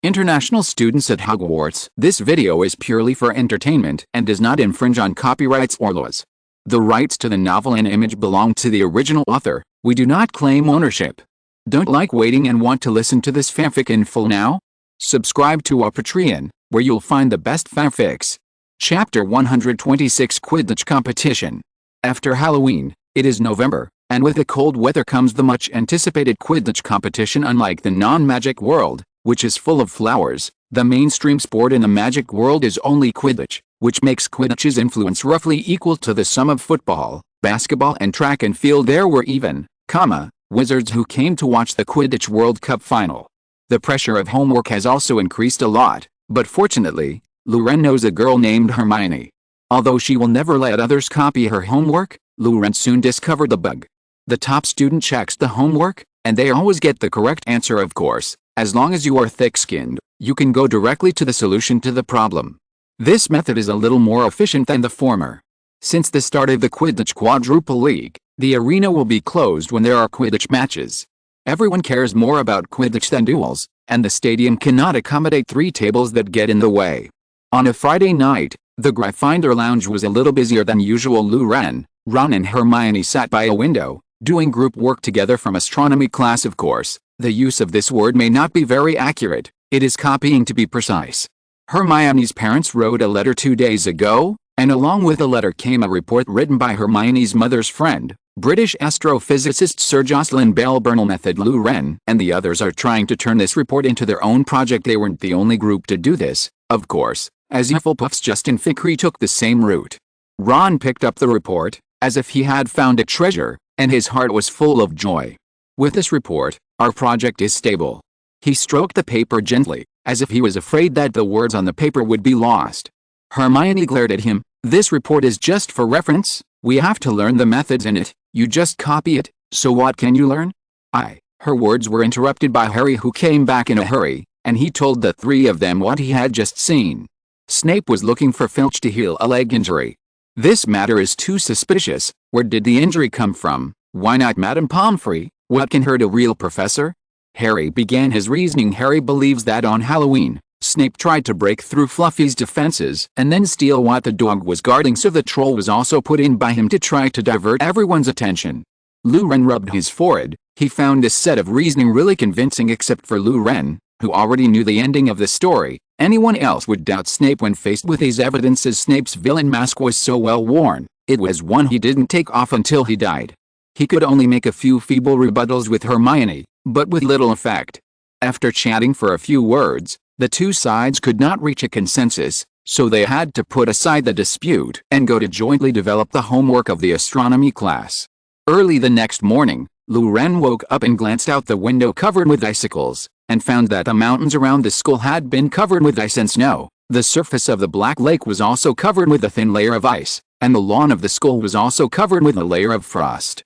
International students at Hogwarts. This video is purely for entertainment and does not infringe on copyrights or laws. The rights to the novel and image belong to the original author. We do not claim ownership. Don't like waiting and want to listen to this fanfic in full now? Subscribe to our Patreon, where you'll find the best fanfics. Chapter 126 Quidditch Competition. After Halloween, it is November, and with the cold weather comes the much-anticipated Quidditch competition. Unlike the non-magic world, which is full of flowers, the mainstream sport in the magic world is only Quidditch, which makes Quidditch's influence roughly equal to the sum of football, basketball and track and field. There were even, wizards who came to watch the Quidditch World Cup final. The pressure of homework has also increased a lot, but fortunately, Luren knows a girl named Hermione. Although she will never let others copy her homework, Luren soon discovered the bug. The top student checks the homework, and they always get the correct answer, of course. As long as you are thick-skinned, you can go directly to the solution to the problem. This method is a little more efficient than the former. Since the start of the Quidditch Quadruple League, the arena will be closed when there are Quidditch matches. Everyone cares more about Quidditch than duels, and the stadium cannot accommodate 3 tables that get in the way. On a Friday night, the Gryffindor lounge was a little busier than usual. Ron and Hermione sat by a window, doing group work together from astronomy class. Of course, the use of this word may not be very accurate. It is copying to be precise. Hermione's parents wrote a letter 2 days ago, and along with the letter came a report written by Hermione's mother's friend, British astrophysicist Sir Jocelyn Bell Bernal. Method. Luren and the others are trying to turn this report into their own project. They weren't the only group to do this, of course, as Hufflepuff's Justin Fickrey took the same route. Ron picked up the report, as if he had found a treasure, and his heart was full of joy. With this report, our project is stable. He stroked the paper gently, as if he was afraid that the words on the paper would be lost. Hermione glared at him. This report is just for reference. We have to learn the methods in it. You just copy it, so what can you learn? Her words were interrupted by Harry, who came back in a hurry, and he told the 3 of them what he had just seen. Snape was looking for Filch to heal a leg injury. This matter is too suspicious. Where did the injury come from? Why not Madame Pomfrey? What can hurt a real professor? Harry began his reasoning. Harry believes that on Halloween, Snape tried to break through Fluffy's defenses and then steal what the dog was guarding, so the troll was also put in by him to try to divert everyone's attention. Luren rubbed his forehead. He found this set of reasoning really convincing, except for Luren, who already knew the ending of the story. Anyone else would doubt Snape when faced with these evidences. Snape's villain mask was so well worn, it was one he didn't take off until he died. He could only make a few feeble rebuttals with Hermione, but with little effect. After chatting for a few words, the 2 sides could not reach a consensus, so they had to put aside the dispute and go to jointly develop the homework of the astronomy class. Early the next morning, Luren woke up and glanced out the window covered with icicles, and found that the mountains around the school had been covered with ice and snow. The surface of the Black Lake was also covered with a thin layer of ice, and the lawn of the school was also covered with a layer of frost.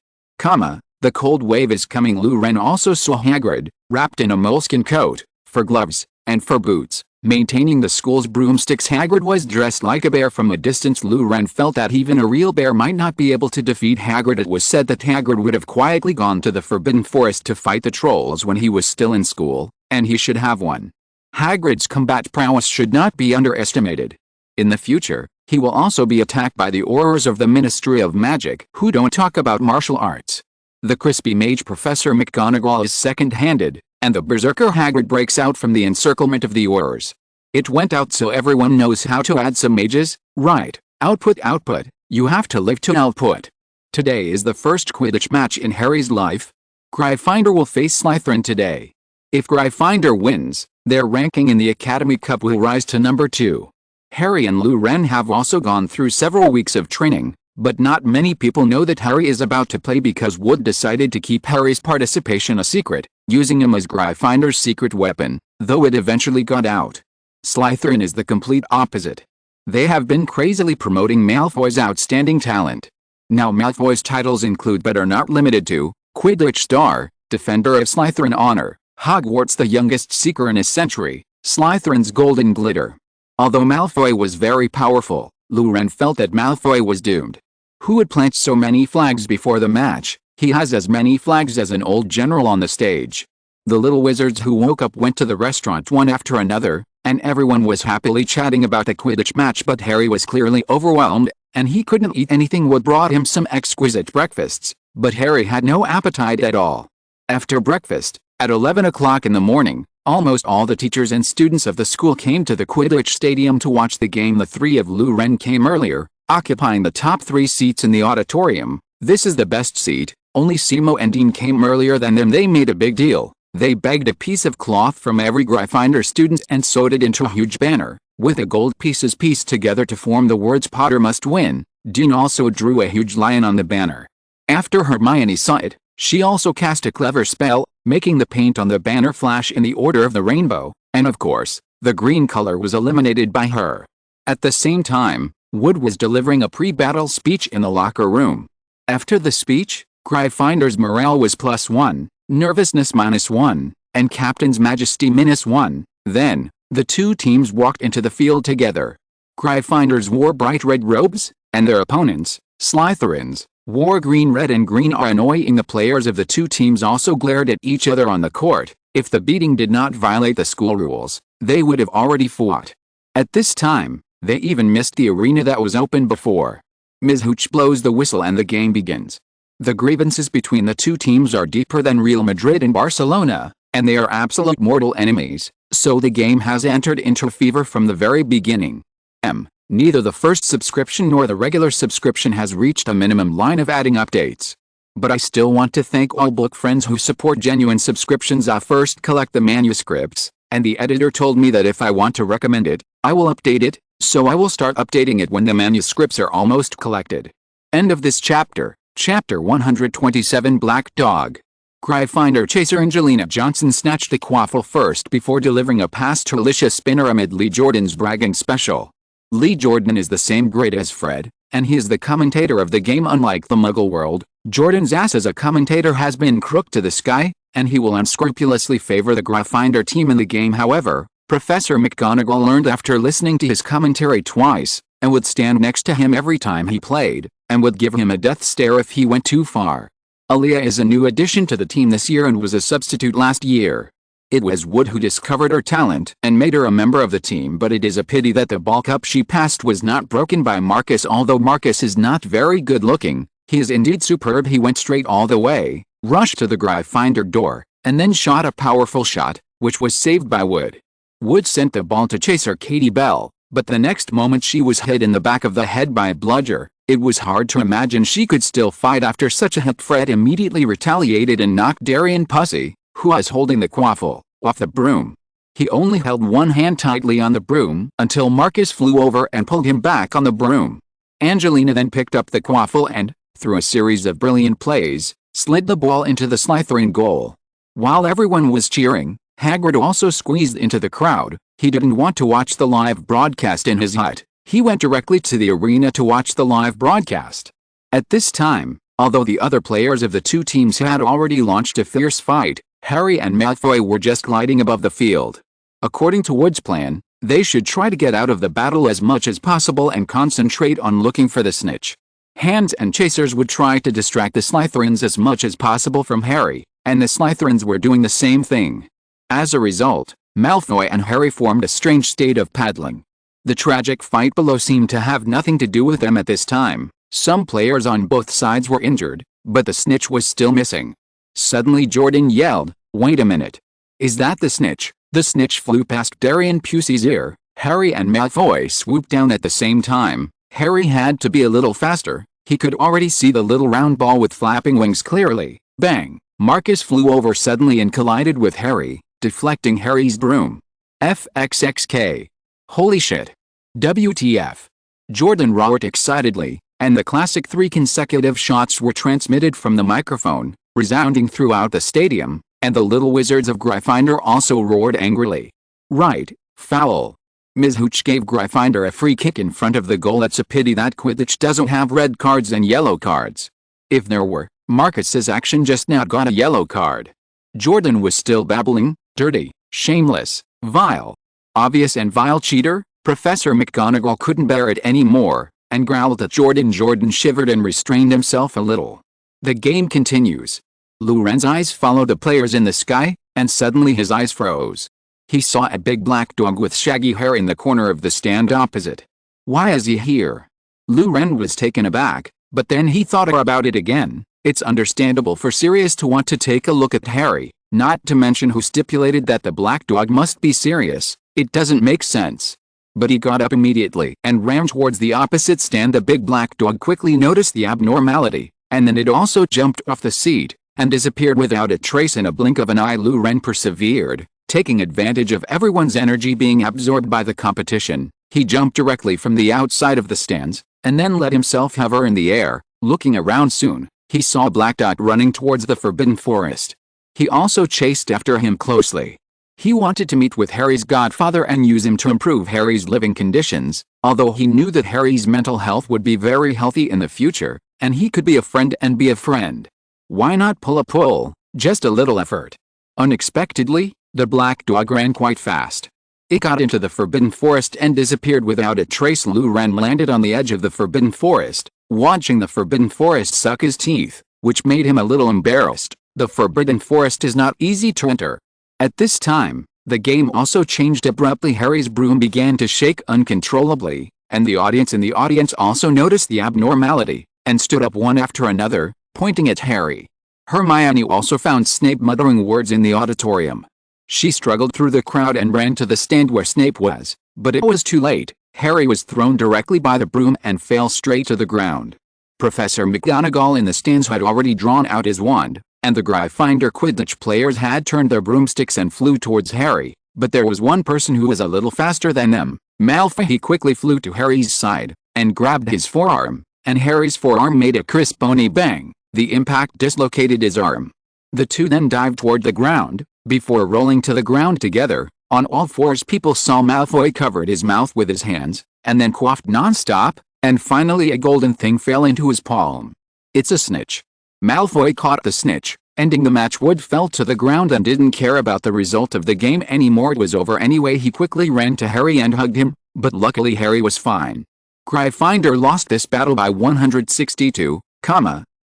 The cold wave is coming. Luren also saw Hagrid, wrapped in a moleskin coat, for gloves, and for boots, maintaining the school's broomsticks. Hagrid was dressed like a bear. From a distance, Luren felt that even a real bear might not be able to defeat Hagrid. It was said that Hagrid would have quietly gone to the Forbidden Forest to fight the trolls when he was still in school, and he should have won. Hagrid's combat prowess should not be underestimated. In the future, he will also be attacked by the Aurors of the Ministry of Magic, who don't talk about martial arts. The crispy mage Professor McGonagall is second-handed, and the berserker Hagrid breaks out from the encirclement of the Aurors. It went out so everyone knows how to add some mages, right? Output. You have to live to output. Today is the first Quidditch match in Harry's life. Gryffindor will face Slytherin today. If Gryffindor wins, their ranking in the Academy Cup will rise to number 2. Harry and Luren have also gone through several weeks of training, but not many people know that Harry is about to play because Wood decided to keep Harry's participation a secret, using him as Gryffindor's secret weapon, though it eventually got out. Slytherin is the complete opposite. They have been crazily promoting Malfoy's outstanding talent. Now Malfoy's titles include but are not limited to Quidditch Star, Defender of Slytherin Honor, Hogwarts the Youngest Seeker in a Century, Slytherin's Golden Glitter. Although Malfoy was very powerful, Luren felt that Malfoy was doomed. Who would plant so many flags before the match? He has as many flags as an old general on the stage. The little wizards who woke up went to the restaurant one after another, and everyone was happily chatting about the Quidditch match, but Harry was clearly overwhelmed, and he couldn't eat anything. Wood brought him some exquisite breakfasts, but Harry had no appetite at all. After breakfast, at 11 o'clock in the morning, almost all the teachers and students of the school came to the Quidditch stadium to watch the game. The three of Lou Ren came earlier, occupying the top 3 seats in the auditorium. This is the best seat. Only Simo and Dean came earlier than them. They made a big deal. They begged a piece of cloth from every Gryffindor student and sewed it into a huge banner, with the gold pieces pieced together to form the words "Potter must win." Dean also drew a huge lion on the banner. After Hermione saw it, she also cast a clever spell, making the paint on the banner flash in the order of the rainbow, and of course, the green color was eliminated by her. At the same time, Wood was delivering a pre-battle speech in the locker room. After the speech, Gryffindor's morale was +1, nervousness -1, and Captain's Majesty -1. Then, the two teams walked into the field together. Gryffindors wore bright red robes, and their opponents, Slytherins, wore green. Red and green are annoying. The players of the two teams also glared at each other on the court. If the beating did not violate the school rules, they would have already fought. At this time, they even missed the arena that was open before. Ms. Hooch blows the whistle and the game begins. The grievances between the two teams are deeper than Real Madrid and Barcelona, and they are absolute mortal enemies, so the game has entered into fever from the very beginning. Neither the first subscription nor the regular subscription has reached a minimum line of adding updates. But I still want to thank all book friends who support genuine subscriptions. I first collect the manuscripts, and the editor told me that if I want to recommend it, I will update it, so I will start updating it when the manuscripts are almost collected. End of this chapter. Chapter 127. Black Dog. Gryffindor chaser Angelina Johnson snatched the quaffle first before delivering a pass to Alicia Spinner amid Lee Jordan's bragging special. Lee Jordan is the same grade as Fred, and he is the commentator of the game. Unlike the Muggle world, Jordan's ass as a commentator has been crooked to the sky, and he will unscrupulously favor the Gryffindor team in the game. However, Professor McGonagall learned after listening to his commentary twice, and would stand next to him every time he played, and would give him a death stare if he went too far. Aaliyah is a new addition to the team this year and was a substitute last year. It was Wood who discovered her talent and made her a member of the team, but it is a pity that the ball cup she passed was not broken by Marcus. Although Marcus is not very good looking, he is indeed superb. He went straight all the way, rushed to the Gryffindor door, and then shot a powerful shot, which was saved by Wood. Wood sent the ball to chaser Katie Bell, but the next moment she was hit in the back of the head by a bludger. It was hard to imagine she could still fight after such a hit. Fred immediately retaliated and knocked Darian Pussy, who was holding the quaffle, off the broom. He only held one hand tightly on the broom until Marcus flew over and pulled him back on the broom. Angelina then picked up the quaffle and, through a series of brilliant plays, slid the ball into the Slytherin goal. While everyone was cheering, Hagrid also squeezed into the crowd. He didn't want to watch the live broadcast in his hut. He went directly to the arena to watch the live broadcast. At this time, although the other players of the two teams had already launched a fierce fight, Harry and Malfoy were just gliding above the field. According to Wood's plan, they should try to get out of the battle as much as possible and concentrate on looking for the snitch. Hands and chasers would try to distract the Slytherins as much as possible from Harry, and the Slytherins were doing the same thing. As a result, Malfoy and Harry formed a strange state of paddling. The tragic fight below seemed to have nothing to do with them at this time. Some players on both sides were injured, but the snitch was still missing. Suddenly Jordan yelled, "Wait a minute. Is that the snitch?" The snitch flew past Darian Pusey's ear. Harry and Malfoy swooped down at the same time. Harry had to be a little faster. He could already see the little round ball with flapping wings clearly. Bang! Marcus flew over suddenly and collided with Harry, deflecting Harry's broom. FXXK. Holy shit. WTF. Jordan roared excitedly, and the classic 3 consecutive shots were transmitted from the microphone, resounding throughout the stadium, and the little wizards of Gryffindor also roared angrily. Right, foul. Ms. Hooch gave Gryffindor a free kick in front of the goal. It's a pity that Quidditch doesn't have red cards and yellow cards. If there were, Marcus's action just now got a yellow card. Jordan was still babbling, dirty, shameless, vile. Obvious and vile cheater. Professor McGonagall couldn't bear it anymore, and growled at Jordan. Jordan shivered and restrained himself a little. The game continues. Lu Ren's eyes followed the players in the sky, and suddenly his eyes froze. He saw a big black dog with shaggy hair in the corner of the stand opposite. Why is he here? Lu Ren was taken aback, but then he thought about it again. It's understandable for Sirius to want to take a look at Harry, not to mention who stipulated that the black dog must be Sirius. It doesn't make sense. But he got up immediately and ran towards the opposite stand. The big black dog quickly noticed the abnormality, and then it also jumped off the seat and disappeared without a trace. In a blink of an eye, Lu Ren persevered, taking advantage of everyone's energy being absorbed by the competition. He jumped directly from the outside of the stands, and then let himself hover in the air. Looking around soon, he saw Black Dot running towards the Forbidden Forest. He also chased after him closely. He wanted to meet with Harry's godfather and use him to improve Harry's living conditions, although he knew that Harry's mental health would be very healthy in the future, and he could be a friend and be a friend. Why not pull? Just a little effort. Unexpectedly, the black dog ran quite fast. It got into the Forbidden Forest and disappeared without a trace. Lu Ren landed on the edge of the Forbidden Forest, watching the Forbidden Forest suck his teeth, which made him a little embarrassed. The Forbidden Forest is not easy to enter. At this time, the game also changed abruptly. Harry's broom began to shake uncontrollably, and the audience also noticed the abnormality, and stood up one after another, pointing at Harry. Hermione also found Snape muttering words in the auditorium. She struggled through the crowd and ran to the stand where Snape was, but it was too late. Harry was thrown directly by the broom and fell straight to the ground. Professor McGonagall in the stands had already drawn out his wand, and the Gryffindor Quidditch players had turned their broomsticks and flew towards Harry, but there was one person who was a little faster than them. Malfoy. He quickly flew to Harry's side, and grabbed his forearm, and Harry's forearm made a crisp bony bang. The impact dislocated his arm. The two then dived toward the ground, before rolling to the ground together. On all fours, people saw Malfoy covered his mouth with his hands, and then coughed non-stop, and finally a golden thing fell into his palm. It's a snitch. Malfoy caught the snitch, ending the match. Wood fell to the ground and didn't care about the result of the game anymore. It was over anyway. He quickly ran to Harry and hugged him, but luckily Harry was fine. Gryffindor lost this battle by 162,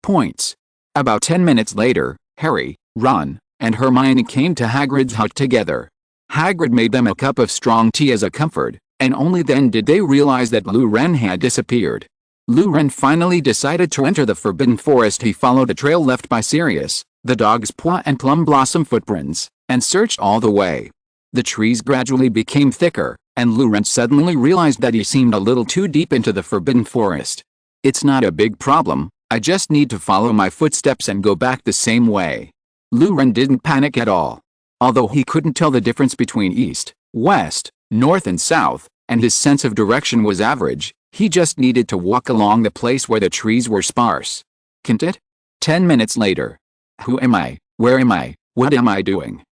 points. About 10 minutes later, Harry, Ron, and Hermione came to Hagrid's hut together. Hagrid made them a cup of strong tea as a comfort, and only then did they realize that Lu Ren had disappeared. Lu Ren finally decided to enter the Forbidden Forest. He followed a trail left by Sirius, the dog's paw and plum blossom footprints, and searched all the way. The trees gradually became thicker, and Lu Ren suddenly realized that he seemed a little too deep into the Forbidden Forest. It's not a big problem, I just need to follow my footsteps and go back the same way. Lu Ren didn't panic at all. Although he couldn't tell the difference between east, west, north and south, and his sense of direction was average, he just needed to walk along the place where the trees were sparse. Can't it? 10 minutes later. Who am I? Where am I? What am I doing?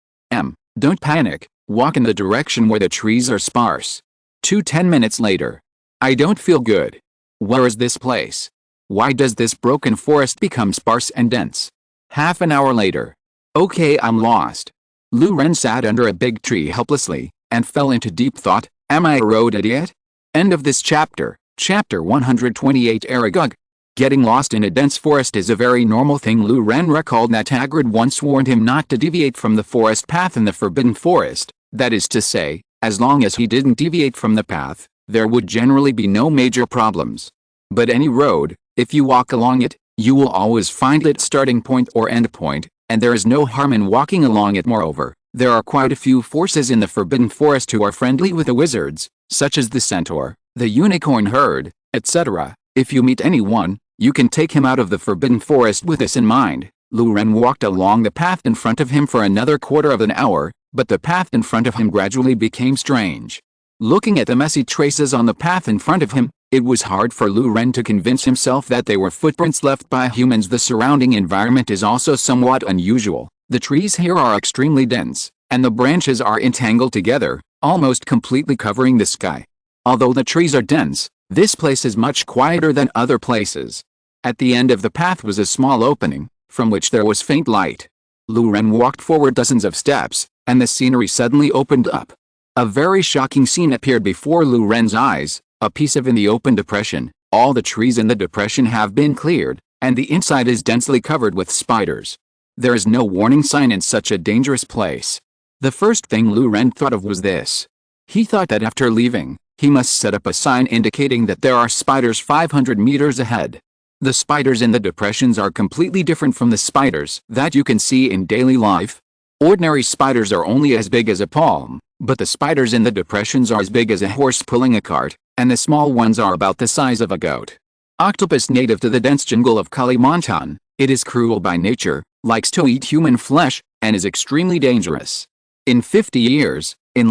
Don't panic, walk in the direction where the trees are sparse. 10 minutes later. I don't feel good. Where is this place? Why does this broken forest become sparse and dense? Half an hour later. Okay, I'm lost. Lu Ren sat under a big tree helplessly, and fell into deep thought. Am I a road idiot? End of this chapter. Chapter 128. Aragog. Getting lost in a dense forest is a very normal thing. Lu Ren recalled that Hagrid once warned him not to deviate from the forest path in the Forbidden Forest. That is to say, as long as he didn't deviate from the path, there would generally be no major problems. But any road, if you walk along it, you will always find its starting point or end point, and there is no harm in walking along it. Moreover, there are quite a few forces in the Forbidden Forest who are friendly with the wizards, such as the centaur, the unicorn herd, etc. If you meet anyone, you can take him out of the Forbidden Forest with this in mind. Lu Ren walked along the path in front of him for another quarter of an hour, but the path in front of him gradually became strange. Looking at the messy traces on the path in front of him, it was hard for Lu Ren to convince himself that they were footprints left by humans. The surrounding environment is also somewhat unusual. The trees here are extremely dense, and the branches are entangled together, almost completely covering the sky. Although the trees are dense, this place is much quieter than other places. At the end of the path was a small opening, from which there was faint light. Lu Ren walked forward dozens of steps, and the scenery suddenly opened up. A very shocking scene appeared before Lu Ren's eyes. A piece of in the open depression. All the trees in the depression have been cleared, and the inside is densely covered with spiders. There is no warning sign in such a dangerous place. The first thing Lu Ren thought of was this. He thought that after leaving, he must set up a sign indicating that there are spiders 500 meters ahead. The spiders in the depressions are completely different from the spiders that you can see in daily life. Ordinary spiders are only as big as a palm, but the spiders in the depressions are as big as a horse pulling a cart, and the small ones are about the size of a goat. Octopus, native to the dense jungle of Kalimantan, it is cruel by nature, likes to eat human flesh, and is extremely dangerous. In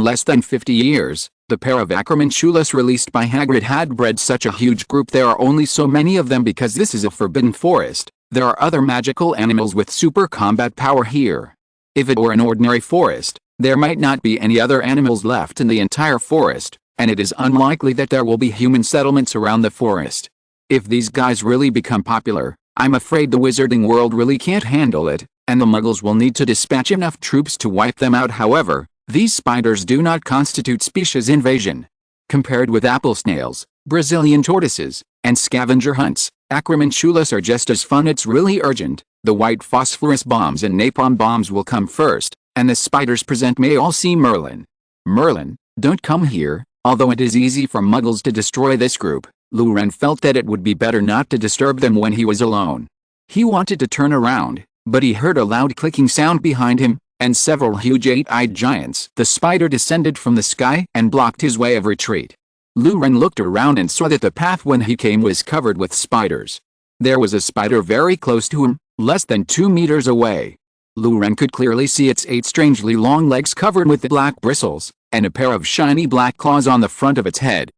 less than 50 years, the pair of acromantulas released by Hagrid had bred such a huge group. There are only so many of them because this is a forbidden forest. There are other magical animals with super combat power here. If it were an ordinary forest, there might not be any other animals left in the entire forest, and it is unlikely that there will be human settlements around the forest. If these guys really become popular, I'm afraid the wizarding world really can't handle it, and the Muggles will need to dispatch enough troops to wipe them out. However, these spiders do not constitute species invasion. Compared with apple snails, Brazilian tortoises, and scavenger hunts, acromantulas are just as fun. It's really urgent. The white phosphorus bombs and napalm bombs will come first, and the spiders present may all see Merlin. Merlin, don't come here. Although it is easy for Muggles to destroy this group, Lu Ren felt that it would be better not to disturb them when he was alone. He wanted to turn around, but he heard a loud clicking sound behind him, and several huge eight-eyed giants. The spider descended from the sky and blocked his way of retreat. Lu Ren looked around and saw that the path when he came was covered with spiders. There was a spider very close to him, less than 2 meters away. Lu Ren could clearly see its 8 strangely long legs covered with black bristles, and a pair of shiny black claws on the front of its head.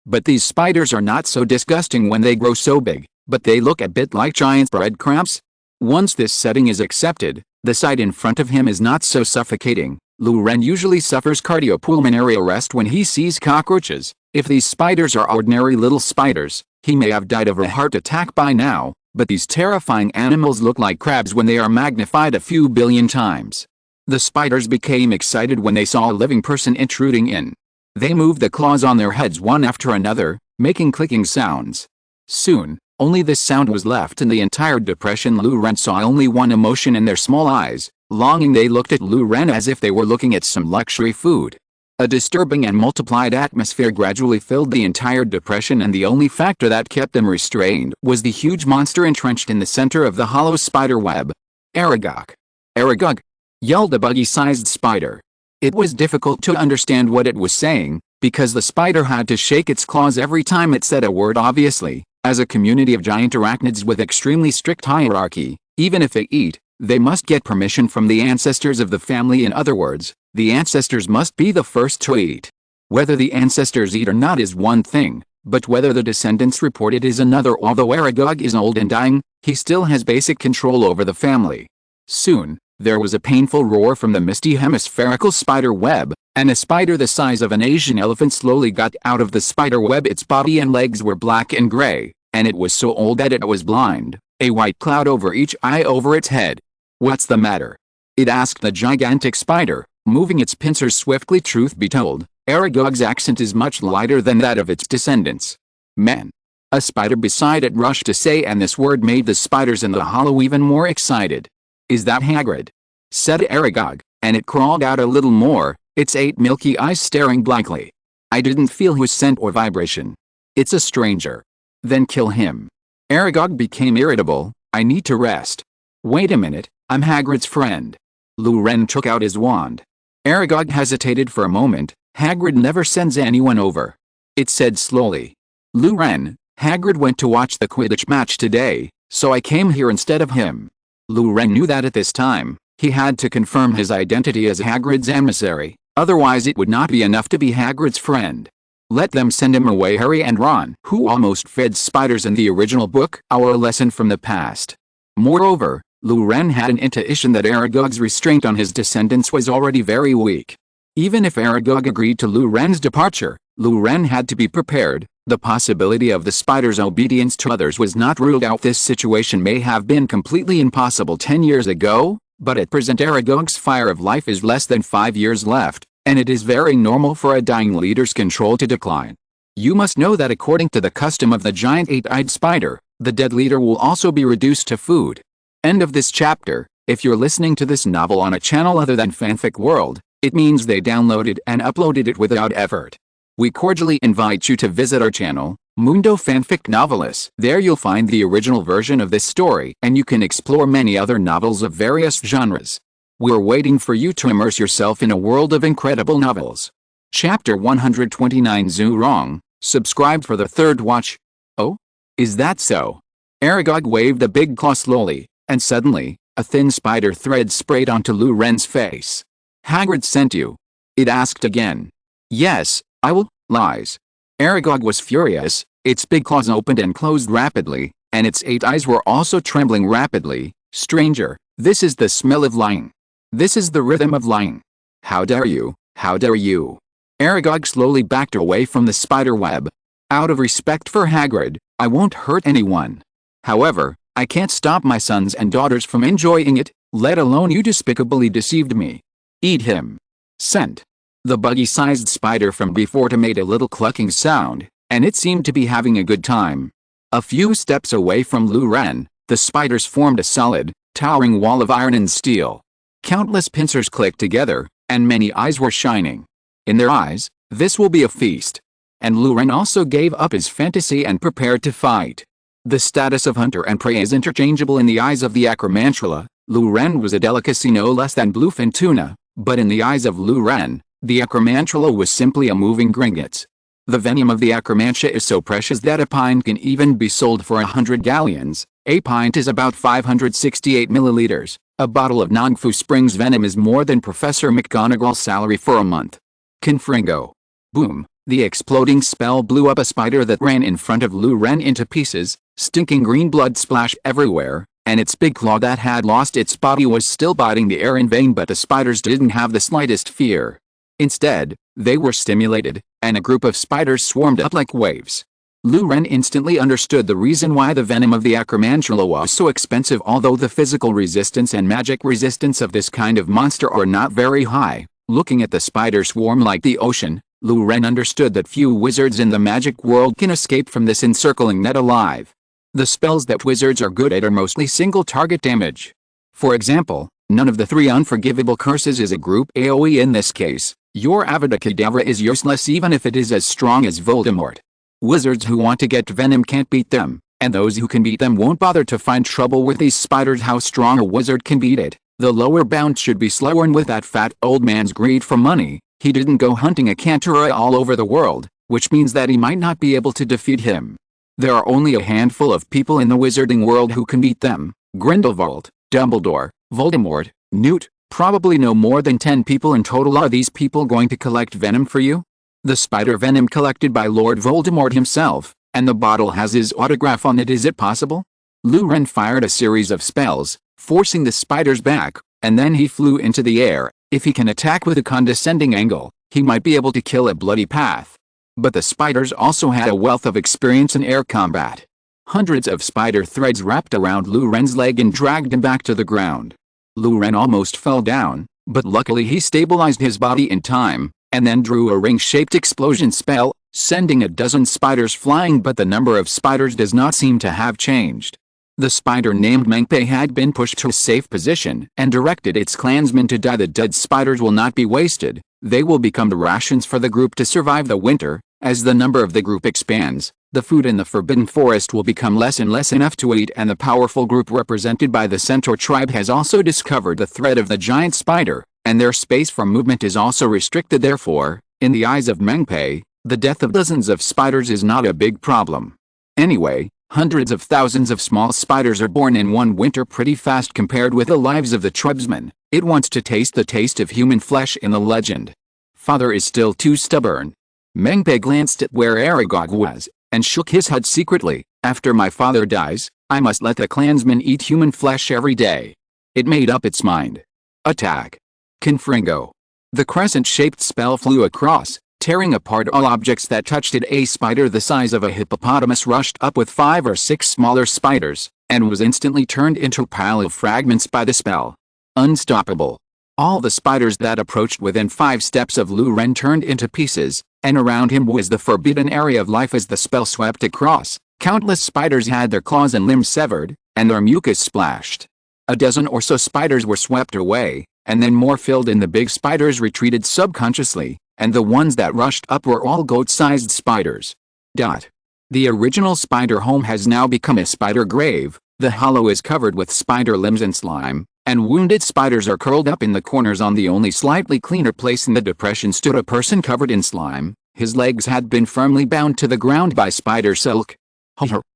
But these spiders are not so disgusting when they grow so big, but they look a bit like giant breadcrumbs. Once this setting is accepted, the sight in front of him is not so suffocating. Lu Ren usually suffers cardiopulmonary arrest when he sees cockroaches. If these spiders are ordinary little spiders, he may have died of a heart attack by now, but these terrifying animals look like crabs when they are magnified a few billion times. The spiders became excited when they saw a living person intruding in. They moved the claws on their heads one after another, making clicking sounds. Soon, only this sound was left in the entire depression. Lu Ren saw only one emotion in their small eyes, longing. They looked at Lu Ren as if they were looking at some luxury food. A disturbing and multiplied atmosphere gradually filled the entire depression, and the only factor that kept them restrained was the huge monster entrenched in the center of the hollow spider web. Aragog! Aragog! Yelled a buggy-sized spider. It was difficult to understand what it was saying, because the spider had to shake its claws every time it said a word. Obviously, as a community of giant arachnids with extremely strict hierarchy, even if they eat, they must get permission from the ancestors of the family. In other words, the ancestors must be the first to eat. Whether the ancestors eat or not is one thing, but whether the descendants report it is another. Although Aragog is old and dying, he still has basic control over the family. Soon, there was a painful roar from the misty hemispherical spider web, and a spider the size of an Asian elephant slowly got out of the spider web. Its body and legs were black and gray, and it was so old that it was blind, a white cloud over each eye over its head. "What's the matter?" it asked the gigantic spider, moving its pincers swiftly. Truth be told, Aragog's accent is much lighter than that of its descendants. "Men." A spider beside it rushed to say, and this word made the spiders in the hollow even more excited. "Is that Hagrid?" said Aragog, and it crawled out a little more, its 8 milky eyes staring blankly. "I didn't feel his scent or vibration. It's a stranger." "Then kill him." Aragog became irritable. "I need to rest." "Wait a minute, I'm Hagrid's friend." Lu Ren took out his wand. Aragog hesitated for a moment. "Hagrid never sends anyone over," it said slowly. "Lu Ren, Hagrid went to watch the Quidditch match today, so I came here instead of him." Lu Ren knew that at this time, he had to confirm his identity as Hagrid's emissary, otherwise it would not be enough to be Hagrid's friend. "Let them send him away." Harry and Ron, who almost fed spiders in the original book, our lesson from the past. Moreover, Lu Ren had an intuition that Aragog's restraint on his descendants was already very weak. Even if Aragog agreed to Lu Ren's departure, Lu Ren had to be prepared. The possibility of the spider's obedience to others was not ruled out. This situation may have been completely impossible 10 years ago, but at present Aragog's fire of life is less than 5 years left, and it is very normal for a dying leader's control to decline. You must know that according to the custom of the giant 8-eyed spider, the dead leader will also be reduced to food. End of this chapter. If you're listening to this novel on a channel other than Fanfic World, it means they downloaded and uploaded it without effort. We cordially invite you to visit our channel, Mundo Fanfic Novelis. There you'll find the original version of this story, and you can explore many other novels of various genres. We're waiting for you to immerse yourself in a world of incredible novels. Chapter 129 Zhu Rong, subscribed for the third watch. Oh? Is that so? Aragog waved a big claw slowly, and suddenly, a thin spider thread sprayed onto Lu Ren's face. Hagrid sent you? It asked again. Yes, I will. Lies. Aragog was furious, its big claws opened and closed rapidly, and its 8 eyes were also trembling rapidly. Stranger, this is the smell of lying. This is the rhythm of lying. How dare you, how dare you? Aragog slowly backed away from the spider web. Out of respect for Hagrid, I won't hurt anyone. However, I can't stop my sons and daughters from enjoying it, let alone you despicably deceived me. Eat him. Sent. The buggy-sized spider from before made a little clucking sound, and it seemed to be having a good time. A few steps away from Lu Ren, the spiders formed a solid, towering wall of iron and steel. Countless pincers clicked together, and many eyes were shining. In their eyes, this will be a feast. And Lu Ren also gave up his fantasy and prepared to fight. The status of hunter and prey is interchangeable in the eyes of the Acromantula. Lu Ren was a delicacy no less than bluefin tuna, but in the eyes of Lu Ren, the Acromantula was simply a moving gringotts. The venom of the Acromantia is so precious that a pint can even be sold for 100 galleons. A pint is about 568 milliliters. A bottle of Nongfu Springs venom is more than Professor McGonagall's salary for a month. Confringo. Boom. The exploding spell blew up a spider that ran in front of Lu Ren into pieces. Stinking green blood splashed everywhere, and its big claw that had lost its body was still biting the air in vain, but the spiders didn't have the slightest fear. Instead, they were stimulated, and a group of spiders swarmed up like waves. Lu Ren instantly understood the reason why the venom of the Acromantula was so expensive. Although the physical resistance and magic resistance of this kind of monster are not very high, looking at the spider swarm like the ocean, Lu Ren understood that few wizards in the magic world can escape from this encircling net alive. The spells that wizards are good at are mostly single target damage. For example, none of the 3 unforgivable curses is a group AoE. In this case, your Avada Kedavra is useless even if it is as strong as Voldemort. Wizards who want to get venom can't beat them, and those who can beat them won't bother to find trouble with these spiders. How strong a wizard can beat it, the lower bound should be slower. And with that fat old man's greed for money, he didn't go hunting a Cantora all over the world, which means that he might not be able to defeat him. There are only a handful of people in the wizarding world who can beat them: Grindelwald, Dumbledore, Voldemort, Newt. Probably no more than 10 people in total. Are these people going to collect venom for you? The spider venom collected by Lord Voldemort himself, and the bottle has his autograph on it. Is it possible? Lu Ren fired a series of spells, forcing the spiders back, and then he flew into the air. If he can attack with a condescending angle, he might be able to kill a bloody path. But the spiders also had a wealth of experience in air combat. Hundreds of spider threads wrapped around Lu Ren's leg and dragged him back to the ground. Lu Ren almost fell down, but luckily he stabilized his body in time, and then drew a ring-shaped explosion spell, sending a dozen spiders flying. But the number of spiders does not seem to have changed. The spider named Mengpei had been pushed to a safe position and directed its clansmen to die. The dead spiders will not be wasted. They will become the rations for the group to survive the winter. As the number of the group expands, the food in the Forbidden Forest will become less and less enough to eat, and the powerful group represented by the Centaur tribe has also discovered the threat of the giant spider, and their space for movement is also restricted. Therefore, in the eyes of Mengpei, the death of dozens of spiders is not a big problem. Anyway, hundreds of thousands of small spiders are born in one winter pretty fast compared with the lives of the tribesmen. It wants to taste the taste of human flesh in the legend. Father is still too stubborn. Mengpei glanced at where Aragog was, and shook his head secretly. After my father dies, I must let the clansmen eat human flesh every day. It made up its mind. Attack. Confringo. The crescent-shaped spell flew across, tearing apart all objects that touched it. A spider the size of a hippopotamus rushed up with 5 or 6 smaller spiders, and was instantly turned into a pile of fragments by the spell. Unstoppable. All the spiders that approached within 5 steps of Lu Ren turned into pieces, and around him was the forbidden area of life. As the spell swept across, countless spiders had their claws and limbs severed, and their mucus splashed. A dozen or so spiders were swept away, and then more filled in. The big spiders retreated subconsciously, and the ones that rushed up were all goat-sized spiders. The original spider home has now become a spider grave. The hollow is covered with spider limbs and slime, and wounded spiders are curled up in the corners. On the only slightly cleaner place in the depression stood a person covered in slime. His legs had been firmly bound to the ground by spider silk.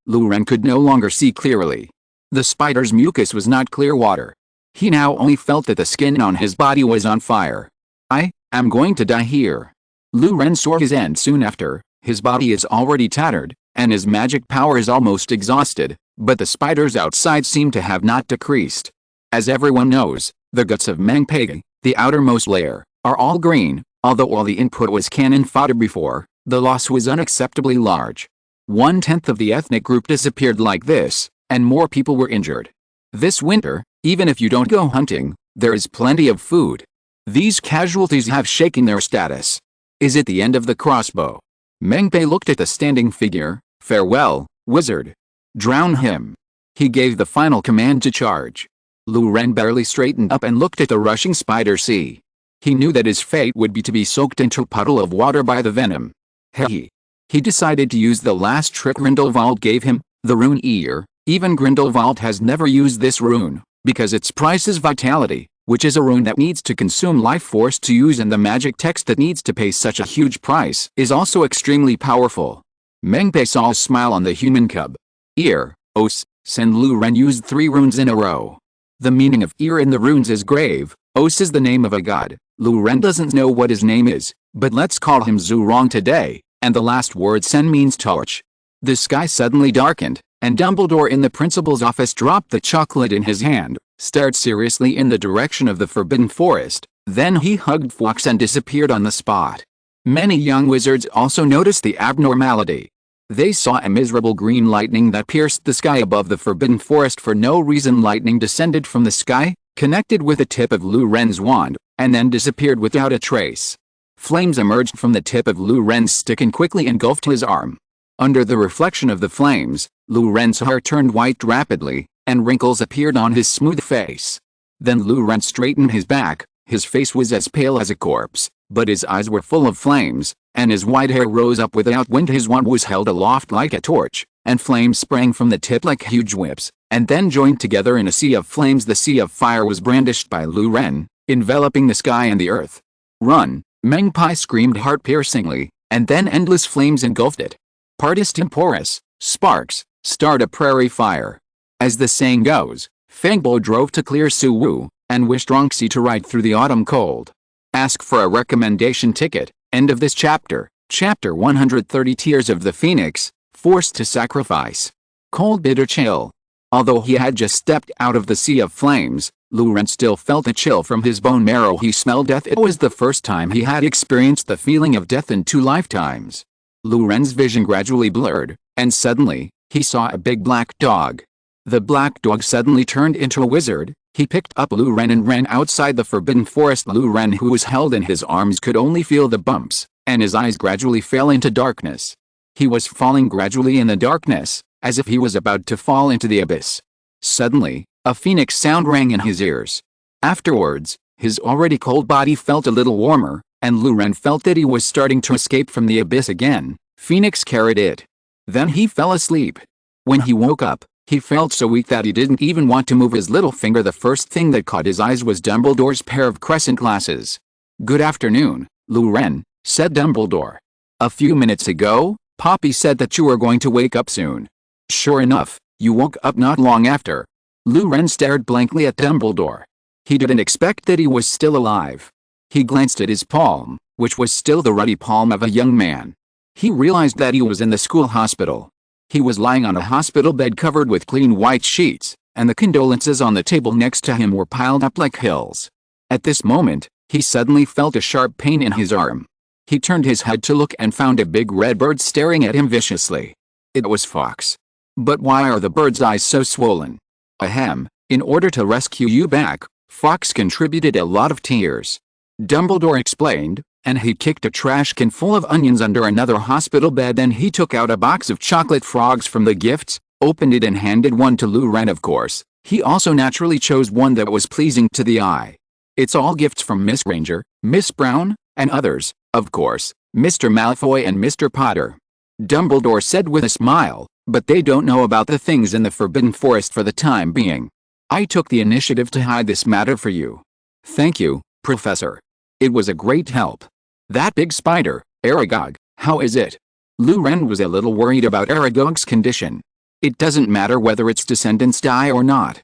Lu-Ren could no longer see clearly. The spider's mucus was not clear water. He now only felt that the skin on his body was on fire. I am going to die here. Lu-Ren saw his end soon after. His body is already tattered, and his magic power is almost exhausted, but the spiders outside seem to have not decreased. As everyone knows, the guts of Mengpei, the outermost layer, are all green. Although all the input was cannon fodder before, the loss was unacceptably large. 1/10 of the ethnic group disappeared like this, and more people were injured. This winter, even if you don't go hunting, there is plenty of food. These casualties have shaken their status. Is it the end of the crossbow? Mengpei looked at the standing figure. Farewell, wizard. Drown him. He gave the final command to charge. Lu-Ren barely straightened up and looked at the rushing spider sea. He knew that his fate would be to be soaked into a puddle of water by the venom. He decided to use the last trick Grindelwald gave him, the rune ear. Even Grindelwald has never used this rune, because its price is vitality, which is a rune that needs to consume life force to use, and the magic text that needs to pay such a huge price is also extremely powerful. Mengpei saw a smile on the human cub. Ear, Os, Sen. Lu-Ren used 3 runes in a row. The meaning of ear in the runes is grave. Os is the name of a god. Lu-Ren doesn't know what his name is, but let's call him Zurong today, and the last word Sen means torch. The sky suddenly darkened, and Dumbledore in the principal's office dropped the chocolate in his hand, stared seriously in the direction of the Forbidden Forest, then he hugged Fawkes and disappeared on the spot. Many young wizards also noticed the abnormality. They saw a miserable green lightning that pierced the sky above the Forbidden Forest for no reason. Lightning descended from the sky, connected with the tip of Lu-Ren's wand, and then disappeared without a trace. Flames emerged from the tip of Lu-Ren's stick and quickly engulfed his arm. Under the reflection of the flames, Lu-Ren's hair turned white rapidly, and wrinkles appeared on his smooth face. Then Lu-Ren straightened his back. His face was as pale as a corpse, but his eyes were full of flames, and his white hair rose up without wind. His wand was held aloft like a torch, and flames sprang from the tip like huge whips, and then joined together in a sea of flames. The sea of fire was brandished by Lu-Ren, enveloping the sky and the earth. Run! Mengpei screamed heart-piercingly, and then endless flames engulfed it. Partis temporis, sparks, start a prairie fire. As the saying goes, Fangbo drove to clear Suwu, and wished Rongxi to ride through the autumn cold. Ask for a recommendation ticket. End of this chapter. Chapter 130. Tears of the Phoenix, forced to sacrifice. Cold bitter chill. Although he had just stepped out of the sea of flames, Lu-Ren still felt a chill from his bone marrow. He smelled death. It was the first time he had experienced the feeling of death in 2 lifetimes. Lu-Ren's vision gradually blurred, and suddenly, he saw a big black dog. The black dog suddenly turned into a wizard. He picked up Lu-Ren and ran outside the Forbidden Forest. Lu-Ren, who was held in his arms, could only feel the bumps, and his eyes gradually fell into darkness. He was falling gradually in the darkness, as if he was about to fall into the abyss. Suddenly, a phoenix sound rang in his ears. Afterwards, his already cold body felt a little warmer, and Lu-Ren felt that he was starting to escape from the abyss again. Phoenix carried it. Then he fell asleep. When he woke up, he felt so weak that he didn't even want to move his little finger. The first thing that caught his eyes was Dumbledore's pair of crescent glasses. "Good afternoon, Lu-Ren," said Dumbledore. "A few minutes ago, Poppy said that you were going to wake up soon. Sure enough, you woke up not long after." Lu-Ren stared blankly at Dumbledore. He didn't expect that he was still alive. He glanced at his palm, which was still the ruddy palm of a young man. He realized that he was in the school hospital. He was lying on a hospital bed covered with clean white sheets, and the condolences on the table next to him were piled up like hills. At this moment, he suddenly felt a sharp pain in his arm. He turned his head to look and found a big red bird staring at him viciously. It was Fawkes. "But why are the bird's eyes so swollen?" "Ahem, in order to rescue you back, Fawkes contributed a lot of tears," Dumbledore explained, and he kicked a trash can full of onions under another hospital bed. Then he took out a box of chocolate frogs from the gifts, opened it and handed one to Lu-Ren. Of course, He also naturally chose one that was pleasing to the eye. It's all gifts from Miss Granger, Miss Brown, and others, of course, Mr. Malfoy and Mr. Potter. Dumbledore said with a smile, but they don't know about the things in the Forbidden Forest for the time being. I took the initiative to hide this matter for you. Thank you, Professor. It was a great help. That big spider, Aragog, how is it? Lou Ren was a little worried about Aragog's condition. It doesn't matter whether its descendants die or not.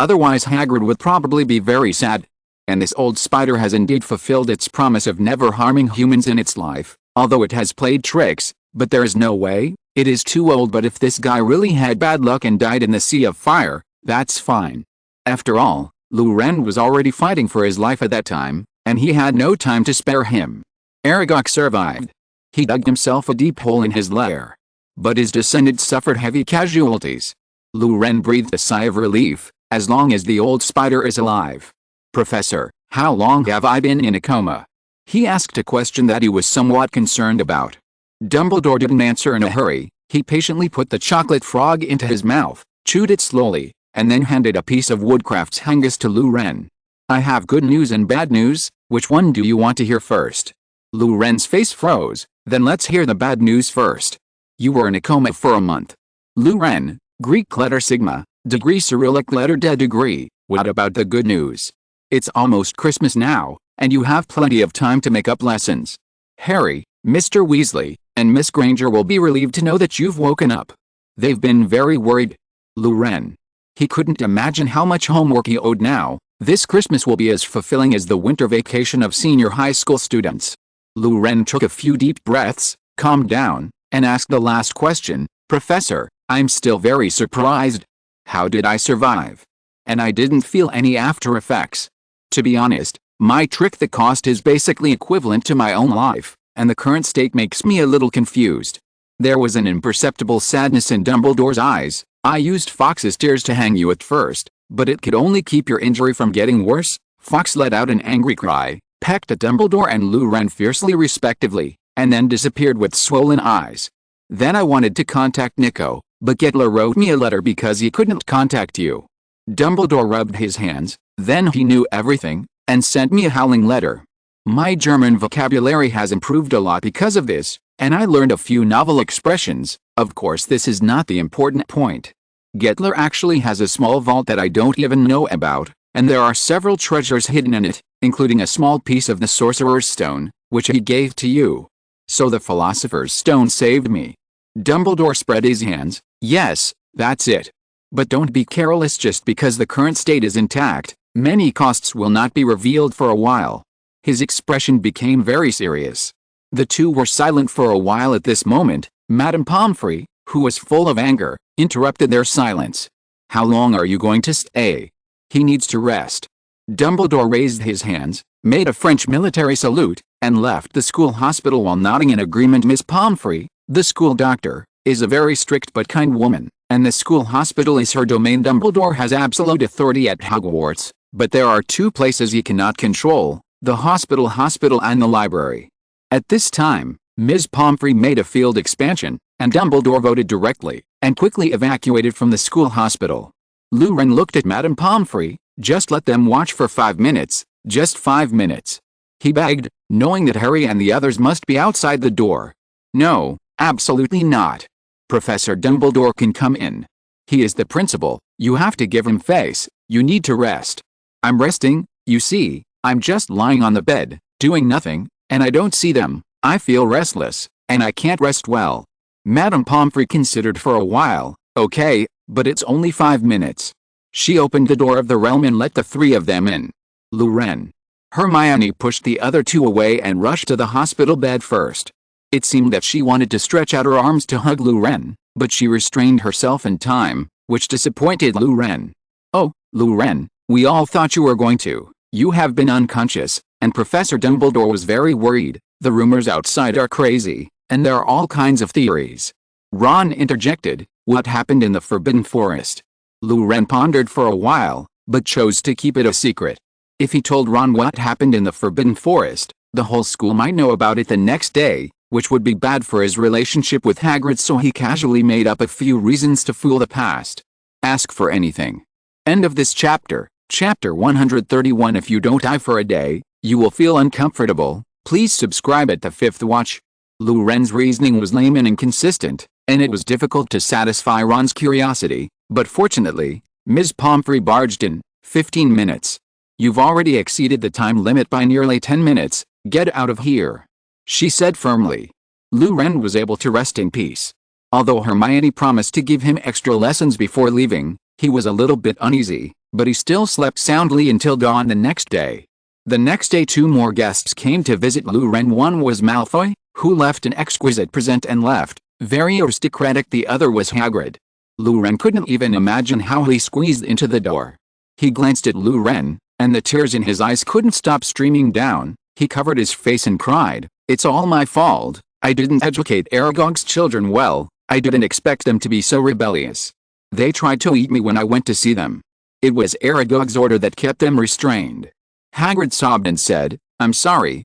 Otherwise Hagrid would probably be very sad. And this old spider has indeed fulfilled its promise of never harming humans in its life, although it has played tricks, but there is no way, it is too old. But if this guy really had bad luck and died in the Sea of Fire, that's fine. After all, Lou Ren was already fighting for his life at that time, and he had no time to spare him. Aragog survived. He dug himself a deep hole in his lair. But his descendants suffered heavy casualties. Lou Ren breathed a sigh of relief. As long as the old spider is alive. Professor, how long have I been in a coma? He asked a question that he was somewhat concerned about. Dumbledore didn't answer in a hurry. He patiently put the chocolate frog into his mouth, chewed it slowly, and then handed a piece of Woodcraft's Hungus to Lou Ren. I have good news and bad news. Which one do you want to hear first? Lou Ren's face froze. Then let's hear the bad news first. You were in a coma for a month. Lou Ren, Greek letter sigma, degree Cyrillic letter de degree. What about the good news? It's almost Christmas now, and you have plenty of time to make up lessons. Harry, Mr. Weasley, and Miss Granger will be relieved to know that you've woken up. They've been very worried. Lou Ren. He couldn't imagine how much homework he owed now. This Christmas will be as fulfilling as the winter vacation of senior high school students. Lou Ren took a few deep breaths, calmed down, and asked the last question. Professor, I'm still very surprised. How did I survive? And I didn't feel any after effects. To be honest, my trick the cost is basically equivalent to my own life, and the current state makes me a little confused. There was an imperceptible sadness in Dumbledore's eyes. I used Fox's tears to hang you at first, but it could only keep your injury from getting worse. Fox let out an angry cry, pecked at Dumbledore and Lou Ren fiercely respectively, and then disappeared with swollen eyes. Then I wanted to contact Nico, but Gettler wrote me a letter because he couldn't contact you. Dumbledore rubbed his hands, then he knew everything, and sent me a howling letter. My German vocabulary has improved a lot because of this, and I learned a few novel expressions. Of course, this is not the important point. Gettler actually has a small vault that I don't even know about, and there are several treasures hidden in it, including a small piece of the Sorcerer's Stone, which he gave to you. So the Philosopher's Stone saved me. Dumbledore spread his hands. Yes, that's it. But don't be careless just because the current state is intact. Many costs will not be revealed for a while. His expression became very serious. The two were silent for a while at this moment. Madame Pomfrey, who was full of anger, interrupted their silence. How long are you going to stay? He needs to rest. Dumbledore raised his hands, made a French military salute, and left the school hospital while nodding in agreement. Miss Pomfrey, the school doctor, is a very strict but kind woman, and the school hospital is her domain. Dumbledore has absolute authority at Hogwarts, but there are two places he cannot control, the hospital and the library. At this time, Ms. Pomfrey made a field expansion, and Dumbledore voted directly, and quickly evacuated from the school hospital. Lou Ren looked at Madame Pomfrey. Just let them watch for 5 minutes, just 5 minutes. He begged, knowing that Harry and the others must be outside the door. No, absolutely not. Professor Dumbledore can come in. He is the principal. You have to give him face. You need to rest. I'm resting, you see. I'm just lying on the bed, doing nothing, and I don't see them. I feel restless, and I can't rest well. Madame Pomfrey considered for a while. Okay, but it's only 5 minutes. She opened the door of the realm and let the three of them in. Lou Ren. Hermione pushed the other two away and rushed to the hospital bed first. It seemed that she wanted to stretch out her arms to hug Lou Ren, but she restrained herself in time, which disappointed Lou Ren. Oh, Lou Ren, we all thought you were going to. You have been unconscious, and Professor Dumbledore was very worried. The rumors outside are crazy, and there are all kinds of theories. Ron interjected. What happened in the Forbidden Forest? Lou Ren pondered for a while, but chose to keep it a secret. If he told Ron what happened in the Forbidden Forest, the whole school might know about it the next day, which would be bad for his relationship with Hagrid, so he casually made up a few reasons to fool the past. Ask for anything. End of this chapter. Chapter 131. If you don't die for a day, you will feel uncomfortable. Please subscribe at the fifth watch. Lou Ren's reasoning was lame and inconsistent, and it was difficult to satisfy Ron's curiosity, but fortunately, Ms. Pomfrey barged in. 15 minutes. You've already exceeded the time limit by nearly 10 minutes, get out of here, she said firmly. Lou Ren was able to rest in peace. Although Hermione promised to give him extra lessons before leaving, he was a little bit uneasy, but he still slept soundly until dawn the next day. The next day 2 more guests came to visit Lou Ren. One was Malfoy, who left an exquisite present and left, very aristocratic. The other was Hagrid. Lou Ren couldn't even imagine how he squeezed into the door. He glanced at Lou Ren, and the tears in his eyes couldn't stop streaming down. He covered his face and cried, "It's all my fault. I didn't educate Aragog's children well. I didn't expect them to be so rebellious. They tried to eat me when I went to see them. It was Aragog's order that kept them restrained." Hagrid sobbed and said, I'm sorry.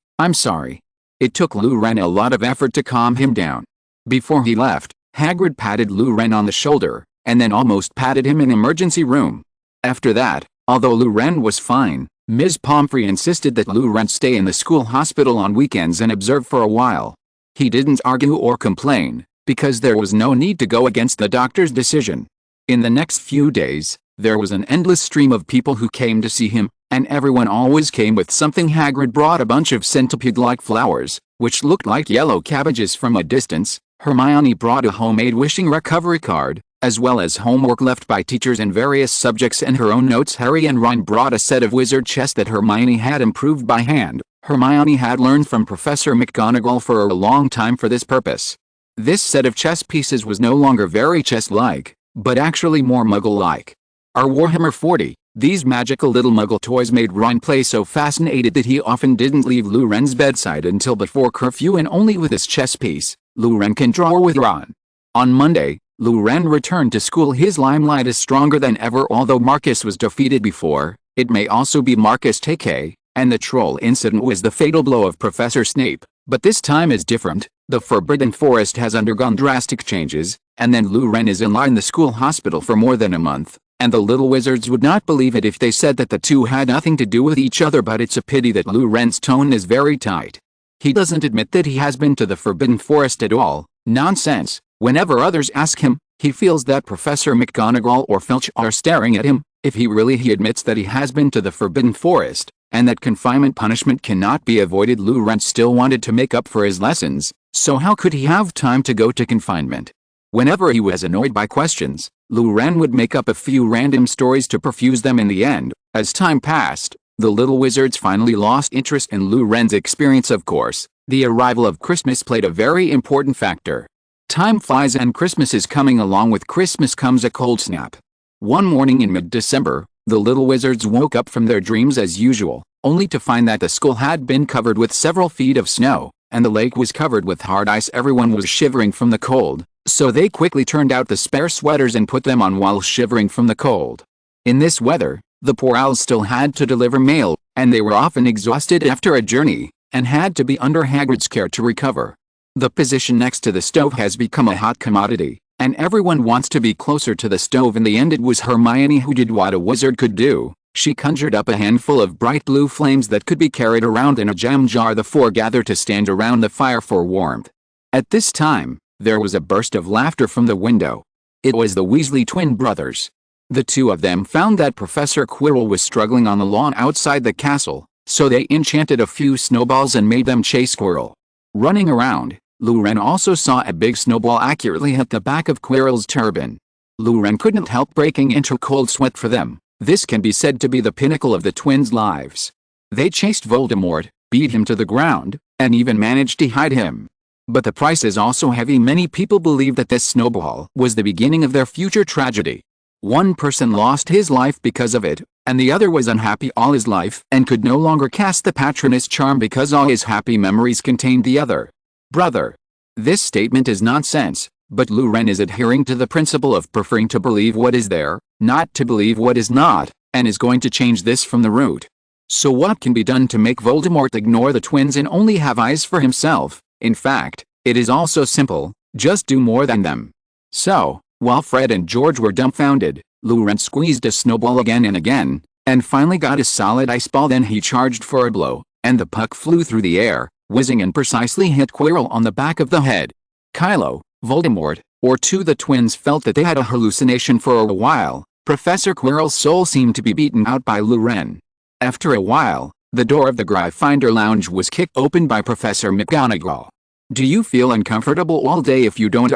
It took Lou Ren a lot of effort to calm him down. Before he left, Hagrid patted Lou Ren on the shoulder, and then almost patted him in the emergency room. After that, although Lou Ren was fine, Ms. Pomfrey insisted that Lou Ren stay in the school hospital on weekends and observe for a while. He didn't argue or complain, because there was no need to go against the doctor's decision. In the next few days, there was an endless stream of people who came to see him, and everyone always came with something. Hagrid brought a bunch of centipede-like flowers, which looked like yellow cabbages from a distance. Hermione brought a homemade wishing recovery card, as well as homework left by teachers in various subjects and her own notes. Harry and Ron brought a set of wizard chess that Hermione had improved by hand. Hermione had learned from Professor McGonagall for a long time for this purpose. This set of chess pieces was no longer very chess-like, but actually more Muggle-like. Our Warhammer 40, these magical little Muggle toys made Ron play so fascinated that he often didn't leave Lou Ren's bedside until before curfew, and only with his chess piece, Lou Ren can draw with Ron. On Monday, Lou Ren returned to school. His limelight is stronger than ever. Although Marcus was defeated before, it may also be Marcus TK, and the troll incident was the fatal blow of Professor Snape, but this time is different. The Forbidden Forest has undergone drastic changes, and then Lou Ren is in the school hospital for more than a month, and the little wizards would not believe it if they said that the two had nothing to do with each other. But it's a pity that Lou Ren's tone is very tight. He doesn't admit that he has been to the Forbidden Forest at all. Nonsense. Whenever others ask him, he feels that Professor McGonagall or Filch are staring at him. If he admits that he has been to the Forbidden Forest, and that confinement punishment cannot be avoided. Lou Ren still wanted to make up for his lessons, so how could he have time to go to confinement? Whenever he was annoyed by questions, Lou Ren would make up a few random stories to perfuse them. In the end, as time passed, the little wizards finally lost interest in Lou Ren's experience. Of course, the arrival of Christmas played a very important factor. Time flies, and Christmas is coming. Along with Christmas comes a cold snap. One morning in mid-December, the little wizards woke up from their dreams as usual, only to find that the school had been covered with several feet of snow, and the lake was covered with hard ice. Everyone was shivering from the cold, so they quickly turned out the spare sweaters and put them on while shivering from the cold. In this weather, the poor owls still had to deliver mail, and they were often exhausted after a journey, and had to be under Hagrid's care to recover. The position next to the stove has become a hot commodity, and everyone wants to be closer to the stove. In the end, it was Hermione who did what a wizard could do. She conjured up a handful of bright blue flames that could be carried around in a jam jar. The four gathered to stand around the fire for warmth. At this time, there was a burst of laughter from the window. It was the Weasley twin brothers. The two of them found that Professor Quirrell was struggling on the lawn outside the castle, so they enchanted a few snowballs and made them chase Quirrell. Running around, Lou Ren also saw a big snowball accurately hit the back of Quirrell's turban. Lou Ren couldn't help breaking into cold sweat for them. This can be said to be the pinnacle of the twins' lives. They chased Voldemort, beat him to the ground, and even managed to hide him. But the price is also heavy. Many people believe that this snowball was the beginning of their future tragedy. One person lost his life because of it, and the other was unhappy all his life and could no longer cast the Patronus charm because all his happy memories contained the other brother. This statement is nonsense, but Lou Ren is adhering to the principle of preferring to believe what is there, not to believe what is not, and is going to change this from the root. So what can be done to make Voldemort ignore the twins and only have eyes for himself? In fact, it is also simple, just do more than them. So, while Fred and George were dumbfounded, Luren squeezed a snowball again and again, and finally got a solid ice ball. Then he charged for a blow, and the puck flew through the air, whizzing and precisely hit Quirrell on the back of the head. Kylo, Voldemort, or two, the twins felt that they had a hallucination for a while. Professor Quirrell's soul seemed to be beaten out by Luren. After a while, the door of the Gryffindor lounge was kicked open by Professor McGonagall. "Do you feel uncomfortable all day? If you don't,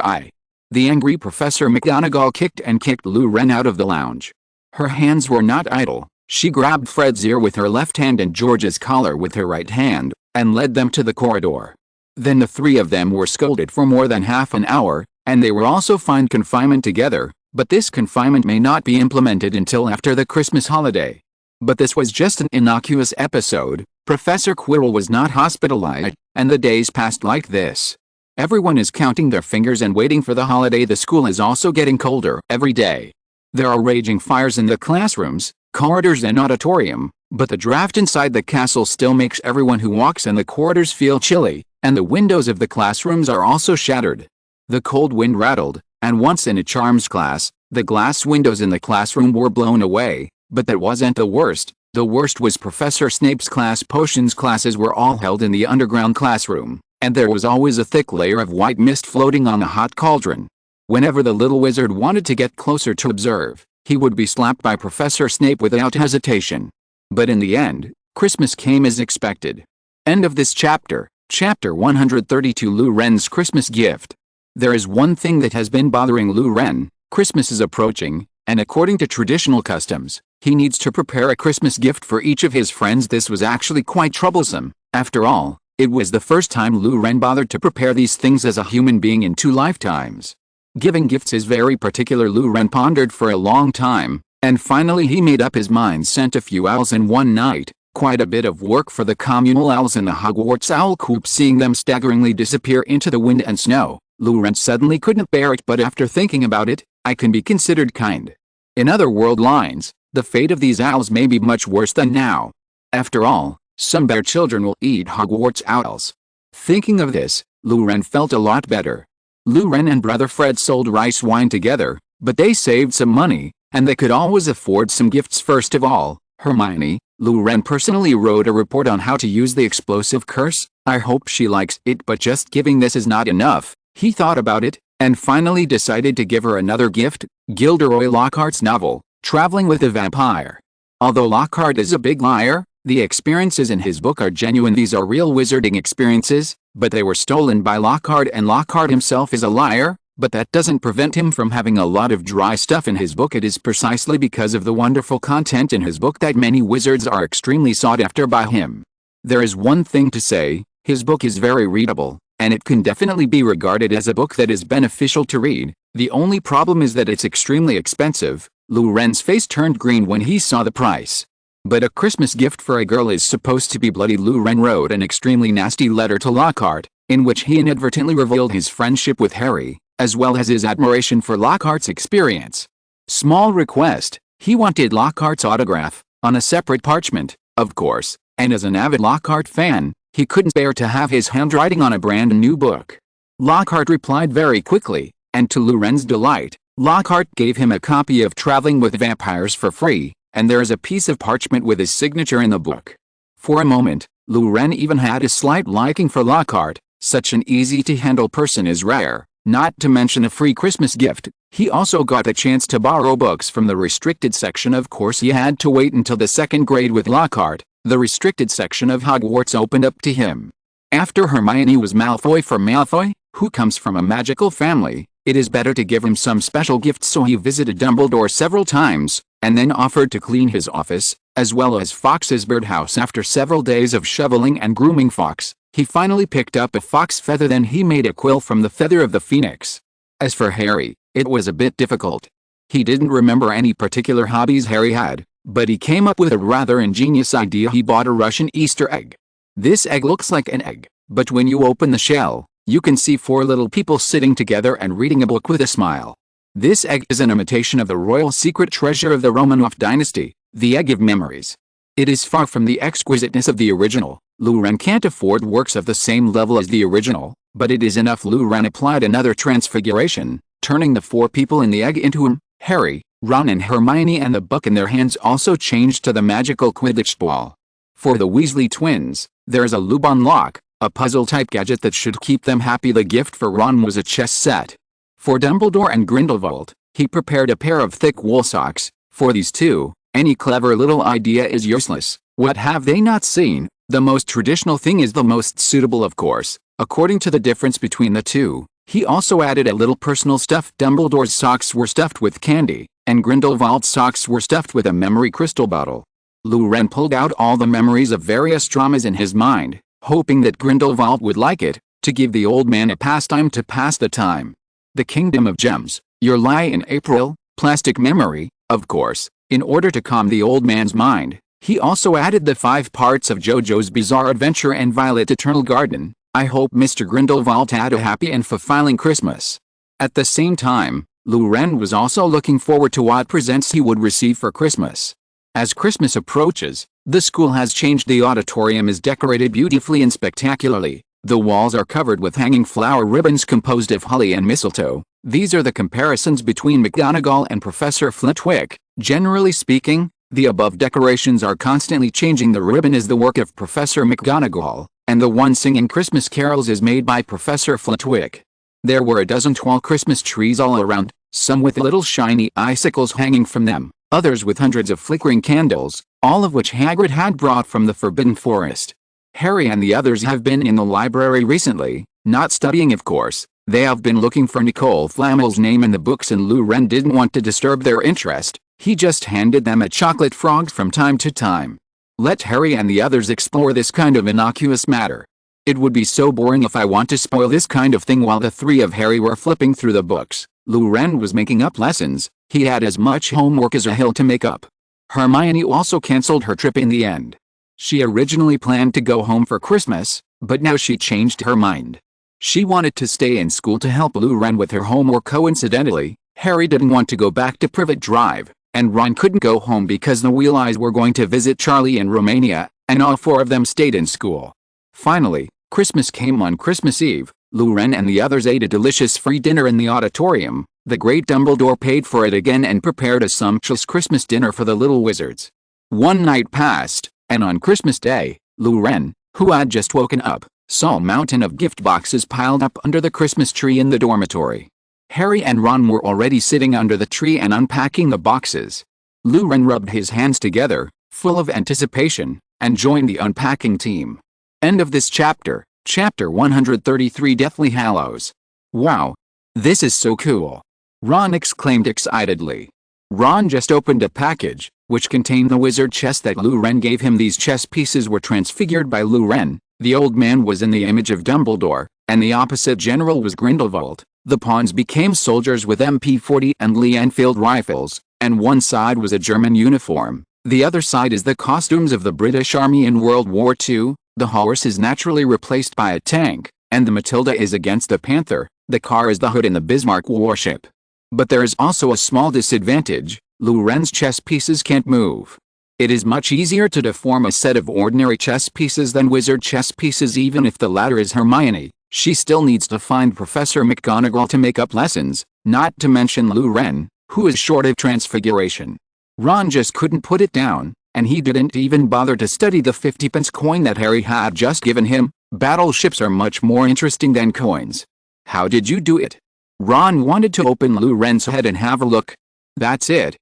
The angry Professor McGonagall kicked Luren out of the lounge. Her hands were not idle. She grabbed Fred's ear with her left hand and George's collar with her right hand, and led them to the corridor. Then the three of them were scolded for more than half an hour, and they were also fined confinement together, but this confinement may not be implemented until after the Christmas holiday. But this was just an innocuous episode. Professor Quirrell was not hospitalized, and the days passed like this. Everyone is counting their fingers and waiting for the holiday. The school is also getting colder every day. There are raging fires in the classrooms, corridors and auditorium, but the draft inside the castle still makes everyone who walks in the corridors feel chilly, and the windows of the classrooms are also shattered. The cold wind rattled, and once in a charms class, the glass windows in the classroom were blown away, but that wasn't the worst. The worst was Professor Snape's class. Potions classes were all held in the underground classroom, and there was always a thick layer of white mist floating on a hot cauldron. Whenever the little wizard wanted to get closer to observe, he would be slapped by Professor Snape without hesitation. But in the end, Christmas came as expected. End of this chapter. Chapter 132. Luren's Christmas Gift. There is one thing that has been bothering Luren. Christmas is approaching, and according to traditional customs, he needs to prepare a Christmas gift for each of his friends. This was actually quite troublesome. After all, it was the first time Luren bothered to prepare these things as a human being in 2 lifetimes. Giving gifts is very particular. Luren pondered for a long time, and finally he made up his mind. Sent a few owls in one night. Quite a bit of work for the communal owls in the Hogwarts owl coop. Seeing them staggeringly disappear into the wind and snow, Luren suddenly couldn't bear it. But after thinking about it, I can be considered kind. In other world lines, the fate of these owls may be much worse than now. After all, some bear children will eat Hogwarts owls. Thinking of this, Luren felt a lot better. Luren and brother Fred sold rice wine together, but they saved some money, and they could always afford some gifts. First of all, Hermione. Luren personally wrote a report on how to use the explosive curse. I hope she likes it, but just giving this is not enough. He thought about it, and finally decided to give her another gift, Gilderoy Lockhart's novel, Traveling with a Vampire. Although Lockhart is a big liar, the experiences in his book are genuine. These are real wizarding experiences, but they were stolen by Lockhart, and Lockhart himself is a liar, but that doesn't prevent him from having a lot of dry stuff in his book. It is precisely because of the wonderful content in his book that many wizards are extremely sought after by him. There is one thing to say, his book is very readable, and it can definitely be regarded as a book that is beneficial to read. The only problem is that it's extremely expensive. Luren's face turned green when he saw the price. But a Christmas gift for a girl is supposed to be bloody. Luren wrote an extremely nasty letter to Lockhart, in which he inadvertently revealed his friendship with Harry, as well as his admiration for Lockhart's experience. Small request, he wanted Lockhart's autograph, on a separate parchment, of course, and as an avid Lockhart fan, he couldn't bear to have his handwriting on a brand new book. Lockhart replied very quickly, and to Luren's delight, Lockhart gave him a copy of Traveling with Vampires for free, and there is a piece of parchment with his signature in the book. For a moment, Luren even had a slight liking for Lockhart. Such an easy-to-handle person is rare. Not to mention a free Christmas gift, he also got the chance to borrow books from the restricted section. Of course he had to wait until the 2nd grade with Lockhart. The restricted section of Hogwarts opened up to him. After Hermione was Malfoy. For Malfoy, who comes from a magical family, it is better to give him some special gifts. So he visited Dumbledore several times, and then offered to clean his office, as well as Fox's birdhouse. After several days of shoveling and grooming Fox, he finally picked up a fox feather. Then he made a quill from the feather of the phoenix. As for Harry, it was a bit difficult. He didn't remember any particular hobbies Harry had, but he came up with a rather ingenious idea. He bought a Russian Easter egg. This egg looks like an egg, but when you open the shell, you can see 4 little people sitting together and reading a book with a smile. This egg is an imitation of the royal secret treasure of the Romanov dynasty, the Egg of Memories. It is far from the exquisiteness of the original. Luren can't afford works of the same level as the original, but it is enough. Luren applied another transfiguration, turning the 4 people in the egg into him, Harry, Ron and Hermione and the book in their hands also changed to the magical Quidditch ball. For the Weasley twins, there's a Lubon lock, a puzzle-type gadget that should keep them happy. The gift for Ron was a chess set. For Dumbledore and Grindelwald, he prepared a pair of thick wool socks. For these two, any clever little idea is useless. What have they not seen? The most traditional thing is the most suitable, of course. According to the difference between the two, he also added a little personal stuff. Dumbledore's socks were stuffed with candy, and Grindelwald's socks were stuffed with a memory crystal bottle. Lou Ren pulled out all the memories of various dramas in his mind, hoping that Grindelwald would like it, to give the old man a pastime to pass the time. The Kingdom of Gems, Your Lie in April, Plastic Memory, of course. In order to calm the old man's mind, he also added the 5 parts of JoJo's Bizarre Adventure and Violet Eternal Garden. I hope Mr. Grindelwald had a happy and fulfilling Christmas. At the same time, Lou Ren was also looking forward to what presents he would receive for Christmas. As Christmas approaches, the school has changed. The auditorium is decorated beautifully and spectacularly. The walls are covered with hanging flower ribbons composed of holly and mistletoe. These are the comparisons between McGonagall and Professor Flitwick. Generally speaking, the above decorations are constantly changing. The ribbon is the work of Professor McGonagall, and the one singing Christmas carols is made by Professor Flitwick. There were a dozen tall Christmas trees all around, some with little shiny icicles hanging from them, others with hundreds of flickering candles, all of which Hagrid had brought from the Forbidden Forest. Harry and the others have been in the library recently, not studying of course. They have been looking for Nicole Flamel's name in the books, and Lou Ren didn't want to disturb their interest. He just handed them a chocolate frog from time to time. Let Harry and the others explore this kind of innocuous matter. It would be so boring if I want to spoil this kind of thing. While the three of Harry were flipping through the books, Lou Ren was making up lessons. He had as much homework as a hill to make up. Hermione also cancelled her trip in the end. She originally planned to go home for Christmas, but now she changed her mind. She wanted to stay in school to help Lou Ren with her homework. Coincidentally, Harry didn't want to go back to Privet Drive, and Ron couldn't go home because the Wheel-Eyes were going to visit Charlie in Romania, and all 4 of them stayed in school. Finally, Christmas came on Christmas Eve. Lou Ren and the others ate a delicious free dinner in the auditorium. The great Dumbledore paid for it again and prepared a sumptuous Christmas dinner for the little wizards. One night passed, and on Christmas Day, Lou Ren, who had just woken up, saw a mountain of gift boxes piled up under the Christmas tree in the dormitory. Harry and Ron were already sitting under the tree and unpacking the boxes. Lou Ren rubbed his hands together, full of anticipation, and joined the unpacking team. End of this chapter. Chapter 133, Deathly Hallows. Wow! This is so cool! Ron exclaimed excitedly. Ron just opened a package, which contained the wizard chess that Lou Ren gave him. These chess pieces were transfigured by Lou Ren. The old man was in the image of Dumbledore, and the opposite general was Grindelwald. The pawns became soldiers with MP40 and Lee Enfield rifles, and one side was a German uniform. The other side is the costumes of the British Army in World War II. The horse is naturally replaced by a tank, and the Matilda is against the Panther. The car is the Hood in the Bismarck warship. But there is also a small disadvantage. Lou Ren's chess pieces can't move. It is much easier to deform a set of ordinary chess pieces than wizard chess pieces. Even if the latter is Hermione, she still needs to find Professor McGonagall to make up lessons, not to mention Lou Ren, who is short of transfiguration. Ron just couldn't put it down, and he didn't even bother to study the 50-pence coin that Harry had just given him. Battleships are much more interesting than coins. How did you do it? Ron wanted to open Lou Ren's head and have a look. That's it.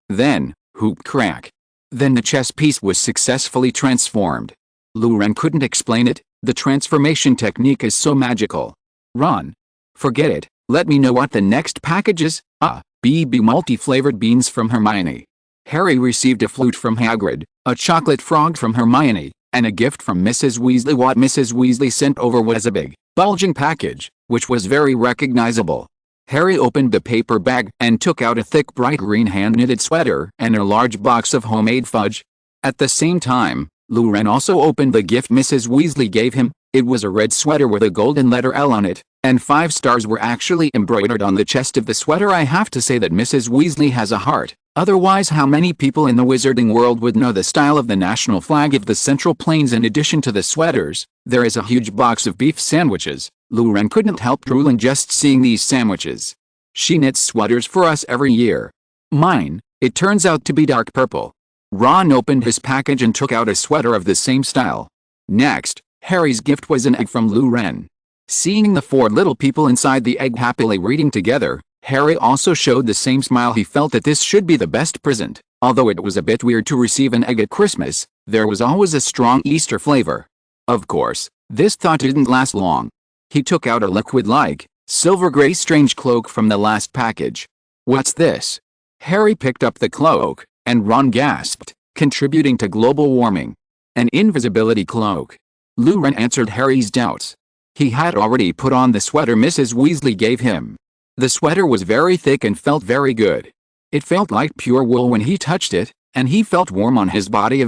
Then, whoop crack. Then the chess piece was successfully transformed. Lou Ren couldn't explain it. The transformation technique is so magical. Ron. Forget it. Let me know what the next package is. BB multi-flavored beans from Hermione. Harry received a flute from Hagrid, a chocolate frog from Hermione, and a gift from Mrs. Weasley. What Mrs. Weasley sent over was a big, bulging package, which was very recognizable. Harry opened the paper bag and took out a thick bright green hand-knitted sweater and a large box of homemade fudge. At the same time, Lou Ren also opened the gift Mrs. Weasley gave him. It was a red sweater with a golden letter L on it, and 5 stars were actually embroidered on the chest of the sweater. I have to say that Mrs. Weasley has a heart. Otherwise, how many people in the wizarding world would know the style of the national flag of the Central Plains? In addition to the sweaters, there is a huge box of beef sandwiches. Lou Ren couldn't help drooling just seeing these sandwiches. She knits sweaters for us every year. Mine, it turns out to be dark purple. Ron opened his package and took out a sweater of the same style. Next, Harry's gift was an egg from Lou Ren. Seeing the four little people inside the egg happily reading together, Harry also showed the same smile. He felt that this should be the best present. Although it was a bit weird to receive an egg at Christmas, there was always a strong Easter flavor. Of course, this thought didn't last long. He took out a liquid-like, silver-gray strange cloak from the last package. What's this? Harry picked up the cloak, and Ron gasped, contributing to global warming. An invisibility cloak. Lou Ren answered Harry's doubts. He had already put on the sweater Mrs. Weasley gave him. The sweater was very thick and felt very good. It felt like pure wool when he touched it, and he felt warm on his body.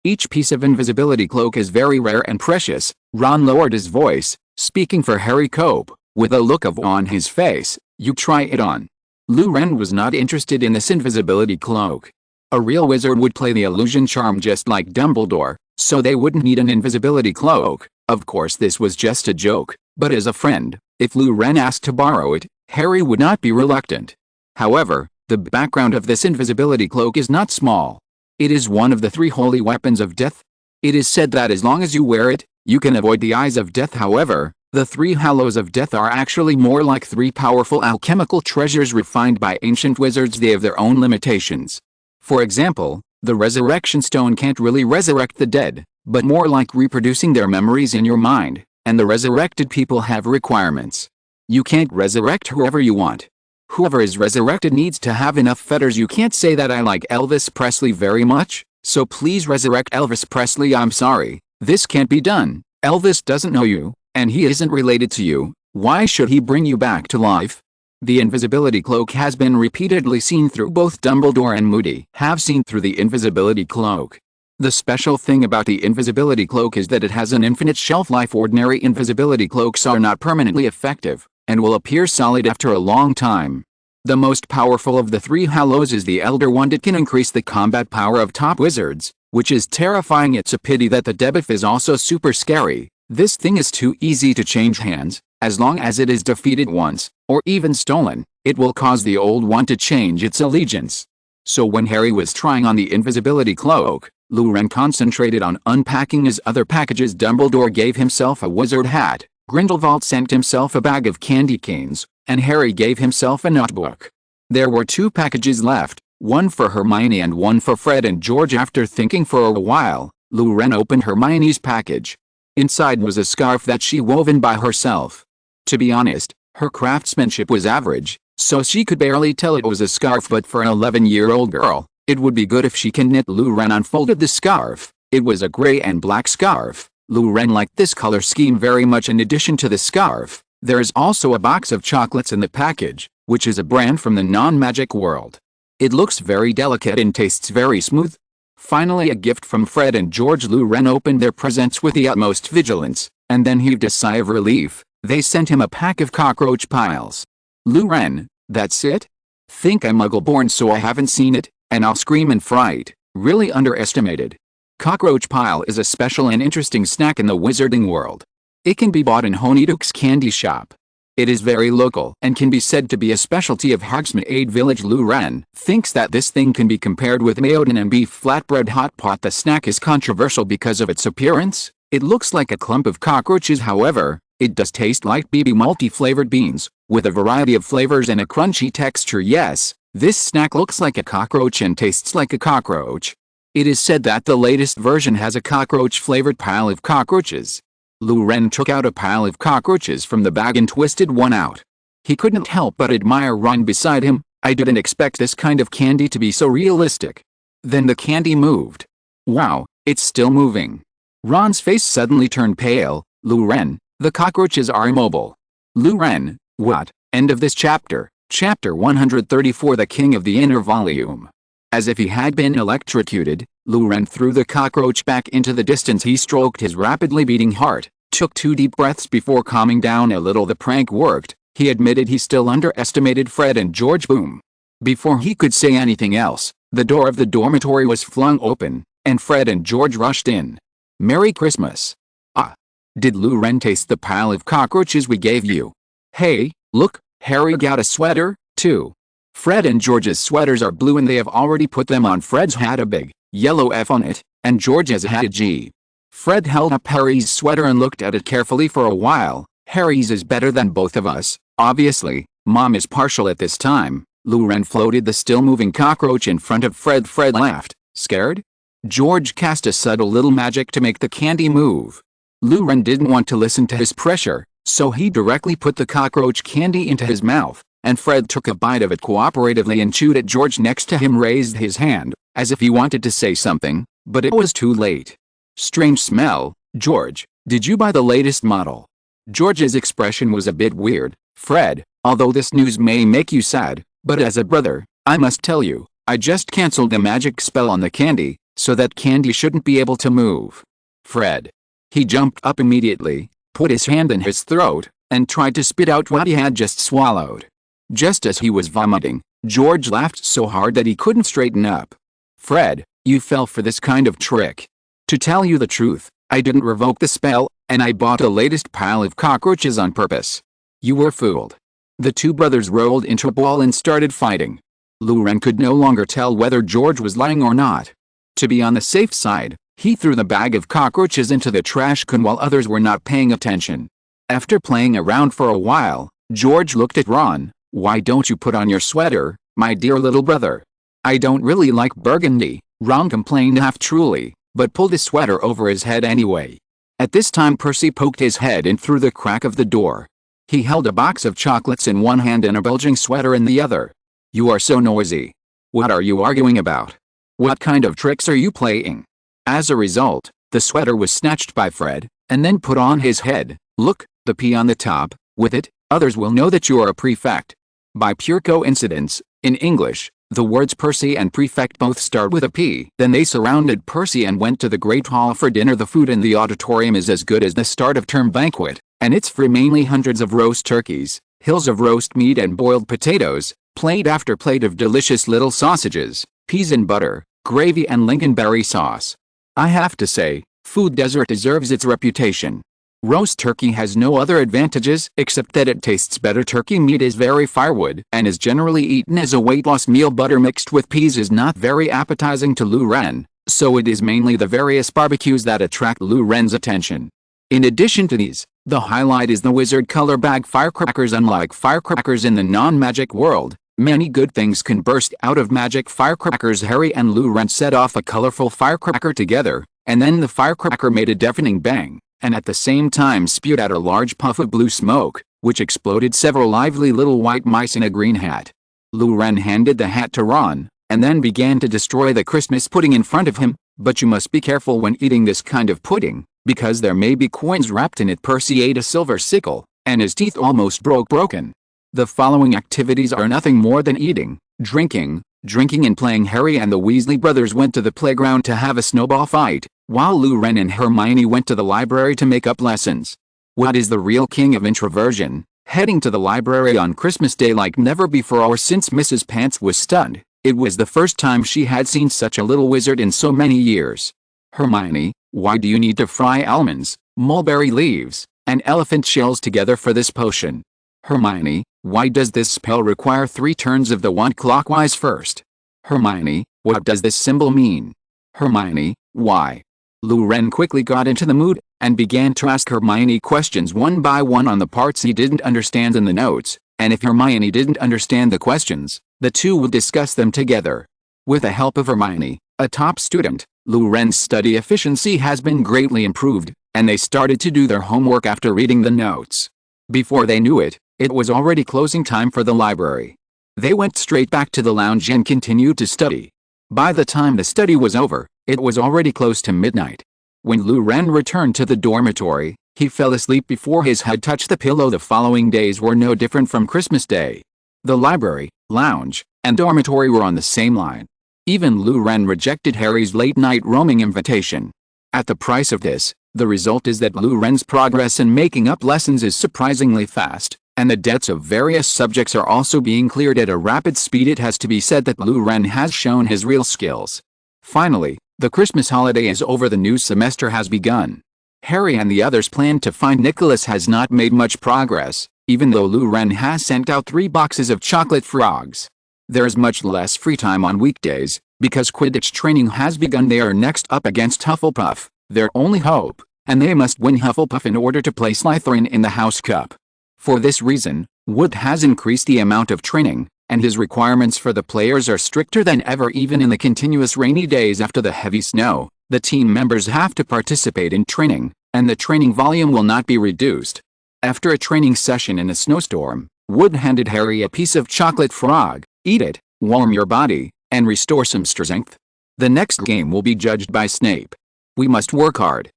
Each piece of invisibility cloak is very rare and precious. Ron lowered his voice, speaking for Harry Cope, with a look of awe on his face. You try it on. Lou Ren was not interested in this invisibility cloak. A real wizard would play the illusion charm just like Dumbledore, so they wouldn't need an invisibility cloak. Of course this was just a joke, but as a friend, if Lou Ren asked to borrow it, Harry would not be reluctant. However, the background of this invisibility cloak is not small. It is one of the 3 holy weapons of death. It is said that as long as you wear it, you can avoid the eyes of death. However, the 3 hallows of death are actually more like 3 powerful alchemical treasures refined by ancient wizards. They have their own limitations. For example, the resurrection stone can't really resurrect the dead, but more like reproducing their memories in your mind, and the resurrected people have requirements. You can't resurrect whoever you want. Whoever is resurrected needs to have enough feathers. You can't say that I like Elvis Presley very much, so please resurrect Elvis Presley. I'm sorry, this can't be done. Elvis doesn't know you, and he isn't related to you. Why should he bring you back to life? The invisibility cloak has been repeatedly seen through. Both Dumbledore and Moody have seen through the invisibility cloak. The special thing about the invisibility cloak is that it has an infinite shelf life. Ordinary invisibility cloaks are not permanently effective, and will appear solid after a long time. The most powerful of the 3 hallows is the Elder Wand. It can increase the combat power of top wizards, which is terrifying. It's a pity that the debuff is also super scary. This thing is too easy to change hands. As long as it is defeated once, or even stolen, it will cause the old one to change its allegiance. So when Harry was trying on the invisibility cloak, Lou Ren concentrated on unpacking his other packages. Dumbledore gave himself a wizard hat, Grindelwald sent himself a bag of candy canes, and Harry gave himself a notebook. There were 2 packages left, one for Hermione and one for Fred and George. After thinking for a while, Lou Ren opened Hermione's package. Inside was a scarf that she woven by herself. To be honest, her craftsmanship was average, so she could barely tell it was a scarf, but for an 11-year-old girl, it would be good if she can knit. Lou Ren unfolded the scarf. It was a gray and black scarf. Lou Ren liked this color scheme very much. In addition to the scarf, there is also a box of chocolates in the package, which is a brand from the non-magic world. It looks very delicate and tastes very smooth. Finally, a gift from Fred and George. Lou Ren opened their presents with the utmost vigilance, and then heaved a sigh of relief. They sent him a pack of cockroach piles. Lou Ren, that's it? Think I'm muggle-born so I haven't seen it, and I'll scream in fright. Really underestimated. Cockroach pile is a special and interesting snack in the wizarding world. It can be bought in Honeydukes candy shop. It is very local and can be said to be a specialty of Hogsmeade Village. Lou Ren thinks that this thing can be compared with Mayoden and beef flatbread hot pot. The snack is controversial because of its appearance. It looks like a clump of cockroaches. However, it does taste like BB multi-flavored beans, with a variety of flavors and a crunchy texture. Yes, this snack looks like a cockroach and tastes like a cockroach. It is said that the latest version has a cockroach-flavored pile of cockroaches. Lou Ren took out a pile of cockroaches from the bag and twisted one out. He couldn't help but admire Ron beside him. I didn't expect this kind of candy to be so realistic. Then the candy moved. Wow, it's still moving. Ron's face suddenly turned pale. Lou Ren, the cockroaches are immobile. Lou Ren, what? End of this chapter. Chapter 134. The King of the Inner Volume. As if he had been electrocuted, Lou Ren threw the cockroach back into the distance. He stroked his rapidly beating heart, took 2 deep breaths before calming down a little. The prank worked. He admitted he still underestimated Fred and George. Boom. Before he could say anything else, the door of the dormitory was flung open, and Fred and George rushed in. Merry Christmas. Ah. Did Lou Ren taste the pile of cockroaches we gave you? Hey, look, Harry got a sweater, too. Fred and George's sweaters are blue and they have already put them on. Fred's had a big, yellow F on it, and George's had a G. Fred held up Harry's sweater and looked at it carefully for a while. Harry's is better than both of us, obviously. Mom is partial at this time. Luren floated the still-moving cockroach in front of Fred. Fred laughed. Scared? George cast a subtle little magic to make the candy move. Luren didn't want to listen to his pressure, so he directly put the cockroach candy into his mouth, and Fred took a bite of it cooperatively and chewed it. George next to him raised his hand, as if he wanted to say something, but it was too late. Strange smell. George, did you buy the latest model? George's expression was a bit weird. Fred, although this news may make you sad, but as a brother, I must tell you, I just cancelled the magic spell on the candy, so that candy shouldn't be able to move. Fred. He jumped up immediately, put his hand in his throat, and tried to spit out what he had just swallowed. Just as he was vomiting, George laughed so hard that he couldn't straighten up. Fred, you fell for this kind of trick. To tell you the truth, I didn't revoke the spell, and I bought the latest pile of cockroaches on purpose. You were fooled. The two brothers rolled into a ball and started fighting. Luren could no longer tell whether George was lying or not. To be on the safe side, he threw the bag of cockroaches into the trash can while others were not paying attention. After playing around for a while, George looked at Ron. Why don't you put on your sweater, my dear little brother? I don't really like burgundy, Ron complained half-truly, but pulled his sweater over his head anyway. At this time Percy poked his head in through the crack of the door. He held a box of chocolates in one hand and a bulging sweater in the other. You are so noisy. What are you arguing about? What kind of tricks are you playing? As a result, the sweater was snatched by Fred, and then put on his head. Look, the P on the top. With it, others will know that you are a prefect. By pure coincidence, in English, the words Percy and prefect both start with a P. Then they surrounded Percy and went to the Great Hall for dinner. The food in the auditorium is as good as the start of term banquet, and it's free. Mainly hundreds of roast turkeys, hills of roast meat and boiled potatoes, plate after plate of delicious little sausages, peas and butter, gravy and lingonberry sauce. I have to say, Food Desert deserves its reputation. Roast turkey has no other advantages except that it tastes better. Turkey meat is very firewood and is generally eaten as a weight loss meal. Butter mixed with peas is not very appetizing to Luren, so it is mainly the various barbecues that attract Luren's attention. In addition to these, the highlight is the wizard color bag firecrackers. Unlike firecrackers in the non-magic world, many good things can burst out of magic firecrackers. Harry and Luren set off a colorful firecracker together, and then the firecracker made a deafening bang, and at the same time spewed out a large puff of blue smoke, which exploded several lively little white mice in a green hat. Luren handed the hat to Ron, and then began to destroy the Christmas pudding in front of him. But you must be careful when eating this kind of pudding, because there may be coins wrapped in it. Percy ate a silver sickle, and his teeth almost broken. The following activities are nothing more than eating, drinking, and playing. Harry and the Weasley brothers went to the playground to have a snowball fight, while Luren and Hermione went to the library to make up lessons. What is the real king of introversion, heading to the library on Christmas Day like never before since Mrs. Pants was stunned. It was the first time she had seen such a little wizard in so many years. Hermione, why do you need to fry almonds, mulberry leaves, and elephant shells together for this potion? Hermione, why does this spell require 3 turns of the wand clockwise first? Hermione, what does this symbol mean? Hermione, why? Luren quickly got into the mood, and began to ask Hermione questions one by one on the parts he didn't understand in the notes, and if Hermione didn't understand the questions, the two would discuss them together. With the help of Hermione, a top student, Luren's study efficiency has been greatly improved, and they started to do their homework after reading the notes. Before they knew it, it was already closing time for the library. They went straight back to the lounge and continued to study. By the time the study was over, it was already close to midnight. When Luren returned to the dormitory, he fell asleep before his head touched the pillow. The following days were no different from Christmas Day. The library, lounge, and dormitory were on the same line. Even Luren rejected Harry's late-night roaming invitation. At the price of this, the result is that Luren's progress in making up lessons is surprisingly fast, and the debts of various subjects are also being cleared at a rapid speed. It has to be said that Luren has shown his real skills. Finally, the Christmas holiday is over. The new semester has begun. Harry and the others' plan to find Nicholas has not made much progress, even though Luren has sent out 3 boxes of chocolate frogs. There's much less free time on weekdays. Because Quidditch training has begun, they are next up against Hufflepuff, their only hope, and they must win Hufflepuff in order to play Slytherin in the House Cup. For this reason, Wood has increased the amount of training, and his requirements for the players are stricter than ever. Even in the continuous rainy days after the heavy snow, the team members have to participate in training, and the training volume will not be reduced. After a training session in a snowstorm, Wood handed Harry a piece of chocolate frog. Eat it, warm your body, and restore some strength. The next game will be judged by Snape. We must work hard.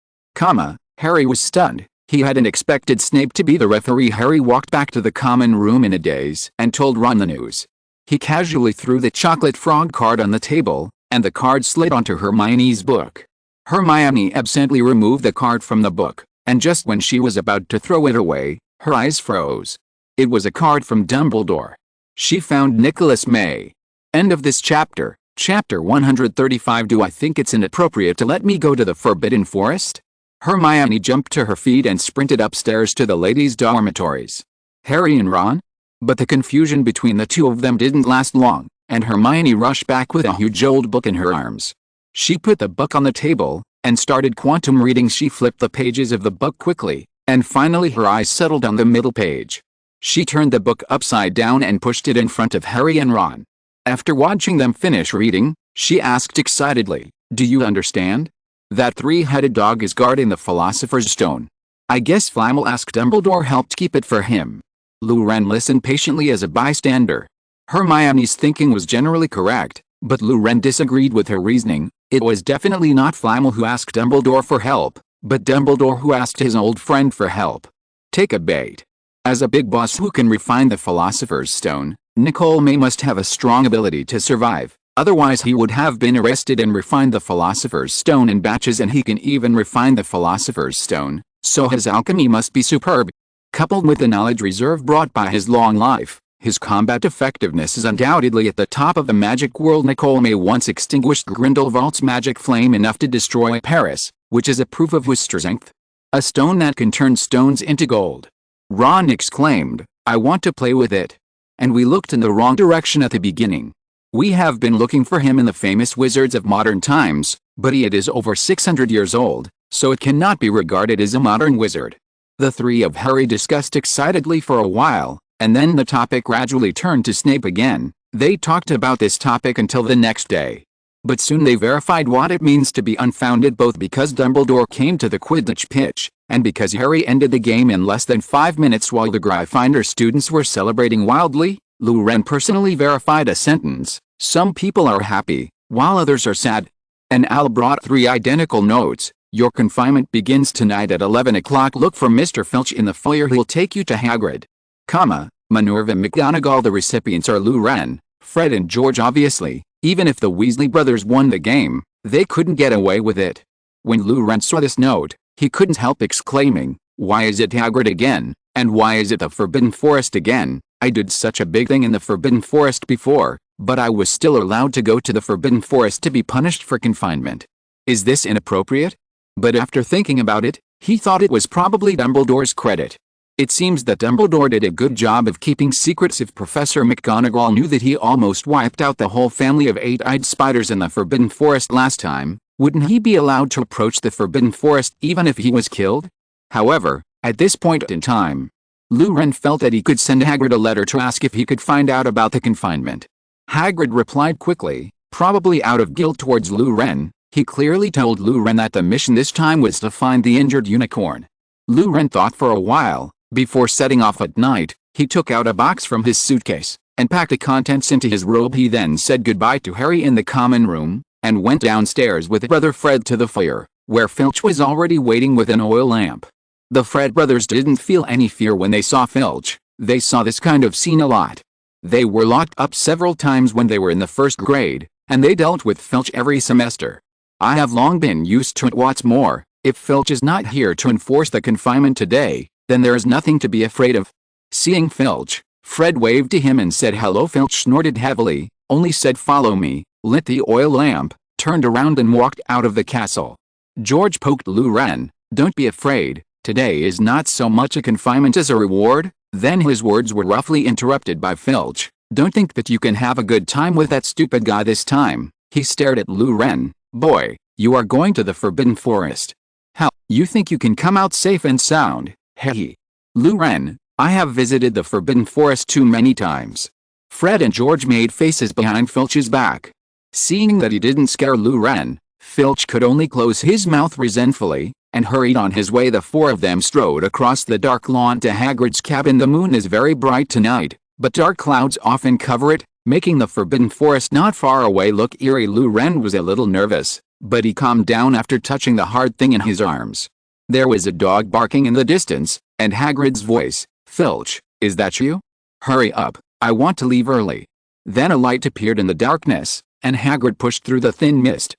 Harry was stunned. He hadn't expected Snape to be the referee. Harry walked back to the common room in a daze and told Ron the news. He casually threw the chocolate frog card on the table, and the card slid onto Hermione's book. Hermione absently removed the card from the book, and just when she was about to throw it away, her eyes froze. It was a card from Dumbledore. She found Nicholas May. End of this chapter. Chapter 135. Do I think it's inappropriate to let me go to the Forbidden Forest? Hermione jumped to her feet and sprinted upstairs to the ladies' dormitories. Harry and Ron? But the confusion between the two of them didn't last long, and Hermione rushed back with a huge old book in her arms. She put the book on the table, and started quantum reading. She flipped the pages of the book quickly, and finally her eyes settled on the middle page. She turned the book upside down and pushed it in front of Harry and Ron. After watching them finish reading, she asked excitedly, "Do you understand? That three-headed dog is guarding the Philosopher's Stone. I guess Flamel asked Dumbledore helped keep it for him." Lou Ren listened patiently as a bystander. Hermione's thinking was generally correct, but Lou Ren disagreed with her reasoning. It was definitely not Flamel who asked Dumbledore for help, but Dumbledore who asked his old friend for help. Take a bait. As a big boss who can refine the Philosopher's Stone, Nicole May must have a strong ability to survive, otherwise he would have been arrested and refined the Philosopher's Stone in batches, and he can even refine the Philosopher's Stone, so his alchemy must be superb. Coupled with the knowledge reserve brought by his long life, his combat effectiveness is undoubtedly at the top of the magic world. Nicole May once extinguished Grindelwald's magic flame enough to destroy Paris, which is a proof of his strength. A stone that can turn stones into gold. Ron exclaimed, "I want to play with it." And we looked in the wrong direction at the beginning. We have been looking for him in the famous wizards of modern times, but it is over 600 years old, so it cannot be regarded as a modern wizard. The three of Harry discussed excitedly for a while, and then the topic gradually turned to Snape again. They talked about this topic until the next day. But soon they verified what it means to be unfounded, both because Dumbledore came to the Quidditch pitch, and because Harry ended the game in less than 5 minutes while the Gryffindor students were celebrating wildly. Lou Ren personally verified a sentence: "Some people are happy, while others are sad." And Al brought 3 identical notes. "Your confinement begins tonight at 11 o'clock. Look for Mr. Filch in the foyer. He'll take you to Hagrid." Minerva McGonagall. The recipients are Lou Ren, Fred and George. Obviously, even if the Weasley brothers won the game, they couldn't get away with it. When Lou Ren saw this note, he couldn't help exclaiming, "Why is it Hagrid again? And why is it the Forbidden Forest again? I did such a big thing in the Forbidden Forest before, but I was still allowed to go to the Forbidden Forest to be punished for confinement. Is this inappropriate?" But after thinking about it, he thought it was probably Dumbledore's credit. It seems that Dumbledore did a good job of keeping secrets. If Professor McGonagall knew that he almost wiped out the whole family of 8-eyed spiders in the Forbidden Forest last time, wouldn't he be allowed to approach the Forbidden Forest even if he was killed? However, at this point in time, Lou Ren felt that he could send Hagrid a letter to ask if he could find out about the confinement. Hagrid replied quickly, probably out of guilt towards Lou Ren. He clearly told Lou Ren that the mission this time was to find the injured unicorn. Lou Ren thought for a while. Before setting off at night, he took out a box from his suitcase, and packed the contents into his robe. He then said goodbye to Harry in the common room, and went downstairs with brother Fred to the foyer, where Filch was already waiting with an oil lamp. The Fred brothers didn't feel any fear when they saw Filch. They saw this kind of scene a lot. They were locked up several times when they were in the 1st grade, and they dealt with Filch every semester. I have long been used to it. What's more, if Filch is not here to enforce the confinement today, then there is nothing to be afraid of. Seeing Filch, Fred waved to him and said hello. Filch snorted heavily, only said follow me, lit the oil lamp, turned around and walked out of the castle. George poked Lou Ren. "Don't be afraid, today is not so much a confinement as a reward." Then his words were roughly interrupted by Filch, Don't think that you can have a good time with that stupid guy this time. He stared at Lu Ren. Boy, you are going to the Forbidden Forest. How, you think you can come out safe and sound? Heh. Lu Ren, I have visited the Forbidden Forest too many times. Fred and George made faces behind Filch's back. Seeing that he didn't scare Lu Ren, Filch could only close his mouth resentfully, and hurried on his way. The four of them strode across the dark lawn to Hagrid's cabin. The moon is very bright tonight, but dark clouds often cover it, making the Forbidden Forest not far away look eerie. Lu Ren was a little nervous, but he calmed down after touching the hard thing in his arms. There was a dog barking in the distance, and Hagrid's voice, Filch, is that you? Hurry up, I want to leave early. Then a light appeared in the darkness, and Hagrid pushed through the thin mist.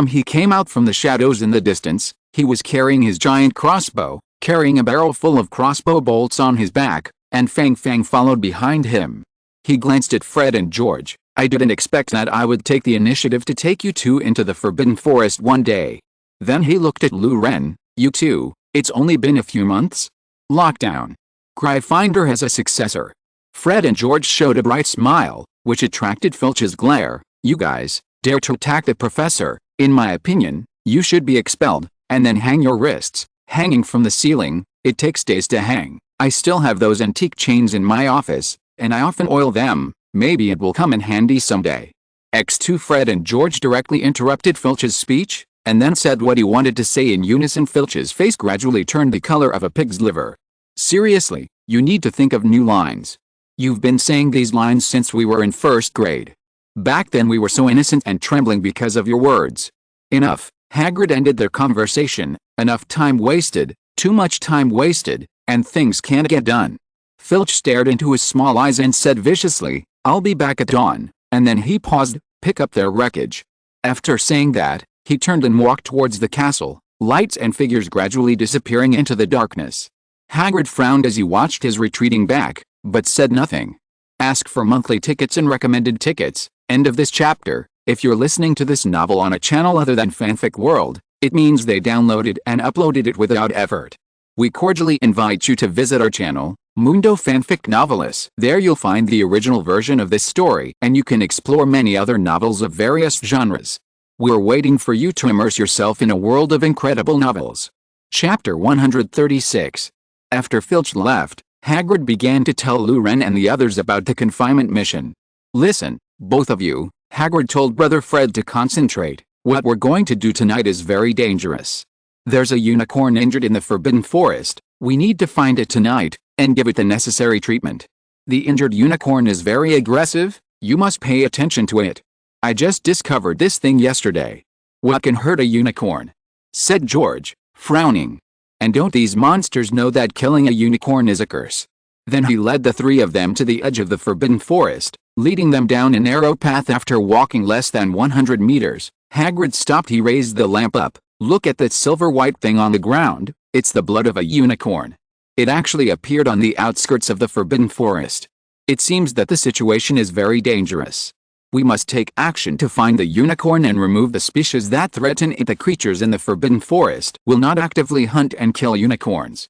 He came out from the shadows in the distance. He was carrying his giant crossbow, carrying a barrel full of crossbow bolts on his back, and Fang Fang followed behind him. He glanced at Fred and George. I didn't expect that I would take the initiative to take you two into the Forbidden Forest one day. Then he looked at Lu Ren. You two, it's only been a few months? Lockdown. Cryfinder has a successor. Fred and George showed a bright smile, which attracted Filch's glare. You guys dare to attack the professor. In my opinion, you should be expelled, and then hang your wrists. Hanging from the ceiling, it takes days to hang. I still have those antique chains in my office, and I often oil them. Maybe it will come in handy someday. X2 Fred and George directly interrupted Filch's speech, and then said what he wanted to say in unison. Filch's face gradually turned the color of a pig's liver. Seriously, you need to think of new lines. You've been saying these lines since we were in first grade. Back then we were so innocent and trembling because of your words. Enough. Hagrid ended their conversation. Enough time wasted, too much time wasted, and things can't get done. Filch stared into his small eyes and said viciously, I'll be back at dawn, and then he paused, pick up their wreckage. After saying that, he turned and walked towards the castle, lights and figures gradually disappearing into the darkness. Hagrid frowned as he watched his retreating back, but said nothing. Ask for monthly tickets and recommended tickets. End of this chapter. If you're listening to this novel on a channel other than Fanfic World, it means they downloaded and uploaded it without effort. We cordially invite you to visit our channel, Mundo Fanfic Novelis. There you'll find the original version of this story, and you can explore many other novels of various genres. We're waiting for you to immerse yourself in a world of incredible novels. Chapter 136. After Filch left, Hagrid began to tell Lu Ren and the others about the confinement mission. Listen, both of you, Hagrid told Brother Fred to concentrate. What we're going to do tonight is very dangerous. There's a unicorn injured in the Forbidden Forest. We need to find it tonight, and give it the necessary treatment. The injured unicorn is very aggressive. You must pay attention to it. I just discovered this thing yesterday. What can hurt a unicorn? Said George, frowning. And don't these monsters know that killing a unicorn is a curse? Then he led the three of them to the edge of the Forbidden Forest, leading them down a narrow path. After walking less than 100 meters, Hagrid stopped. He raised the lamp up. Look at that silver white thing on the ground. It's the blood of a unicorn. It actually appeared on the outskirts of the Forbidden Forest. It seems that the situation is very dangerous. We must take action to find the unicorn and remove the species that threaten it. The creatures in the Forbidden Forest will not actively hunt and kill unicorns.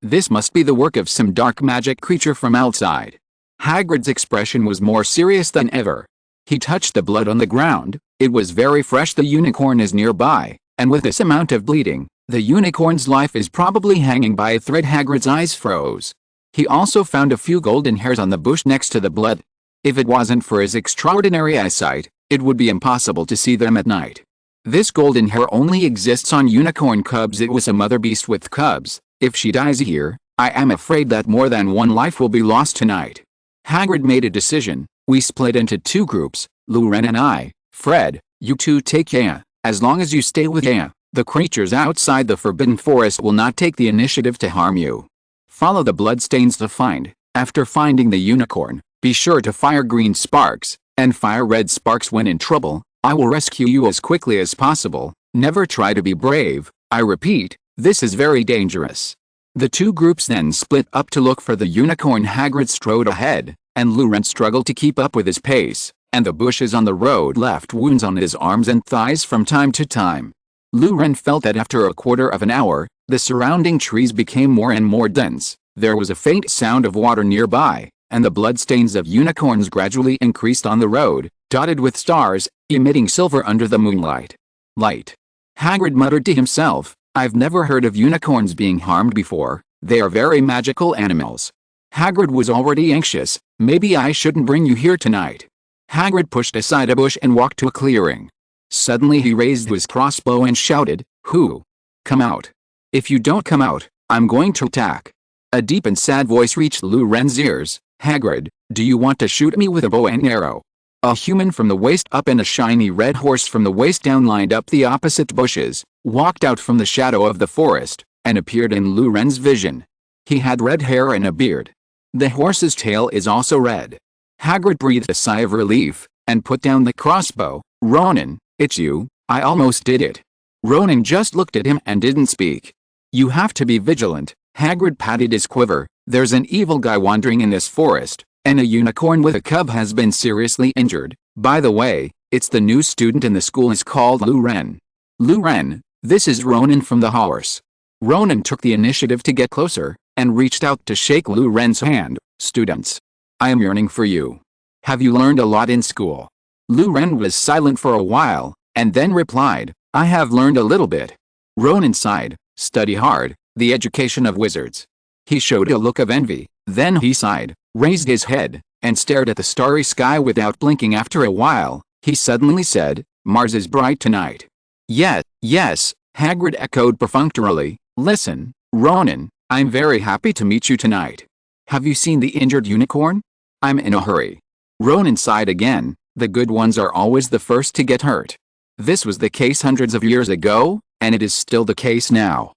This must be the work of some dark magic creature from outside. Hagrid's expression was more serious than ever. He touched the blood on the ground. It was very fresh. The unicorn is nearby, and with this amount of bleeding, the unicorn's life is probably hanging by a thread. Hagrid's eyes froze. He also found a few golden hairs on the bush next to the blood. If it wasn't for his extraordinary eyesight, it would be impossible to see them at night. This golden hair only exists on unicorn cubs. It was a mother beast with cubs. If she dies here, I am afraid that more than one life will be lost tonight. Hagrid made a decision. We split into two groups, Lu Ren and I. Fred, you two take Aya. As long as you stay with Aya, the creatures outside the Forbidden Forest will not take the initiative to harm you. Follow the bloodstains to find. After finding the unicorn, be sure to fire green sparks, and fire red sparks when in trouble. I will rescue you as quickly as possible. Never try to be brave. I repeat, this is very dangerous. The two groups then split up to look for the unicorn. Hagrid strode ahead, and Lu Ren struggled to keep up with his pace, and the bushes on the road left wounds on his arms and thighs from time to time. Lu Ren felt that after a quarter of an hour, the surrounding trees became more and more dense. There was a faint sound of water nearby, and the bloodstains of unicorns gradually increased on the road, dotted with stars, emitting silver under the moonlight. Light. Hagrid muttered to himself, I've never heard of unicorns being harmed before. They are very magical animals. Hagrid was already anxious. Maybe I shouldn't bring you here tonight. Hagrid pushed aside a bush and walked to a clearing. Suddenly he raised his crossbow and shouted, Who? Come out. If you don't come out, I'm going to attack. A deep and sad voice reached Lou Ren's ears. Hagrid, do you want to shoot me with a bow and arrow? A human from the waist up and a shiny red horse from the waist down lined up the opposite bushes, walked out from the shadow of the forest, and appeared in Lou Ren's vision. He had red hair and a beard. The horse's tail is also red. Hagrid breathed a sigh of relief, and put down the crossbow. Ronan, it's you, I almost did it. Ronan just looked at him and didn't speak. You have to be vigilant. Hagrid patted his quiver. There's an evil guy wandering in this forest, and a unicorn with a cub has been seriously injured. By the way, it's the new student in the school is called Lou Ren. Lou Ren, this is Ronan from the horse. Ronan took the initiative to get closer, and reached out to shake Lou Ren's hand. Students, I am yearning for you. Have you learned a lot in school? Lou Ren was silent for a while, and then replied, I have learned a little bit. Ronan sighed, study hard, the education of wizards. He showed a look of envy, then he sighed, raised his head, and stared at the starry sky without blinking. After a while, he suddenly said, Mars is bright tonight. Yes, Hagrid echoed perfunctorily. Listen, Ronan, I'm very happy to meet you tonight. Have you seen the injured unicorn? I'm in a hurry. Ronan sighed again. The good ones are always the first to get hurt. This was the case hundreds of years ago, and it is still the case now.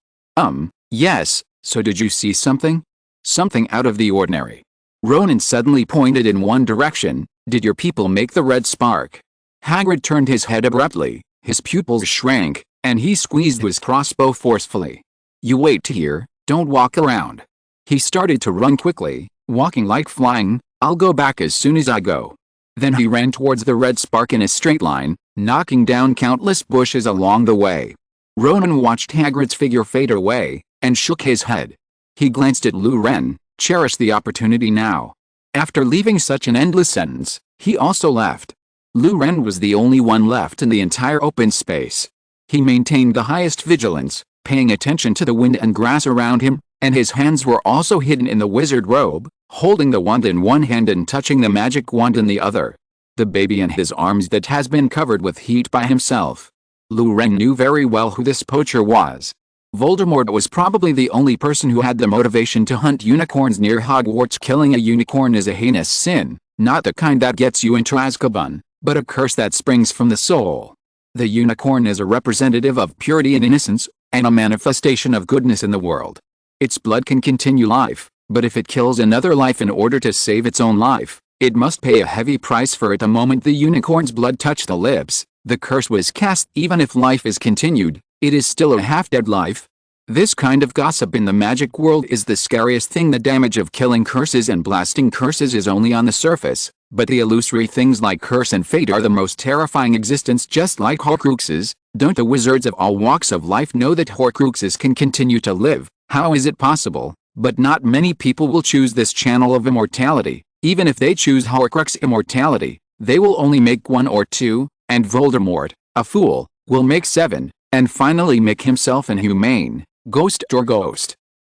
Yes, so did you see something? Something out of the ordinary. Ronan suddenly pointed in one direction. Did your people make the red spark? Hagrid turned his head abruptly, his pupils shrank, and he squeezed his crossbow forcefully. You wait here, don't walk around. He started to run quickly, walking like flying. I'll go back as soon as I go. Then he ran towards the red spark in a straight line, knocking down countless bushes along the way. Ronan watched Hagrid's figure fade away, and shook his head. He glanced at Lou Ren, cherished the opportunity now. After leaving such an endless sentence, he also left. Lou Ren was the only one left in the entire open space. He maintained the highest vigilance, paying attention to the wind and grass around him, and his hands were also hidden in the wizard robe, holding the wand in one hand and touching the magic wand in the other. The baby in his arms that has been covered with heat by himself. Lou Ren knew very well who this poacher was. Voldemort was probably the only person who had the motivation to hunt unicorns near Hogwarts. Killing a unicorn is a heinous sin, not the kind that gets you into Azkaban, but a curse that springs from the soul. The unicorn is a representative of purity and innocence, and a manifestation of goodness in the world. Its blood can continue life, but if it kills another life in order to save its own life, it must pay a heavy price for it. The moment the unicorn's blood touched the lips, the curse was cast. Even if life is continued, it is still a half-dead life. This kind of gossip in the magic world is the scariest thing. The damage of killing curses and blasting curses is only on the surface, but the illusory things like curse and fate are the most terrifying existence. Just like Horcruxes, don't the wizards of all walks of life know that Horcruxes can continue to live? How is it possible? But not many people will choose this channel of immortality. Even if they choose Horcrux immortality, they will only make 1 or 2, and Voldemort, a fool, will make 7, and finally make himself inhumane, ghost.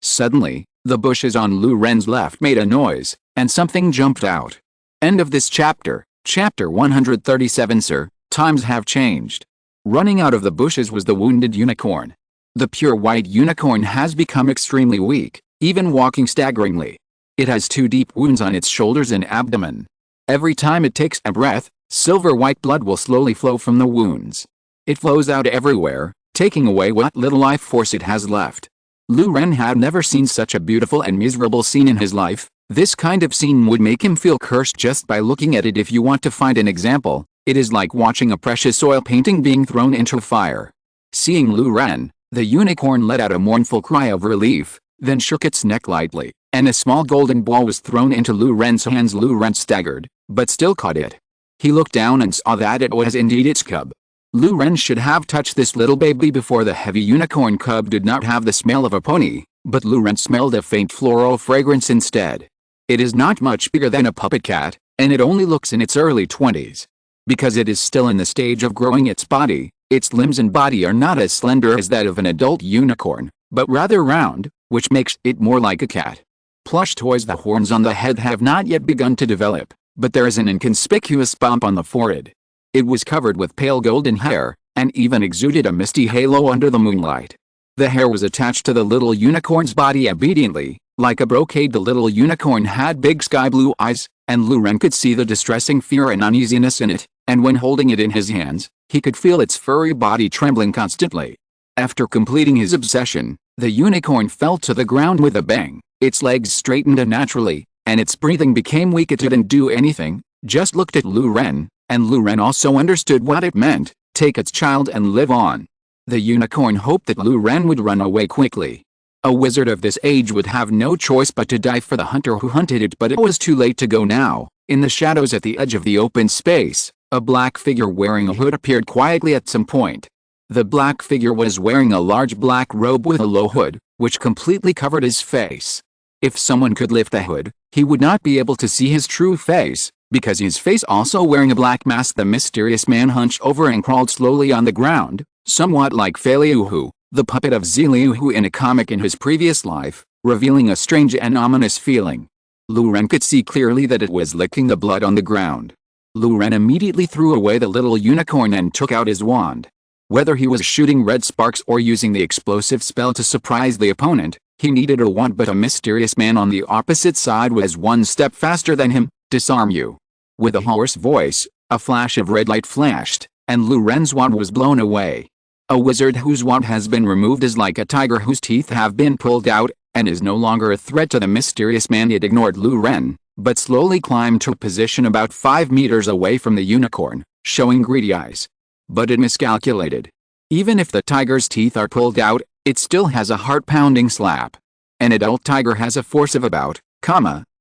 Suddenly, the bushes on Lou Ren's left made a noise, and something jumped out. End of this chapter. Chapter 137. Sir, times have changed. Running out of the bushes was the wounded unicorn. The pure white unicorn has become extremely weak, even walking staggeringly. It has 2 deep wounds on its shoulders and abdomen. Every time it takes a breath, silver white blood will slowly flow from the wounds. It flows out everywhere, taking away what little life force it has left. Lou Ren had never seen such a beautiful and miserable scene in his life. This kind of scene would make him feel cursed just by looking at it. If you want to find an example, it is like watching a precious oil painting being thrown into fire. Seeing Lou Ren, the unicorn let out a mournful cry of relief, then shook its neck lightly, and a small golden ball was thrown into Lou Ren's hands. Lou Ren staggered, but still caught it. He looked down and saw that it was indeed its cub. Lou Ren should have touched this little baby before. The heavy unicorn cub did not have the smell of a pony, but Lou Ren smelled a faint floral fragrance instead. It is not much bigger than a puppet cat, and it only looks in its early 20s. Because it is still in the stage of growing its body, its limbs and body are not as slender as that of an adult unicorn, but rather round, which makes it more like a cat. Plush toys. The horns on the head have not yet begun to develop, but there is an inconspicuous bump on the forehead. It was covered with pale golden hair, and even exuded a misty halo under the moonlight. The hair was attached to the little unicorn's body obediently, like a brocade. The little unicorn had big sky blue eyes, and Luren could see the distressing fear and uneasiness in it, and when holding it in his hands, he could feel its furry body trembling constantly. After completing his obsession, the unicorn fell to the ground with a bang. Its legs straightened unnaturally, and its breathing became weak. It didn't do anything, just looked at Luren, and Luren also understood what it meant: take its child and live on. The unicorn hoped that Luren would run away quickly. A wizard of this age would have no choice but to die for the hunter who hunted it, but it was too late to go now. In the shadows at the edge of the open space, a black figure wearing a hood appeared quietly at some point. The black figure was wearing a large black robe with a low hood, which completely covered his face. If someone could lift the hood, he would not be able to see his true face, because his face also wearing a black mask. The mysterious man hunched over and crawled slowly on the ground, somewhat like Feliuhu, the puppet of Zeliuhu in a comic in his previous life, revealing a strange and ominous feeling. Luren could see clearly that it was licking the blood on the ground. Luren immediately threw away the little unicorn and took out his wand. Whether he was shooting red sparks or using the explosive spell to surprise the opponent, he needed a wand, but a mysterious man on the opposite side was one step faster than him. Disarm you. With a hoarse voice, a flash of red light flashed, and Luren's wand was blown away. A wizard whose wand has been removed is like a tiger whose teeth have been pulled out, and is no longer a threat to the mysterious man. It ignored Luren, but slowly climbed to a position about 5 meters away from the unicorn, showing greedy eyes. But it miscalculated. Even if the tiger's teeth are pulled out, it still has a heart-pounding slap. An adult tiger has a force of about,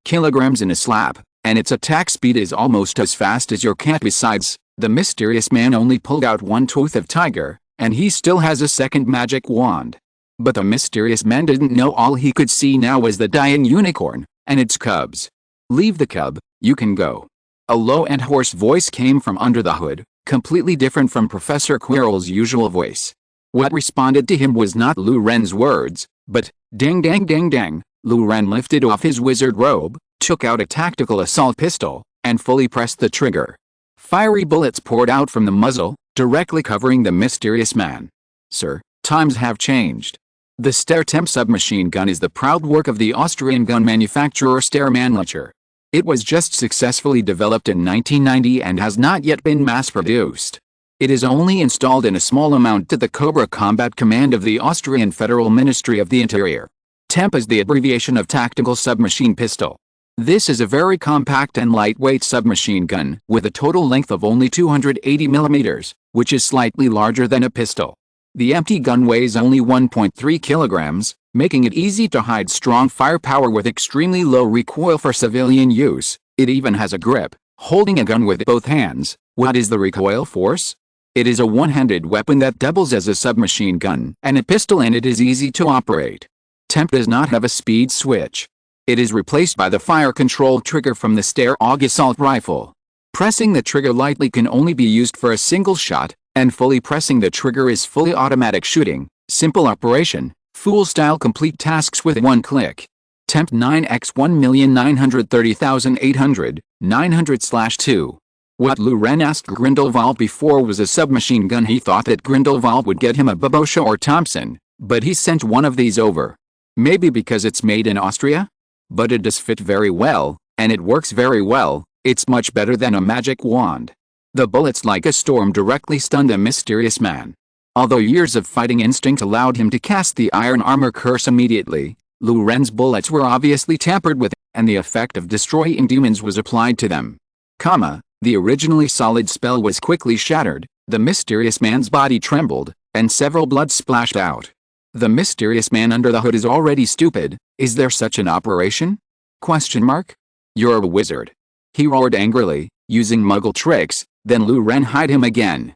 kilograms in a slap, and its attack speed is almost as fast as your cat. Besides, the mysterious man only pulled out one tooth of tiger, and he still has a second magic wand. But the mysterious man didn't know all he could see now was the dying unicorn, and its cubs. Leave the cub, you can go. A low and hoarse voice came from under the hood, completely different from Professor Quirrell's usual voice. What responded to him was not Luren's words, but, dang dang dang dang. Luren lifted off his wizard robe, took out a tactical assault pistol, and fully pressed the trigger. Fiery bullets poured out from the muzzle, directly covering the mysterious man. Sir, times have changed. The Stair-Temp submachine gun is the proud work of the Austrian gun manufacturer Stair-Mannlicher. It was just successfully developed in 1990 and has not yet been mass-produced. It is only installed in a small amount to the Cobra Combat Command of the Austrian Federal Ministry of the Interior. TEMP is the abbreviation of Tactical Submachine Pistol. This is a very compact and lightweight submachine gun with a total length of only 280 mm, which is slightly larger than a pistol. The empty gun weighs only 1.3 kilograms, making it easy to hide strong firepower with extremely low recoil for civilian use. It even has a grip, holding a gun with both hands. What is the recoil force? It is a one-handed weapon that doubles as a submachine gun and a pistol, and it is easy to operate. TEMP does not have a speed switch. It is replaced by the fire control trigger from the Stair-AUG assault rifle. Pressing the trigger lightly can only be used for a single shot, and fully pressing the trigger is fully automatic shooting, simple operation, Fool-style complete tasks with one click. Temp 9x 1,930,800, 900/2. What Luren asked Grindelwald before was a submachine gun. He thought that Grindelwald would get him a Babosha or Thompson, but he sent one of these over. Maybe because it's made in Austria? But it does fit very well, and it works very well. It's much better than a magic wand. The bullets like a storm directly stunned the mysterious man. Although years of fighting instinct allowed him to cast the iron armor curse immediately, Luren's bullets were obviously tampered with, and the effect of destroying demons was applied to them. The originally solid spell was quickly shattered, the mysterious man's body trembled, and several bloods splashed out. The mysterious man under the hood is already stupid. Is there such an operation? ? You're a wizard. He roared angrily, using muggle tricks. Then Luren hid him again.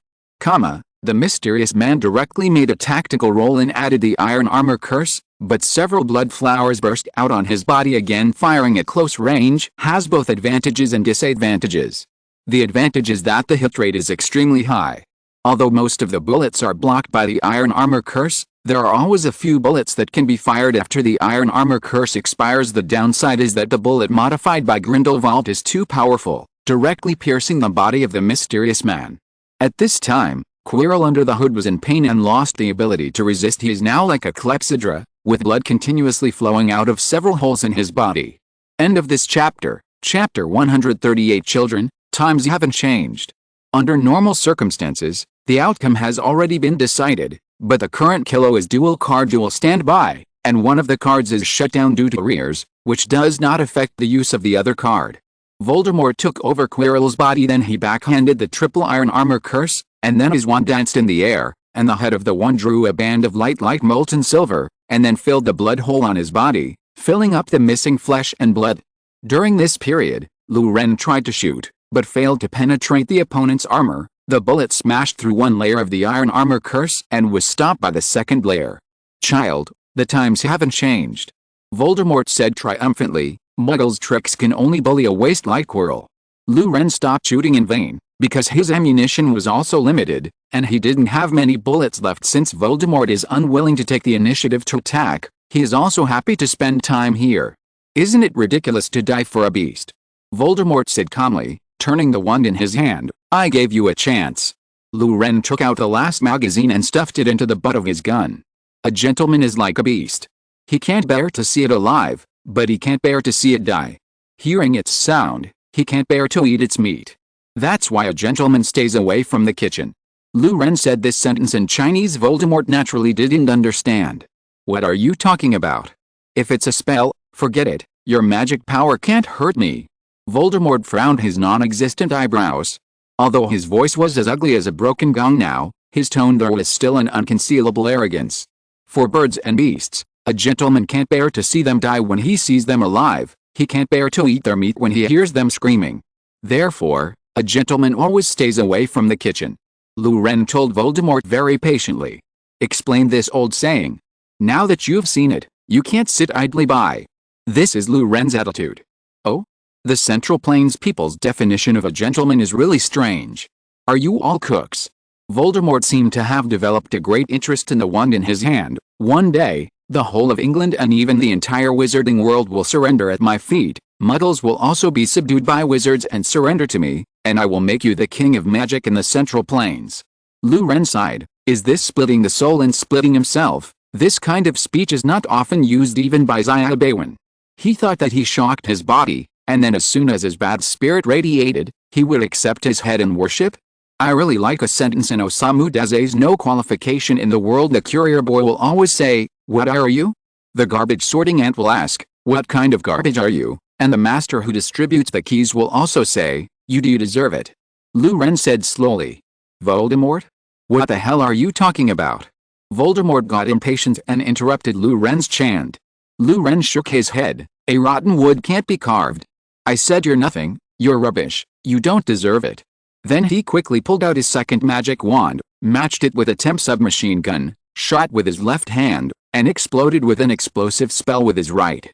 The mysterious man directly made a tactical roll and added the iron armor curse, but several blood flowers burst out on his body again. Firing at close range has both advantages and disadvantages. The advantage is that the hit rate is extremely high. Although most of the bullets are blocked by the iron armor curse, there are always a few bullets that can be fired after the iron armor curse expires. The downside is that the bullet modified by Grindelwald is too powerful, directly piercing the body of the mysterious man. At this time, Quirrell under the hood was in pain and lost the ability to resist. He is now like a clepsydra, with blood continuously flowing out of several holes in his body. End of this chapter. Chapter 138. Children, times haven't changed. Under normal circumstances, the outcome has already been decided, but the current kilo is dual card dual standby, and one of the cards is shut down due to arrears, which does not affect the use of the other card. Voldemort took over Quirrell's body, then he backhanded the triple iron armor curse, and then his wand danced in the air, and the head of the wand drew a band of light like molten silver, and then filled the blood hole on his body, filling up the missing flesh and blood. During this period, Lu-Ren tried to shoot, but failed to penetrate the opponent's armor. The bullet smashed through one layer of the iron armor curse and was stopped by the second layer. Child, the times haven't changed. Voldemort said triumphantly, Muggles' tricks can only bully a waste like Quirrell. Lu-Ren stopped shooting in vain, because his ammunition was also limited, and he didn't have many bullets left. Since Voldemort is unwilling to take the initiative to attack, he is also happy to spend time here. Isn't it ridiculous to die for a beast? Voldemort said calmly, turning the wand in his hand. I gave you a chance. Lu-Ren took out the last magazine and stuffed it into the butt of his gun. A gentleman is like a beast. He can't bear to see it alive, but he can't bear to see it die. Hearing its sound, he can't bear to eat its meat. That's why a gentleman stays away from the kitchen. Lu-Ren said this sentence in Chinese. Voldemort naturally didn't understand. What are you talking about? If it's a spell, forget it. Your magic power can't hurt me. Voldemort frowned his non-existent eyebrows. Although his voice was as ugly as a broken gong now, his tone there was still an unconcealable arrogance. For birds and beasts, a gentleman can't bear to see them die when he sees them alive. He can't bear to eat their meat when he hears them screaming. Therefore, a gentleman always stays away from the kitchen. Lu-Ren told Voldemort very patiently. Explain this old saying. Now that you've seen it, you can't sit idly by. This is Lu-Ren's attitude. Oh? The Central Plains people's definition of a gentleman is really strange. Are you all cooks? Voldemort seemed to have developed a great interest in the wand in his hand. One day, the whole of England and even the entire wizarding world will surrender at my feet. Muggles will also be subdued by wizards and surrender to me, and I will make you the king of magic in the Central Plains. Lu-Ren sighed. Is this splitting the soul and splitting himself? This kind of speech is not often used even by Zia Baywin. He thought that he shocked his body, and then as soon as his bad spirit radiated, he would accept his head and worship? I really like a sentence in Osamu Daze's No Qualification in the World. The courier boy will always say, what are you? The garbage sorting ant will ask, what kind of garbage are you? And the master who distributes the keys will also say, do you deserve it? Lu-Ren said slowly. Voldemort? What the hell are you talking about? Voldemort got impatient and interrupted Lu-Ren's chant. Lu-Ren shook his head. A rotten wood can't be carved. I said you're nothing, you're rubbish, you don't deserve it. Then he quickly pulled out his second magic wand, matched it with a temp submachine gun, shot with his left hand, and exploded with an explosive spell with his right.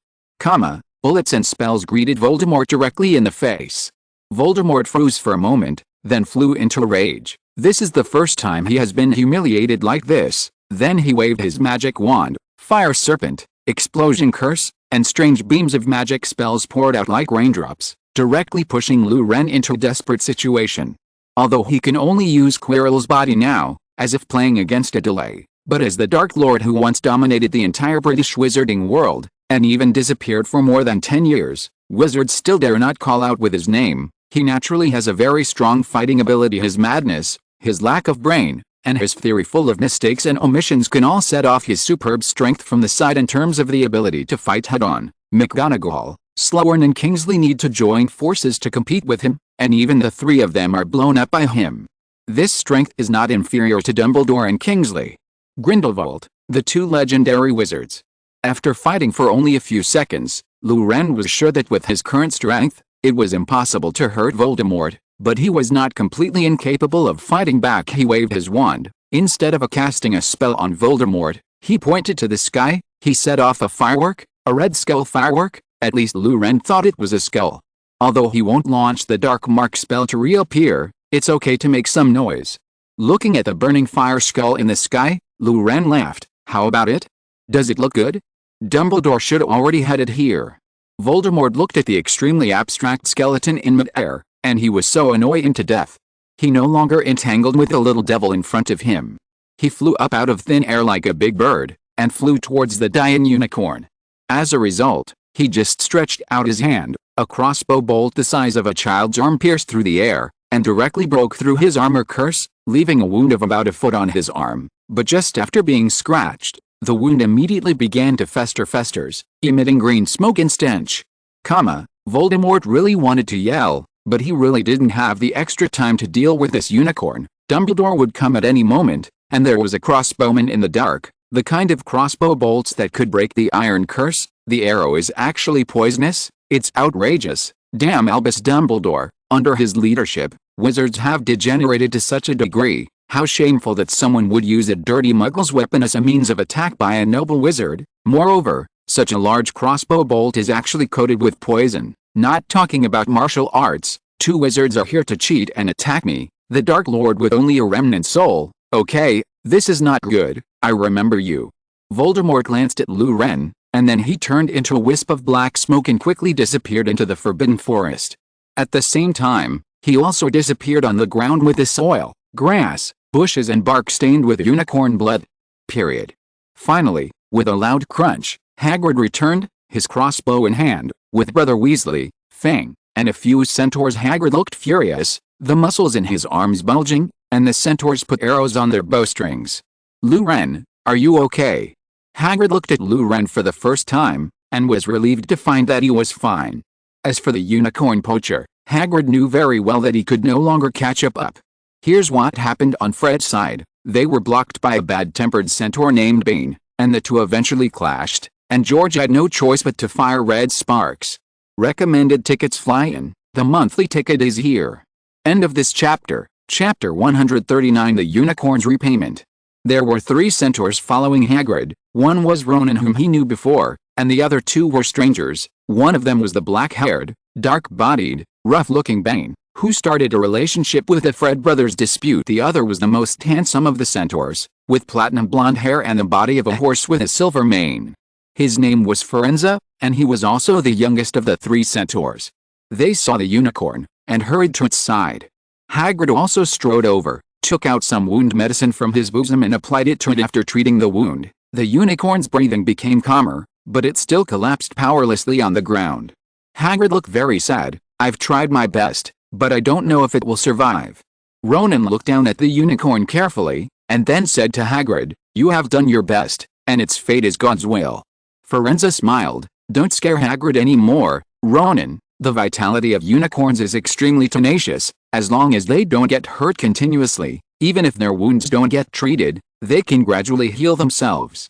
Bullets and spells greeted Voldemort directly in the face. Voldemort froze for a moment, then flew into a rage. This is the first time he has been humiliated like this. Then he waved his magic wand. Fire serpent, explosion curse, and strange beams of magic spells poured out like raindrops, directly pushing Lu-Ren into a desperate situation. Although he can only use Quirrell's body now, as if playing against a delay, but as the Dark Lord who once dominated the entire British wizarding world, and even disappeared for more than 10 years, wizards still dare not call out with his name. He naturally has a very strong fighting ability. His madness, his lack of brain, and his theory full of mistakes and omissions can all set off his superb strength from the side. In terms of the ability to fight head-on, McGonagall, Slughorn and Kingsley need to join forces to compete with him, and even the three of them are blown up by him. This strength is not inferior to Dumbledore and Kingsley. Grindelwald, the two legendary wizards. After fighting for only a few seconds, Lu-Ren was sure that with his current strength, it was impossible to hurt Voldemort, But he was not completely incapable of fighting back. He waved his wand. Instead of casting a spell on Voldemort, he pointed to the sky. He set off a firework, a red skull firework. At least Luren thought it was a skull. Although he won't launch the Dark Mark spell to reappear, it's okay to make some noise. Looking at the burning fire skull in the sky, Luren laughed. How about it? Does it look good? Dumbledore should already had it here. Voldemort looked at the extremely abstract skeleton in mid-air, and he was so annoyed to death. He no longer entangled with the little devil in front of him. He flew up out of thin air like a big bird, and flew towards the dying unicorn. As a result, he just stretched out his hand. A crossbow bolt the size of a child's arm pierced through the air, and directly broke through his armor curse, leaving a wound of about a foot on his arm. But just after being scratched, the wound immediately began to festers, emitting green smoke and stench. Voldemort really wanted to yell, but he really didn't have the extra time to deal with this unicorn. Dumbledore would come at any moment, and there was a crossbowman in the dark, the kind of crossbow bolts that could break the iron curse. The arrow is actually poisonous. It's outrageous. Damn Albus Dumbledore. Under his leadership, wizards have degenerated to such a degree. How shameful that someone would use a dirty muggle's weapon as a means of attack by a noble wizard. Moreover, such a large crossbow bolt is actually coated with poison. Not talking about martial arts, 2 wizards are here to cheat and attack me, the Dark Lord with only a remnant soul. Okay, this is not good. I remember you. Voldemort glanced at Luren, and then he turned into a wisp of black smoke and quickly disappeared into the Forbidden Forest. At the same time, he also disappeared on the ground with the soil, grass, bushes and bark stained with unicorn blood. Period. Finally, with a loud crunch, Hagrid returned, his crossbow in hand, with Brother Weasley, Fang, and a few centaurs. Hagrid looked furious, the muscles in his arms bulging, and the centaurs put arrows on their bowstrings. Luren, are you okay? Hagrid looked at Luren for the first time, and was relieved to find that he was fine. As for the unicorn poacher, Hagrid knew very well that he could no longer catch up. Here's what happened on Fred's side. They were blocked by a bad-tempered centaur named Bane, and the two eventually clashed, and George had no choice but to fire red sparks. Recommended tickets fly in. The monthly ticket is here. End of this chapter. Chapter 139 The Unicorn's Repayment. There were 3 centaurs following Hagrid. One was Ronan, whom he knew before, and the other 2 were strangers. One of them was the black-haired, dark-bodied, rough-looking Bane, who started a relationship with the Fred brothers' dispute. The other was the most handsome of the centaurs, with platinum blonde hair and the body of a horse with a silver mane. His name was Firenze, and he was also the youngest of the 3 centaurs. They saw the unicorn, and hurried to its side. Hagrid also strode over, took out some wound medicine from his bosom and applied it to it. After treating the wound, the unicorn's breathing became calmer, but it still collapsed powerlessly on the ground. Hagrid looked very sad. I've tried my best, but I don't know if it will survive. Ronan looked down at the unicorn carefully, and then said to Hagrid, you have done your best, and its fate is God's will. Firenze smiled. Don't scare Hagrid anymore, Ronan. The vitality of unicorns is extremely tenacious. As long as they don't get hurt continuously, even if their wounds don't get treated, they can gradually heal themselves.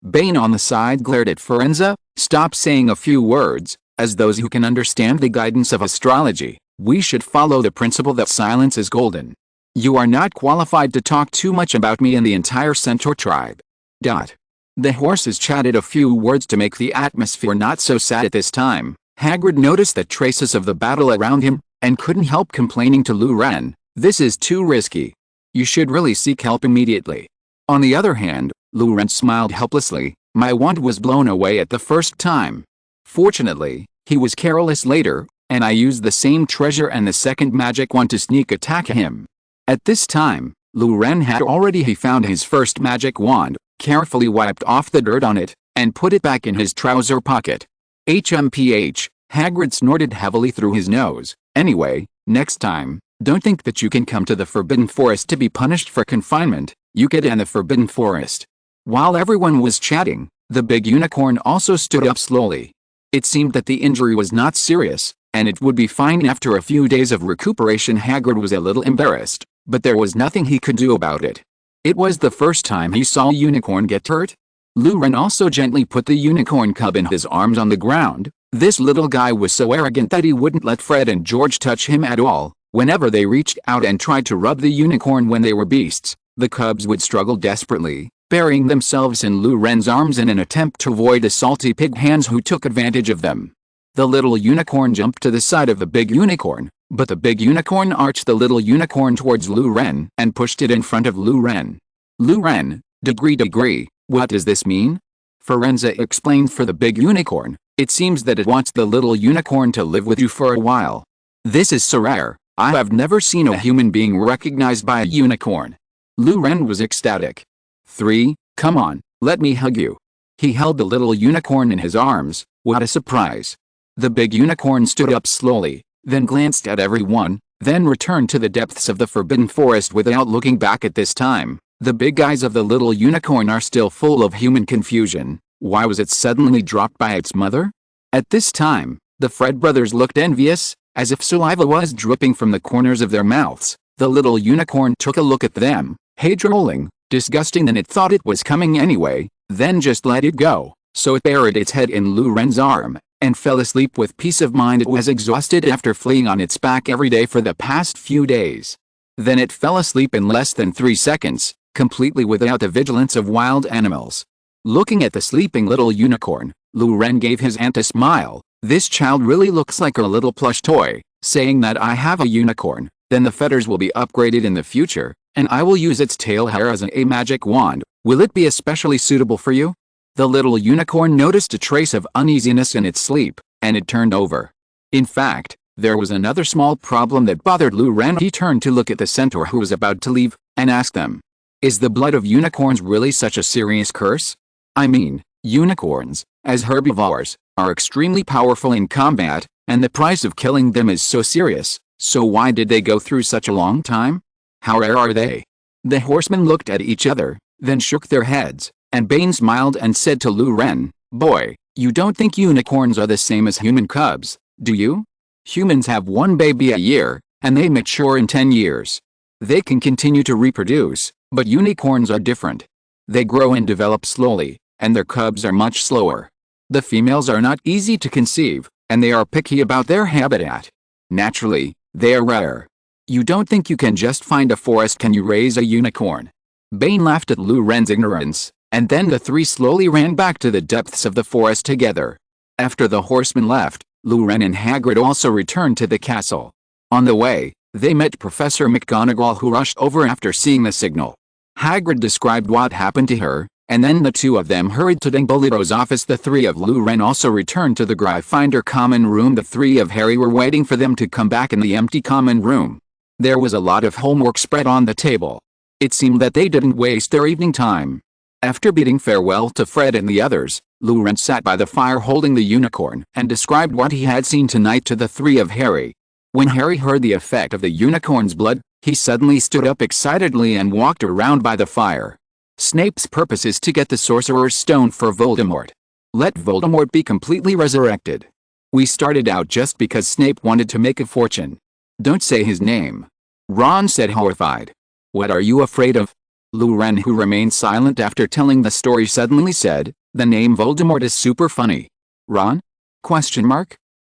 Bane on the side glared at Firenze. Stop saying a few words. As those who can understand the guidance of astrology, we should follow the principle that silence is golden. You are not qualified to talk too much about me and the entire centaur tribe. The horses chatted a few words to make the atmosphere not so sad at this time. Hagrid noticed the traces of the battle around him, and couldn't help complaining to Luren, this is too risky. You should really seek help immediately. On the other hand, Luren smiled helplessly. My wand was blown away at the first time. Fortunately, he was careless later, and I used the same treasure and the second magic wand to sneak attack him. At this time, Luren had already found his first magic wand, carefully wiped off the dirt on it, and put it back in his trouser pocket. HMPH, Hagrid snorted heavily through his nose. Anyway, next time, don't think that you can come to the Forbidden Forest to be punished for confinement. You get in the Forbidden Forest. While everyone was chatting, the big unicorn also stood up slowly. It seemed that the injury was not serious, and it would be fine after a few days of recuperation. Hagrid was a little embarrassed, but there was nothing he could do about it. It was the first time he saw a unicorn get hurt. Luren also gently put the unicorn cub in his arms on the ground. This little guy was so arrogant that he wouldn't let Fred and George touch him at all. Whenever they reached out and tried to rub the unicorn when they were beasts, the cubs would struggle desperately, burying themselves in Lou Ren's arms in an attempt to avoid the salty pig hands who took advantage of them. The little unicorn jumped to the side of the big unicorn, but the big unicorn arched the little unicorn towards Lou Ren and pushed it in front of Lou Ren. Lou Ren, degree, what does this mean? Firenze explained for the big unicorn. It seems that it wants the little unicorn to live with you for a while. This is so rare. I have never seen a human being recognized by a unicorn. Lou Ren was ecstatic. 3, come on, let me hug you. He held the little unicorn in his arms. What a surprise. The big unicorn stood up slowly, then glanced at everyone, then returned to the depths of the forbidden forest without looking back at this time. The big eyes of the little unicorn are still full of human confusion. Why was it suddenly dropped by its mother? At this time, the Fred brothers looked envious, as if saliva was dripping from the corners of their mouths. The little unicorn took a look at them, drooling, disgusting, and it thought it was coming anyway, then just let it go. So it buried its head in Lou Ren's arm, and fell asleep with peace of mind. It was exhausted after fleeing on its back every day for the past few days. Then it fell asleep in less than 3 seconds, completely without the vigilance of wild animals. Looking at the sleeping little unicorn, Lou Ren gave his aunt a smile. This child really looks like a little plush toy, saying that I have a unicorn, then the feathers will be upgraded in the future, and I will use its tail hair as a magic wand. Will it be especially suitable for you? The little unicorn noticed a trace of uneasiness in its sleep, and it turned over. In fact, there was another small problem that bothered Lou Ren. He turned to look at the centaur who was about to leave, and asked them, is the blood of unicorns really such a serious curse? I mean, unicorns, as herbivores, are extremely powerful in combat, and the price of killing them is so serious, so why did they go through such a long time? How rare are they? The horsemen looked at each other, then shook their heads, and Bane smiled and said to Lou Ren, boy, you don't think unicorns are the same as human cubs, do you? Humans have one baby a year, and they mature in 10 years. They can continue to reproduce, but unicorns are different. They grow and develop slowly, and their cubs are much slower. The females are not easy to conceive, and they are picky about their habitat. Naturally, they are rare. You don't think you can just find a forest? Can you raise a unicorn? Bane laughed at Lou Ren's ignorance, and then the three slowly ran back to the depths of the forest together. After the horsemen left, Lou Ren and Hagrid also returned to the castle. On the way, they met Professor McGonagall, who rushed over after seeing the signal. Hagrid described what happened to her, and then the two of them hurried to Dumbledore's office. The three of Lou Ren also returned to the Gryffindor common room. The three of Harry were waiting for them to come back in the empty common room. There was a lot of homework spread on the table. It seemed that they didn't waste their evening time. After bidding farewell to Fred and the others, Lou Ren sat by the fire holding the unicorn and described what he had seen tonight to the three of Harry. When Harry heard the effect of the unicorn's blood, he suddenly stood up excitedly and walked around by the fire. Snape's purpose is to get the Sorcerer's Stone for Voldemort. Let Voldemort be completely resurrected. We started out just because Snape wanted to make a fortune. Don't say his name. Ron said, horrified. What are you afraid of? Lou Ren, who remained silent after telling the story, suddenly said, the name Voldemort is super funny. Ron? ?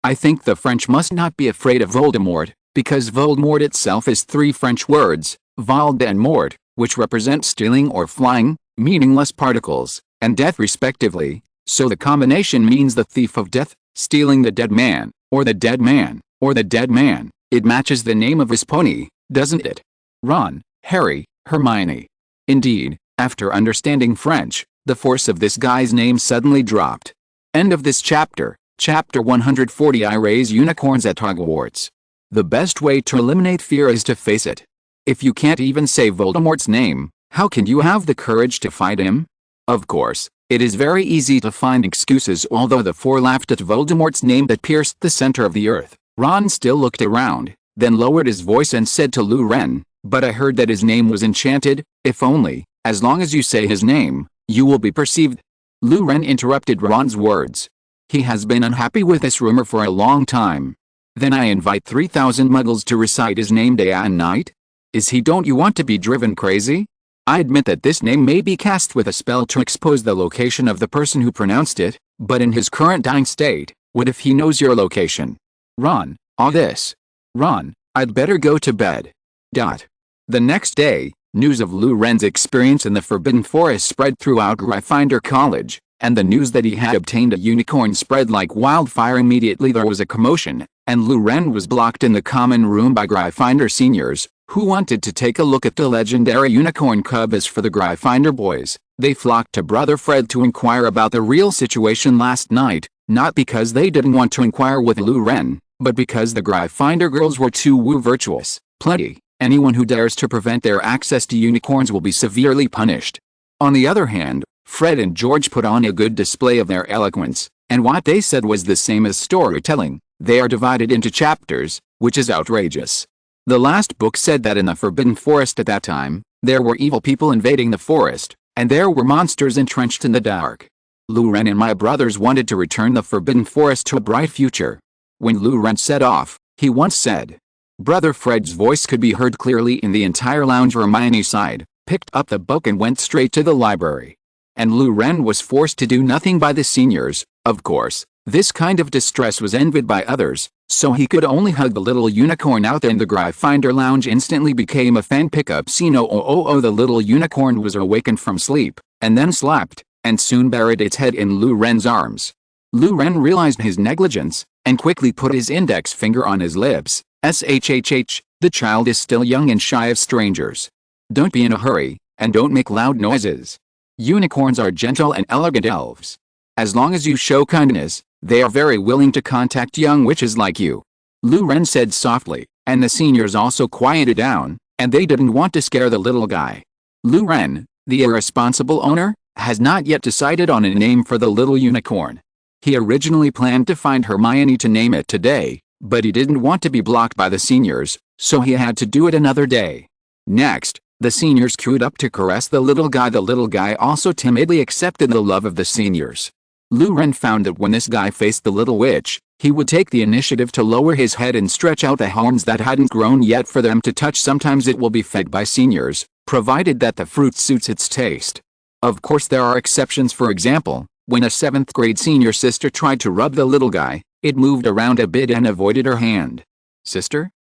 I think the French must not be afraid of Voldemort, because Voldemort itself is 3 French words, Vold and Mort, which represent stealing or flying, meaningless particles, and death respectively, so the combination means the thief of death, stealing the dead man, or the dead man, or the dead man. It matches the name of his pony, doesn't it? Ron, Harry, Hermione. Indeed, after understanding French, the force of this guy's name suddenly dropped. End of this chapter. Chapter 140. I raise unicorns at Hogwarts. The best way to eliminate fear is to face it. If you can't even say Voldemort's name, how can you have the courage to fight him? Of course, it is very easy to find excuses. Although the 4 laughed at Voldemort's name that pierced the center of the earth, Ron still looked around, then lowered his voice and said to Lou Ren, but I heard that his name was enchanted. If only, as long as you say his name, you will be perceived. Lou Ren interrupted Ron's words. He has been unhappy with this rumor for a long time. Then I invite 3,000 muggles to recite his name day and night? Is he? Don't you want to be driven crazy? I admit that this name may be cast with a spell to expose the location of the person who pronounced it, but in his current dying state, What if he knows your location? Ron, all this. Ron, I'd better go to bed. The next day, news of Lou Ren's experience in the Forbidden Forest spread throughout Gryffindor College, and the news that he had obtained a unicorn spread like wildfire. Immediately there was a commotion, and Lou Ren was blocked in the common room by Gryffindor seniors, who wanted to take a look at the legendary unicorn cub. As for the Gryffindor boys, they flocked to Brother Fred to inquire about the real situation last night, not because they didn't want to inquire with Lou Ren, but because the Gryffindor girls were too virtuous. Plenty. Anyone who dares to prevent their access to unicorns will be severely punished. On the other hand, Fred and George put on a good display of their eloquence, and what they said was the same as storytelling. They are divided into chapters, which is outrageous. The last book said that in the Forbidden Forest at that time, there were evil people invading the forest, and there were monsters entrenched in the dark. Lou Ren and my brothers wanted to return the Forbidden Forest to a bright future. When Lou Ren set off, he once said. Brother Fred's voice could be heard clearly in the entire lounge. Hermione sighed, picked up the book and went straight to the library. And Lou Ren was forced to do nothing by the seniors. Of course, this kind of distress was envied by others, so he could only hug the little unicorn out there. And the Gryffindor lounge instantly became a fan pickup scene. The little unicorn was awakened from sleep, and then slapped, and soon buried its head in Lou Ren's arms. Lou Ren realized his negligence, and quickly put his index finger on his lips. The child is still young and shy of strangers. Don't be in a hurry, and don't make loud noises. Unicorns are gentle and elegant elves. As long as you show kindness, they are very willing to contact young witches like you. Lou Ren said softly, and the seniors also quieted down, and they didn't want to scare the little guy. Lou Ren, the irresponsible owner, has not yet decided on a name for the little unicorn. He originally planned to find Hermione to name it today, but he didn't want to be blocked by the seniors, so he had to do it another day. Next, the seniors queued up to caress the little guy. The little guy also timidly accepted the love of the seniors. Lou Ren found that when this guy faced the little witch, he would take the initiative to lower his head and stretch out the horns that hadn't grown yet for them to touch. Sometimes it will be fed by seniors, provided that the fruit suits its taste. Of course there are exceptions. For example, when a 7th grade senior sister tried to rub the little guy, it moved around a bit and avoided her hand. Sister? ?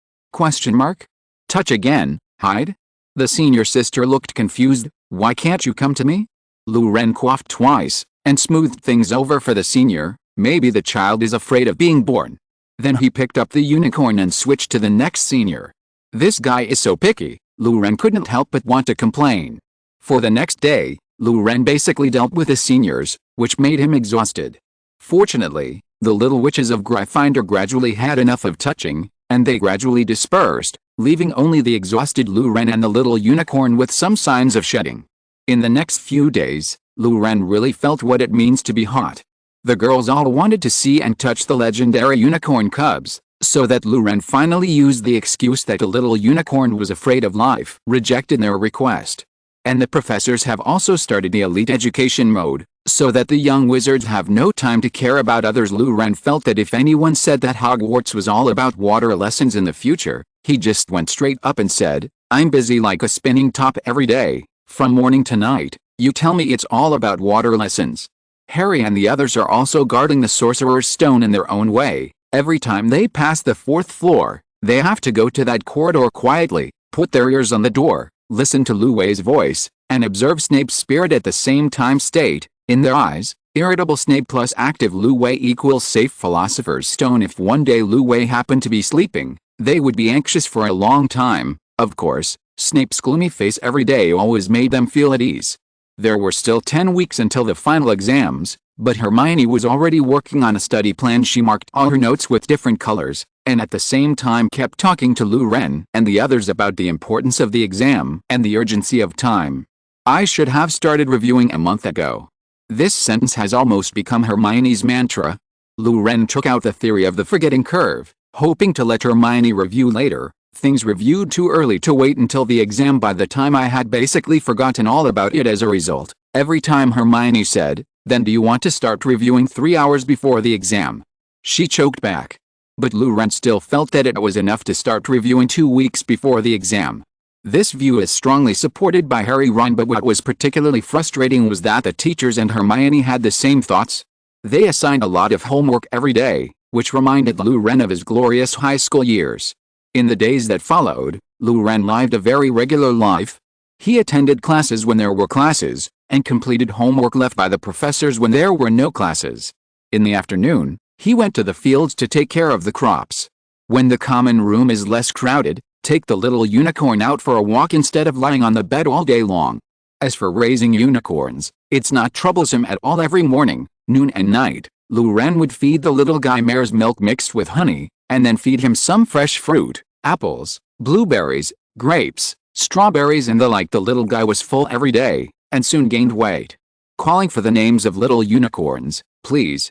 Touch again, hide? The senior sister looked confused. Why can't you come to me? Lou Ren coughed twice, and smoothed things over for the senior. Maybe the child is afraid of being born. Then he picked up the unicorn and switched to the next senior. This guy is so picky, Lou Ren couldn't help but want to complain. For the next day, Lou Ren basically dealt with the seniors, which made him exhausted. Fortunately, the little witches of Gryffindor gradually had enough of touching, and they gradually dispersed, leaving only the exhausted Lou Ren and the little unicorn with some signs of shedding. In the next few days, Lou Ren really felt what it means to be hot. The girls all wanted to see and touch the legendary unicorn cubs, so that Lou Ren finally used the excuse that the little unicorn was afraid of life, rejected their request. And the professors have also started the elite education mode, so that the young wizards have no time to care about others. Lou Ren felt that if anyone said that Hogwarts was all about water lessons in the future, he just went straight up and said, I'm busy like a spinning top every day, from morning to night. You tell me it's all about water lessons. Harry and the others are also guarding the Sorcerer's Stone in their own way. Every time they pass the 4th floor, they have to go to that corridor quietly, put their ears on the door, listen to Lu Wei's voice, and observe Snape's spirit at the same time. State, in their eyes, irritable Snape plus active Lu Wei equals safe Philosopher's Stone. If one day Lu Wei happened to be sleeping, they would be anxious for a long time. Of course, Snape's gloomy face every day always made them feel at ease. There were still 10 weeks until the final exams, but Hermione was already working on a study plan. She marked all her notes with different colors, and at the same time kept talking to Lou Ren and the others about the importance of the exam and the urgency of time. I should have started reviewing a month ago. This sentence has almost become Hermione's mantra. Lou Ren took out the theory of the forgetting curve, hoping to let Hermione review later. Things reviewed too early to wait until the exam. By the time I had basically forgotten all about it. As a result, every time Hermione said, then do you want to start reviewing 3 hours before the exam? She choked back. But Lou Ren still felt that it was enough to start reviewing 2 weeks before the exam. This view is strongly supported by Harry, Ron, but what was particularly frustrating was that the teachers and Hermione had the same thoughts. They assigned a lot of homework every day, which reminded Lu Ren of his glorious high school years. In the days that followed, Lu Ren lived a very regular life. He attended classes when there were classes, and completed homework left by the professors when there were no classes. In the afternoon, he went to the fields to take care of the crops. When the common room is less crowded, take the little unicorn out for a walk instead of lying on the bed all day long. As for raising unicorns, it's not troublesome at all. Every morning, noon and night, Lu Ren would feed the little guy mare's milk mixed with honey, and then feed him some fresh fruit, apples, blueberries, grapes, strawberries and the like. The little guy was full every day, and soon gained weight. Calling for the names of little unicorns, please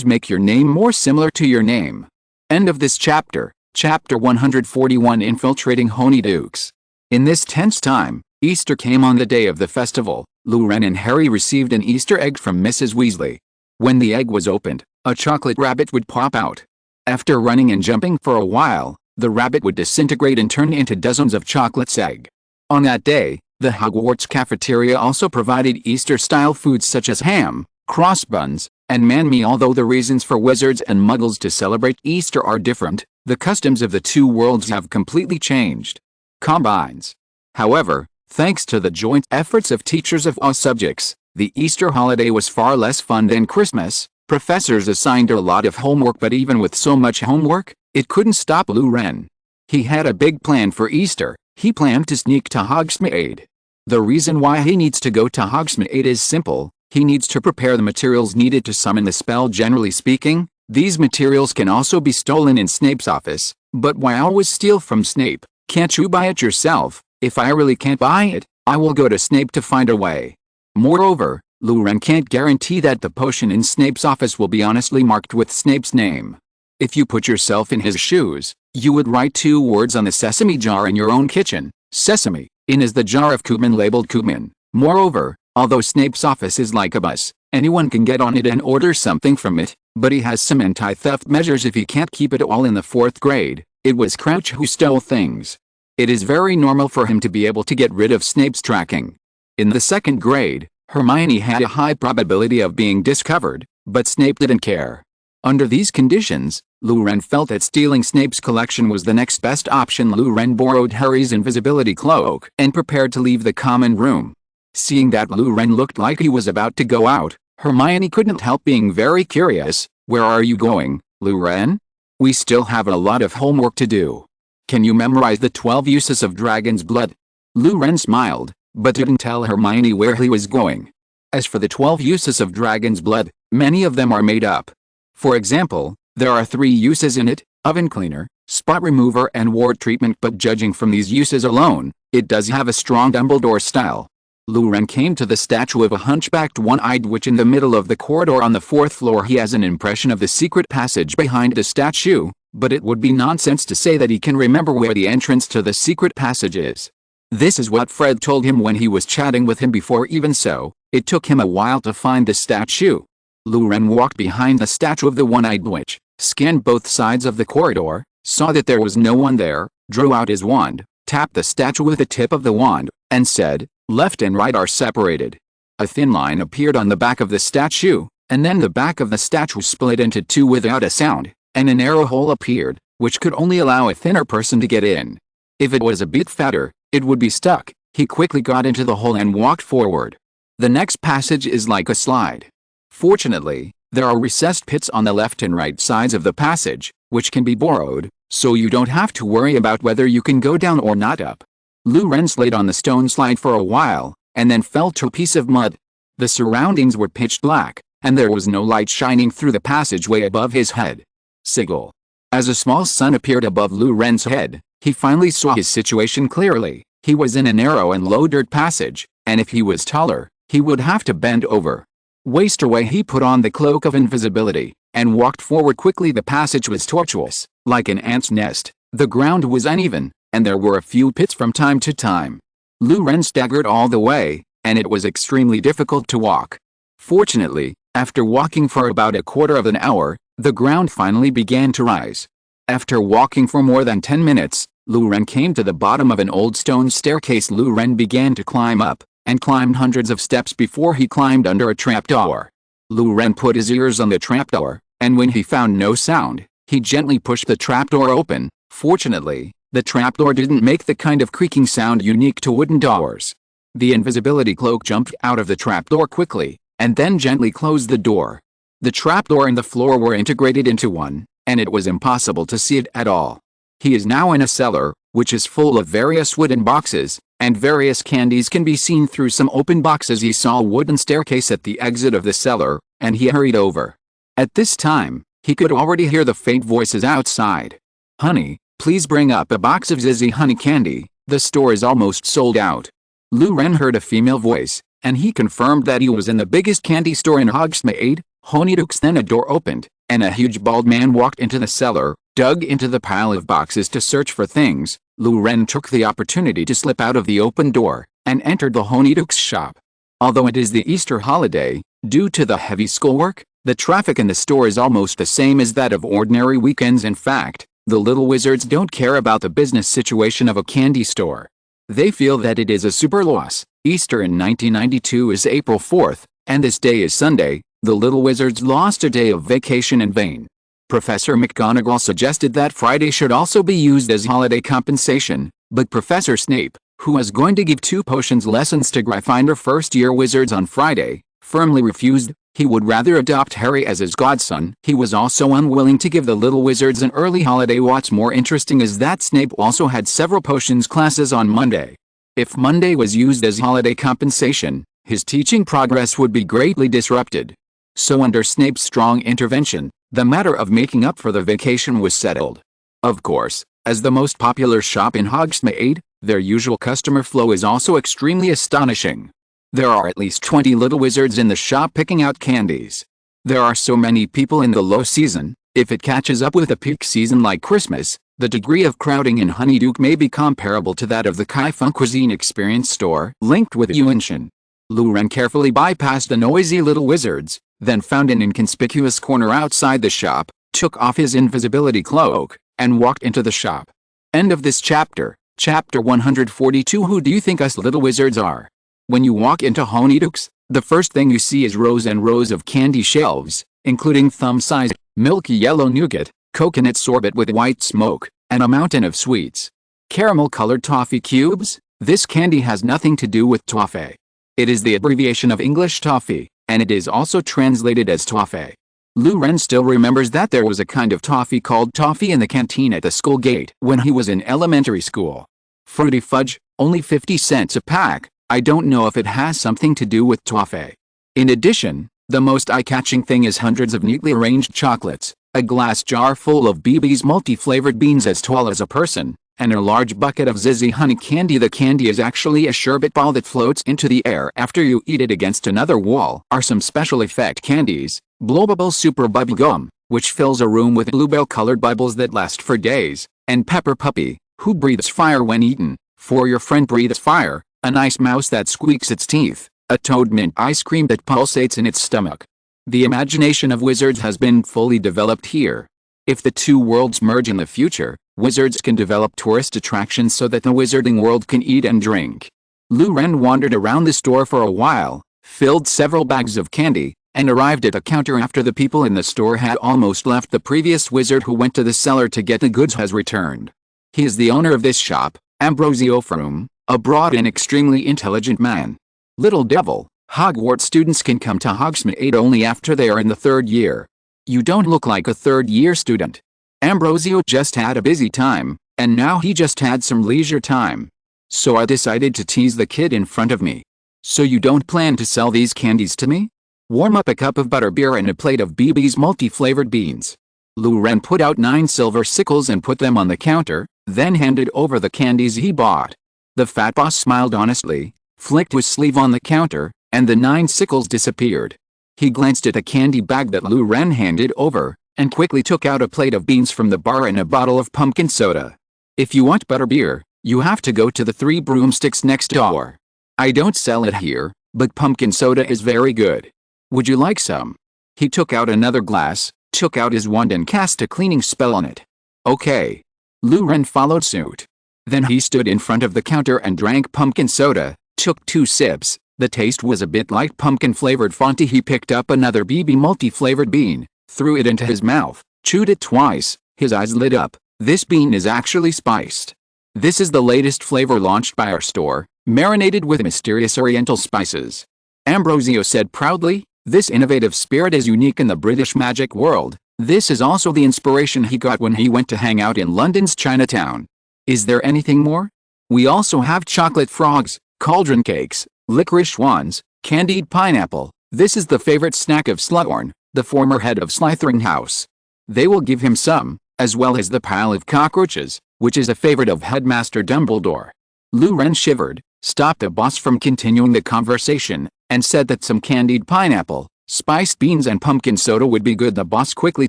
make your name more similar to your name. End of this chapter. Chapter 141, Infiltrating Honeydukes. In this tense time, Easter came on the day of the festival. Lu Ren and Harry received an Easter egg from Mrs. Weasley. When the egg was opened, a chocolate rabbit would pop out. After running and jumping for a while, the rabbit would disintegrate and turn into dozens of chocolate's egg. On that day, the Hogwarts cafeteria also provided Easter-style foods such as ham, crossbuns, and manme. Although the reasons for wizards and muggles to celebrate Easter are different, the customs of the two worlds have completely changed. Combines. However, thanks to the joint efforts of teachers of all subjects, the Easter holiday was far less fun than Christmas. Professors assigned a lot of homework, but even with so much homework, it couldn't stop Lu Ren. He had a big plan for Easter. He planned to sneak to Hogsmeade. The reason why he needs to go to Hogsmeade is simple. He needs to prepare the materials needed to summon the spell. Generally speaking, these materials can also be stolen in Snape's office, but why always steal from Snape? Can't you buy it yourself? If I really can't buy it, I will go to Snape to find a way. Moreover, Lu Ren can't guarantee that the potion in Snape's office will be honestly marked with Snape's name. If you put yourself in his shoes, you would write 2 words on the sesame jar in your own kitchen. Sesame, in is the jar of cumin labeled cumin. Moreover, although Snape's office is like a bus, anyone can get on it and order something from it, but he has some anti-theft measures if he can't keep it all. In the 4th grade, it was Crouch who stole things. It is very normal for him to be able to get rid of Snape's tracking. In the 2nd grade, Hermione had a high probability of being discovered, but Snape didn't care. Under these conditions, Lu Ren felt that stealing Snape's collection was the next best option. Lu Ren borrowed Harry's invisibility cloak and prepared to leave the common room. Seeing that Lu Ren looked like he was about to go out, Hermione couldn't help being very curious. Where are you going, Lu Ren? We still have a lot of homework to do. Can you memorize the 12 uses of dragon's blood? Lu Ren smiled, but didn't tell Hermione where he was going. As for the 12 uses of dragon's blood, many of them are made up. For example, there are 3 uses in it: oven cleaner, spot remover and ward treatment. But judging from these uses alone, it does have a strong Dumbledore style. Lu Ren came to the statue of a hunchbacked one-eyed witch in the middle of the corridor on the 4th floor. He has an impression of the secret passage behind the statue, but it would be nonsense to say that he can remember where the entrance to the secret passage is. This is what Fred told him when he was chatting with him before. Even so, it took him a while to find the statue. Lu Ren walked behind the statue of the one-eyed witch, scanned both sides of the corridor, saw that there was no one there, drew out his wand, tapped the statue with the tip of the wand, and said, "Left and right are separated." A thin line appeared on the back of the statue, and then the back of the statue split into 2 without a sound, and a narrow hole appeared, which could only allow a thinner person to get in. If it was a bit fatter, it would be stuck. He quickly got into the hole and walked forward. The next passage is like a slide. Fortunately, there are recessed pits on the left and right sides of the passage, which can be borrowed, so you don't have to worry about whether you can go down or not up. Lu Ren slid on the stone slide for a while, and then fell to a piece of mud. The surroundings were pitch black, and there was no light shining through the passageway above his head. Sigil. As a small sun appeared above Lu Ren's head, he finally saw his situation clearly. He was in a narrow and low dirt passage, and if he was taller, he would have to bend over. Waist away, he put on the cloak of invisibility, and walked forward quickly. The passage was tortuous, like an ant's nest. The ground was uneven, and there were a few pits from time to time. Lu Ren staggered all the way, and it was extremely difficult to walk. Fortunately, after walking for about a quarter of an hour, the ground finally began to rise. After walking for more than 10 minutes, Lu Ren came to the bottom of an old stone staircase. Lu Ren began to climb up, and climbed hundreds of steps before he climbed under a trapdoor. Lu Ren put his ears on the trapdoor, and when he found no sound, he gently pushed the trapdoor open. Fortunately, the trapdoor didn't make the kind of creaking sound unique to wooden doors. The invisibility cloak jumped out of the trapdoor quickly, and then gently closed the door. The trapdoor and the floor were integrated into one, and it was impossible to see it at all. He is now in a cellar, which is full of various wooden boxes, and various candies can be seen through some open boxes. He saw a wooden staircase at the exit of the cellar, and he hurried over. At this time, he could already hear the faint voices outside. "Honey, please bring up a box of Zizzy honey candy, the store is almost sold out." Lu Ren heard a female voice, and he confirmed that he was in the biggest candy store in Hogsmeade. Honeydukes. Then a door opened, and a huge bald man walked into the cellar, dug into the pile of boxes to search for things. Lu Ren took the opportunity to slip out of the open door, and entered the Honeydukes shop. Although it is the Easter holiday, due to the heavy schoolwork, the traffic in the store is almost the same as that of ordinary weekends. In fact, the little wizards don't care about the business situation of a candy store. They feel that it is a super loss. Easter in 1992 is April 4th, and this day is Sunday. The little wizards lost a day of vacation in vain. Professor McGonagall suggested that Friday should also be used as holiday compensation, but Professor Snape, who was going to give 2 potions lessons to Gryffindor first-year wizards on Friday, firmly refused. He would rather adopt Harry as his godson. He was also unwilling to give the little wizards an early holiday. What's more interesting is that Snape also had several potions classes on Monday. If Monday was used as holiday compensation, his teaching progress would be greatly disrupted. So under Snape's strong intervention, the matter of making up for the vacation was settled. Of course, as the most popular shop in Hogsmeade, their usual customer flow is also extremely astonishing. There are at least 20 little wizards in the shop picking out candies. There are so many people in the low season. If it catches up with a peak season like Christmas, the degree of crowding in Honeyduke may be comparable to that of the Kai-Fun Cuisine Experience store linked with Yuanshan. Lu Ren carefully bypassed the noisy little wizards, then found an inconspicuous corner outside the shop, took off his invisibility cloak, and walked into the shop. End of this chapter. Chapter 142. Who do you think us little wizards are? When you walk into Honeydukes, the first thing you see is rows and rows of candy shelves, including thumb-sized, milky yellow nougat, coconut sorbet with white smoke, and a mountain of sweets. Caramel-colored toffee cubes? This candy has nothing to do with toffee. It is the abbreviation of English toffee, and it is also translated as toffee. Lu Ren still remembers that there was a kind of toffee called toffee in the canteen at the school gate when he was in elementary school. Fruity fudge, only 50 cents a pack. I don't know if it has something to do with toffee. In addition, the most eye-catching thing is hundreds of neatly arranged chocolates, a glass jar full of BB's multi-flavored beans as tall as a person, and a large bucket of Zizzy honey candy. The candy is actually a sherbet ball that floats into the air after you eat it against another wall. Are some special effect candies, Blowbubble Super Bubble Gum, which fills a room with bluebell-colored bubbles that last for days, and Pepper Puppy, who breathes fire when eaten. For your friend breathes fire, a nice mouse that squeaks its teeth, a toad mint ice cream that pulsates in its stomach. The imagination of wizards has been fully developed here. If the two worlds merge in the future, wizards can develop tourist attractions so that the wizarding world can eat and drink. Lu Ren wandered around the store for a while, filled several bags of candy, and arrived at a counter after the people in the store had almost left. The previous wizard who went to the cellar to get the goods has returned. He is the owner of this shop, Ambrosio Froome, a broad and extremely intelligent man. Little devil, Hogwarts students can come to Hogsmeade only after they are in the 3rd year. You don't look like a 3rd-year student. Ambrosio just had a busy time, and now he just had some leisure time. So I decided to tease the kid in front of me. So you don't plan to sell these candies to me? Warm up a cup of butterbeer and a plate of BB's multi-flavored beans. Lu Ren put out 9 silver sickles and put them on the counter, then handed over the candies he bought. The fat boss smiled honestly, flicked his sleeve on the counter, and the 9 sickles disappeared. He glanced at the candy bag that Lu Ren handed over, and quickly took out a plate of beans from the bar and a bottle of pumpkin soda. If you want butterbeer, you have to go to the 3 broomsticks next door. I don't sell it here, but pumpkin soda is very good. Would you like some? He took out another glass, took out his wand and cast a cleaning spell on it. Okay. Lu Ren followed suit. Then he stood in front of the counter and drank pumpkin soda, took 2 sips, The taste was a bit like pumpkin-flavored Fonty. He picked up another BB multi-flavored bean, threw it into his mouth, chewed it twice, his eyes lit up. This bean is actually spiced. This is the latest flavor launched by our store, marinated with mysterious oriental spices. Ambrosio said proudly, this innovative spirit is unique in the British magic world. This is also the inspiration he got when he went to hang out in London's Chinatown. Is there anything more? We also have chocolate frogs, cauldron cakes, licorice wands, candied pineapple. This is the favorite snack of Slughorn, the former head of Slytherin House. They will give him some, as well as the pile of cockroaches, which is a favorite of Headmaster Dumbledore. Lu Ren shivered, stopped the boss from continuing the conversation, and said that some candied pineapple, spiced beans and pumpkin soda would be good. The boss quickly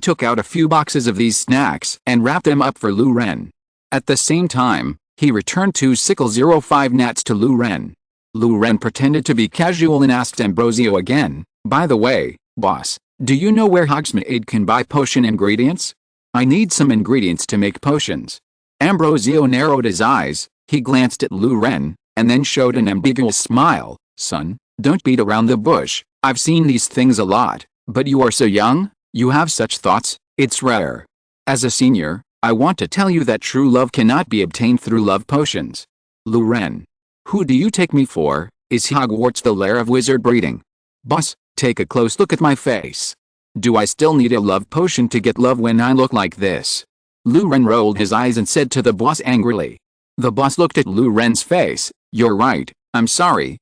took out a few boxes of these snacks and wrapped them up for Lu Ren. At the same time, he returned 2 sickle 05 nats to Lu Ren. Lu Ren pretended to be casual and asked Ambrosio again, by the way, boss, do you know where Hogsmeade can buy potion ingredients? I need some ingredients to make potions. Ambrosio narrowed his eyes, he glanced at Lu Ren, and then showed an ambiguous smile. Son, don't beat around the bush, I've seen these things a lot, but you are so young, you have such thoughts, it's rare. As a senior, I want to tell you that true love cannot be obtained through love potions. Lu Ren. Who do you take me for? Is Hogwarts the lair of wizard breeding? Boss, take a close look at my face. Do I still need a love potion to get love when I look like this? Lu Ren rolled his eyes and said to the boss angrily. The boss looked at Lu Ren's face. You're right, I'm sorry.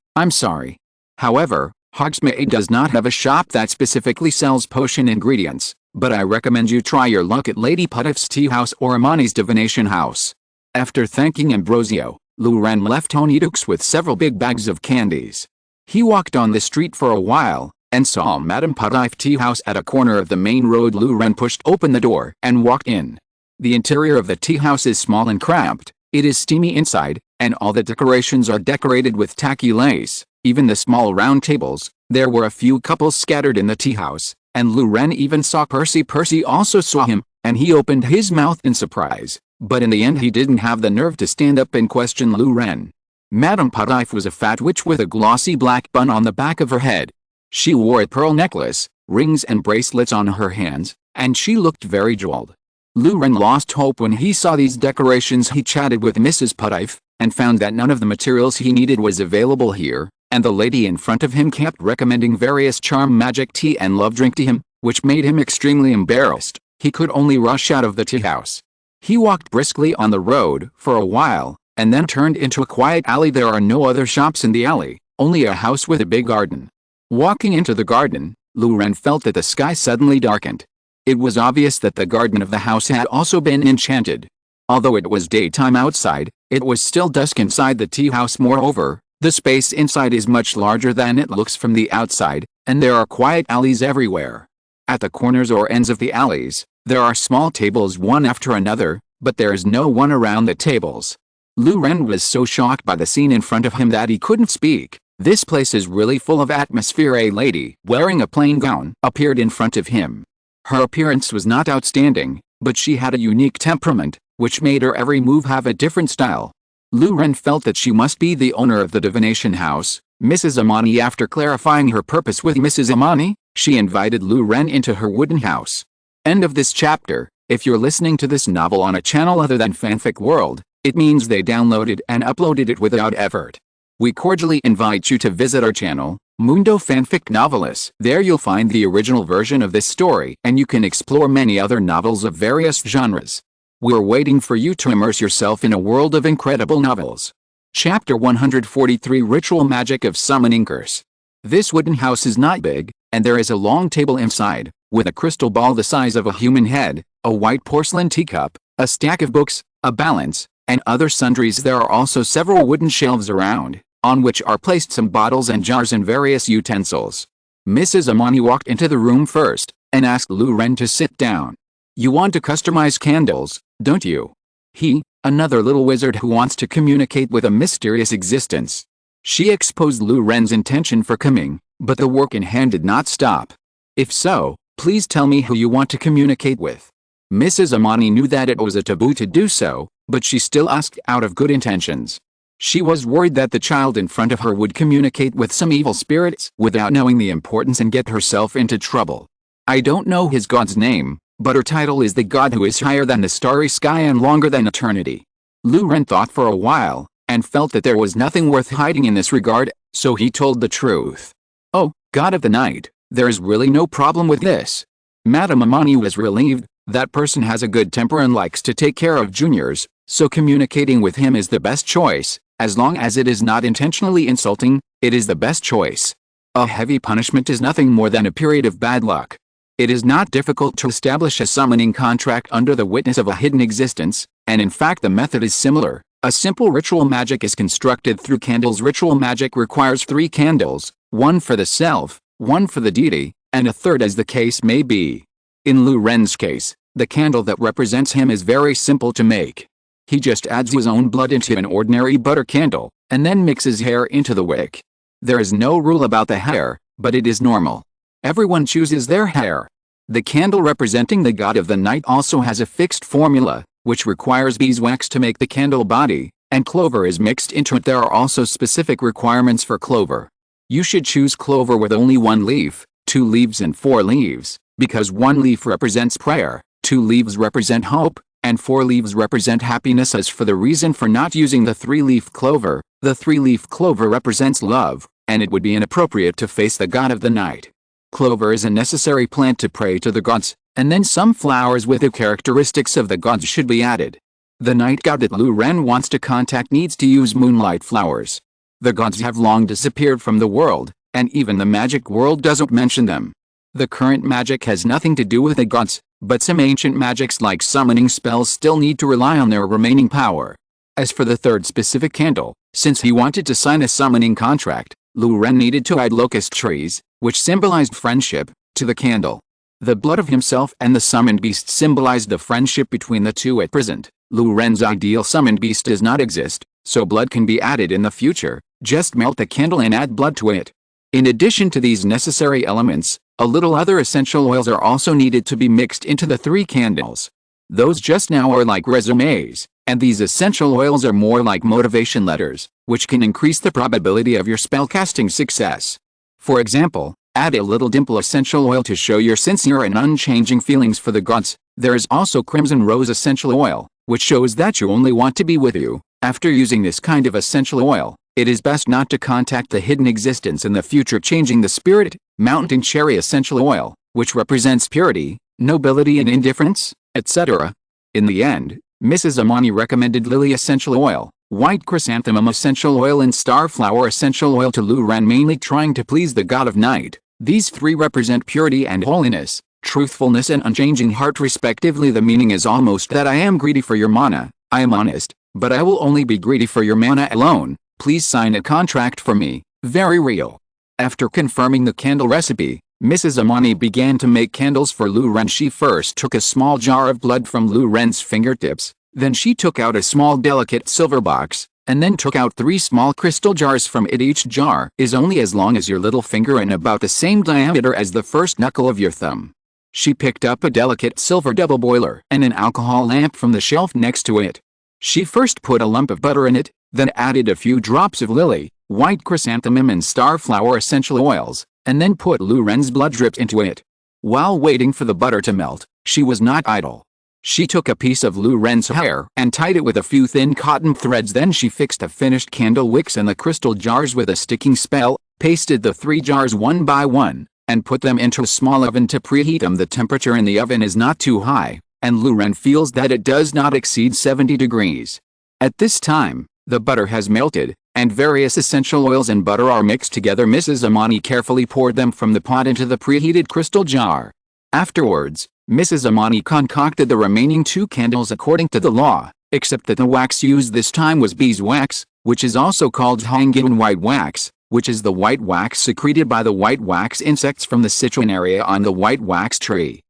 However, Hogsmeade does not have a shop that specifically sells potion ingredients, but I recommend you try your luck at Lady Puttiff's tea house or Amani's divination house. After thanking Ambrosio, Lu Ren left Honeydukes with several big bags of candies. He walked on the street for a while, and saw Madame Puttiff tea house at a corner of the main road. Lu Ren pushed open the door and walked in. The interior of the tea house is small and cramped, it is steamy inside, and all the decorations are decorated with tacky lace, even the small round tables. There were a few couples scattered in the tea house, and Lu Ren even saw Percy. Percy also saw him, and he opened his mouth in surprise, but in the end he didn't have the nerve to stand up and question Lu Ren. Madame Puttiff was a fat witch with a glossy black bun on the back of her head. She wore a pearl necklace, rings and bracelets on her hands, and she looked very jeweled. Lu Ren lost hope when he saw these decorations. He chatted with Mrs. Puttiff, and found that none of the materials he needed was available here, and the lady in front of him kept recommending various charm magic tea and love drink to him, which made him extremely embarrassed. He could only rush out of the tea house. He walked briskly on the road for a while, and then turned into a quiet alley. There are no other shops in the alley, only a house with a big garden. Walking into the garden, Lu Ren felt that the sky suddenly darkened. It was obvious that the garden of the house had also been enchanted. Although it was daytime outside, it was still dusk inside the tea house. Moreover, the space inside is much larger than it looks from the outside, and there are quiet alleys everywhere. At the corners or ends of the alleys, there are small tables one after another, but there is no one around the tables. Lu Ren was so shocked by the scene in front of him that he couldn't speak. This place is really full of atmosphere. A lady, wearing a plain gown, appeared in front of him. Her appearance was not outstanding, but she had a unique temperament, which made her every move have a different style. Lu Ren felt that she must be the owner of the divination house, Mrs. Amani. After clarifying her purpose with Mrs. Amani, she invited Lu Ren into her wooden house. End of this chapter. If you're listening to this novel on a channel other than Fanfic World, it means they downloaded and uploaded it without effort. We cordially invite you to visit our channel, Mundo Fanfic Novelists. There you'll find the original version of this story, and you can explore many other novels of various genres. We're waiting for you to immerse yourself in a world of incredible novels. Chapter 143, Ritual Magic of Summoning Curse. This wooden house is not big, and there is a long table inside, with a crystal ball the size of a human head, a white porcelain teacup, a stack of books, a balance, and other sundries. There are also several wooden shelves around, on which are placed some bottles and jars and various utensils. Mrs. Amani walked into the room first, and asked Lu Ren to sit down. You want to customize candles, don't you? He, another little wizard who wants to communicate with a mysterious existence. She exposed Lu Ren's intention for coming, but the work in hand did not stop. If so, please tell me who you want to communicate with. Mrs. Amani knew that it was a taboo to do so, but she still asked out of good intentions. She was worried that the child in front of her would communicate with some evil spirits without knowing the importance and get herself into trouble. I don't know his god's name, but her title is the god who is higher than the starry sky and longer than eternity. Lu Ren thought for a while, and felt that there was nothing worth hiding in this regard, so he told the truth. "Oh, god of the night, there is really no problem with this." Madame Amani was relieved. That person has a good temper and likes to take care of juniors, so communicating with him is the best choice. As long as it is not intentionally insulting, it is the best choice. A heavy punishment is nothing more than a period of bad luck. It is not difficult to establish a summoning contract under the witness of a hidden existence, and in fact the method is similar. A simple ritual magic is constructed through candles. Ritual magic requires 3 candles, one for the self, one for the deity, and a third as the case may be. In Lu Ren's case, the candle that represents him is very simple to make. He just adds his own blood into an ordinary butter candle, and then mixes hair into the wick. There is no rule about the hair, but it is normal. Everyone chooses their hair. The candle representing the god of the night also has a fixed formula, which requires beeswax to make the candle body, and clover is mixed into it. There are also specific requirements for clover. You should choose clover with only 1 leaf, 2 leaves and 4 leaves, because 1 leaf represents prayer, 2 leaves represent hope, and 4 leaves represent happiness. As for the reason for not using the 3-leaf clover, the 3-leaf clover represents love, and it would be inappropriate to face the god of the night. Clover is a necessary plant to pray to the gods, and then some flowers with the characteristics of the gods should be added. The night god that Lu Ren wants to contact needs to use moonlight flowers. The gods have long disappeared from the world, and even the magic world doesn't mention them. The current magic has nothing to do with the gods, but some ancient magics like summoning spells still need to rely on their remaining power. As for the third specific candle, since he wanted to sign a summoning contract, Lu Ren needed to add locust trees, which symbolized friendship, to the candle. The blood of himself and the summoned beast symbolized the friendship between the two at present. Lu Ren's ideal summoned beast does not exist, so blood can be added in the future. Just melt the candle and add blood to it. In addition to these necessary elements, a little other essential oils are also needed to be mixed into the 3 candles. Those just now are like resumes, and these essential oils are more like motivation letters, which can increase the probability of your spellcasting success. For example, add a little dimple essential oil to show your sincere and unchanging feelings for the gods. There is also crimson rose essential oil, which shows that you only want to be with you. After using this kind of essential oil, it is best not to contact the hidden existence in the future. Changing the spirit, mountain cherry essential oil, which represents purity, nobility and indifference, etc. In the end, Mrs. Amani recommended lily essential oil, white chrysanthemum essential oil and starflower essential oil to Lu Ren, mainly trying to please the god of night. These 3 represent purity and holiness, truthfulness and unchanging heart respectively. The meaning is almost that I am greedy for your mana, I am honest, but I will only be greedy for your mana alone. Please sign a contract for me. Very real. After confirming the candle recipe, Mrs. Amani began to make candles for Lu Ren. She first took a small jar of blood from Lu Ren's fingertips, then she took out a small delicate silver box, and then took out 3 small crystal jars from it. Each jar is only as long as your little finger and about the same diameter as the first knuckle of your thumb. She picked up a delicate silver double boiler and an alcohol lamp from the shelf next to it. She first put a lump of butter in it, then added a few drops of lily, white chrysanthemum and starflower essential oils, and then put Lu Ren's blood dripped into it. While waiting for the butter to melt, she was not idle. She took a piece of Lu Ren's hair and tied it with a few thin cotton threads. Then she fixed the finished candle wicks in the crystal jars with a sticking spell, pasted the 3 jars one by one, and put them into a small oven to preheat them. The temperature in the oven is not too high, and Lu Ren feels that it does not exceed 70 degrees. At this time, the butter has melted, and various essential oils and butter are mixed together. Mrs. Amani carefully poured them from the pot into the preheated crystal jar. Afterwards, Mrs. Amani concocted the remaining 2 candles according to the law, except that the wax used this time was beeswax, which is also called Hongyan white wax, which is the white wax secreted by the white wax insects from the citrinaria on the white wax tree.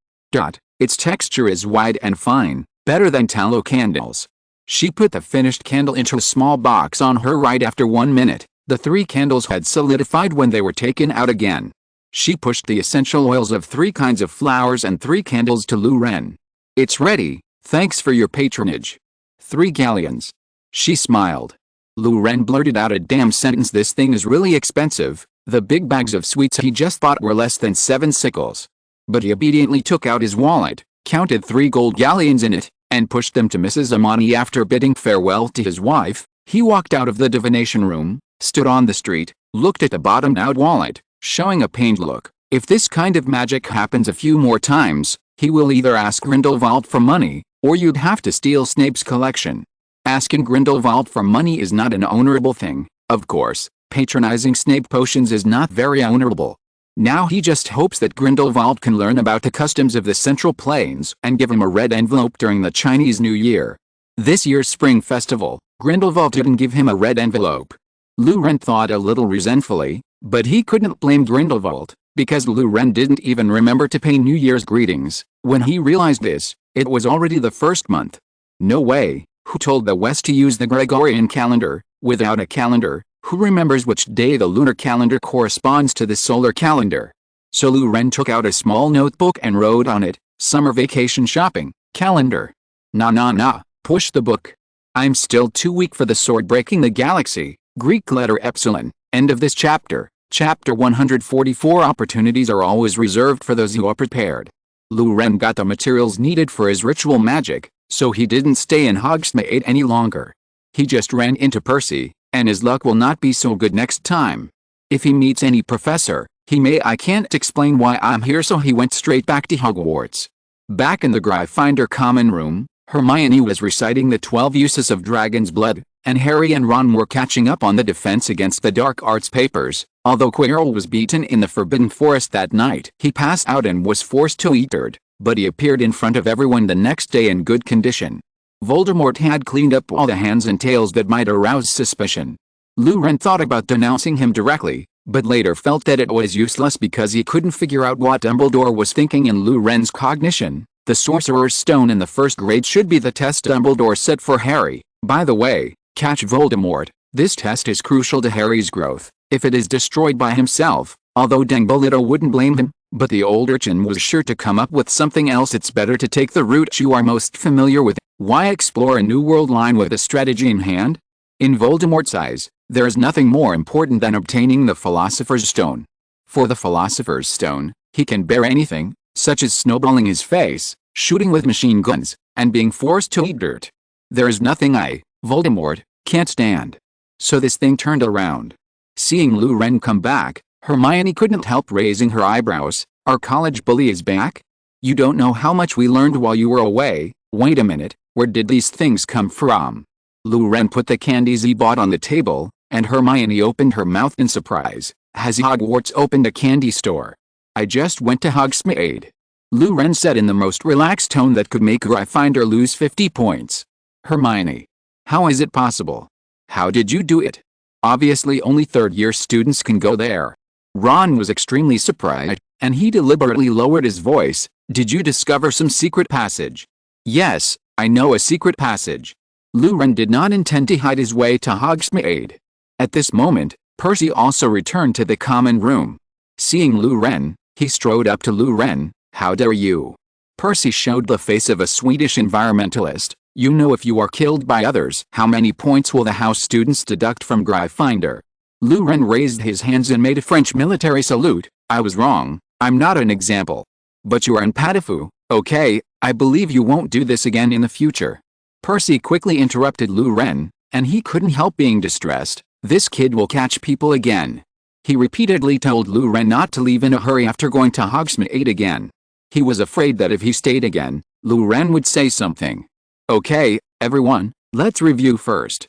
Its texture is wide and fine, better than tallow candles. She put the finished candle into a small box on her right. After 1 minute, the 3 candles had solidified when they were taken out again. She pushed the essential oils of 3 kinds of flowers and 3 candles to Lu Ren. It's ready, thanks for your patronage. 3 galleons. She smiled. Lu Ren blurted out a damn sentence. This thing is really expensive. The big bags of sweets he just bought were less than 7 sickles. But he obediently took out his wallet, counted 3 gold galleons in it, and pushed them to Mrs. Amani. After bidding farewell to his wife, he walked out of the divination room, stood on the street, looked at the bottomed-out wallet, showing a pained look. If this kind of magic happens a few more times, he will either ask Grindelwald for money, or you'd have to steal Snape's collection. Asking Grindelwald for money is not an honorable thing, of course. Patronizing Snape potions is not very honorable. Now he just hopes that Grindelwald can learn about the customs of the Central Plains and give him a red envelope during the Chinese New Year. This year's spring festival, Grindelwald didn't give him a red envelope. Lu Ren thought a little resentfully, but he couldn't blame Grindelwald, because Lu Ren didn't even remember to pay New Year's greetings. When he realized this, it was already the first month. No way. Who told the West to use the Gregorian calendar, without a calendar? Who remembers which day the lunar calendar corresponds to the solar calendar? So Lu Ren took out a small notebook and wrote on it, "Summer vacation shopping, calendar." Nah, push the book. I'm still too weak for the sword breaking the galaxy. Greek letter epsilon. End of this chapter. Chapter 144. Opportunities are always reserved for those who are prepared. Lu Ren got the materials needed for his ritual magic, so he didn't stay in Hogsmeade any longer. He just ran into Percy, and his luck will not be so good next time. If he meets any professor, he may "I can't explain why I'm here," so he went straight back to Hogwarts. Back in the Gryffindor common room, Hermione was reciting the 12 uses of dragon's blood, and Harry and Ron were catching up on the defense against the dark arts papers. Although Quirrell was beaten in the Forbidden Forest that night, he passed out and was forced to eat dirt, but he appeared in front of everyone the next day in good condition. Voldemort had cleaned up all the hands and tails that might arouse suspicion. Lu Ren thought about denouncing him directly, but later felt that it was useless because he couldn't figure out what Dumbledore was thinking. In Lu Ren's cognition, the Sorcerer's Stone in the first grade should be the test Dumbledore set for Harry. By the way, catch Voldemort. This test is crucial to Harry's growth. If it is destroyed by himself, although Dumbledore wouldn't blame him, but the old urchin was sure to come up with something else. It's better to take the route you are most familiar with. Why explore a new world line with a strategy in hand? In Voldemort's eyes, there is nothing more important than obtaining the Philosopher's Stone. For the Philosopher's Stone, he can bear anything, such as snowballing his face, shooting with machine guns, and being forced to eat dirt. There is nothing Voldemort, can't stand. So this thing turned around. Seeing Lu Ren come back, Hermione couldn't help raising her eyebrows. Our college bully is back? You don't know how much we learned while you were away. Wait a minute, where did these things come from? Lu Ren put the candies he bought on the table, and Hermione opened her mouth in surprise. Has Hogwarts opened a candy store? I just went to Hogsmeade. Lu Ren said in the most relaxed tone that could make Gryffindor lose 50 points. Hermione. How is it possible? How did you do it? Obviously only third-year students can go there. Ron was extremely surprised, and he deliberately lowered his voice. Did you discover some secret passage? Yes, I know a secret passage. Lu Ren did not intend to hide his way to Hogsmeade. At this moment, Percy also returned to the common room. Seeing Lu Ren, he strode up to Lu Ren. How dare you? Percy showed the face of a Swedish environmentalist. You know, if you are killed by others, how many points will the house students deduct from Gryffindor? Lu Ren raised his hands and made a French military salute. I was wrong. I'm not an example. But you are in Patafu. Okay, I believe you won't do this again in the future. Percy quickly interrupted Lu Ren, and he couldn't help being distressed. This kid will catch people again. He repeatedly told Lu Ren not to leave in a hurry after going to Hogsmeade again. He was afraid that if he stayed again, Lu Ren would say something. Okay, everyone, let's review first.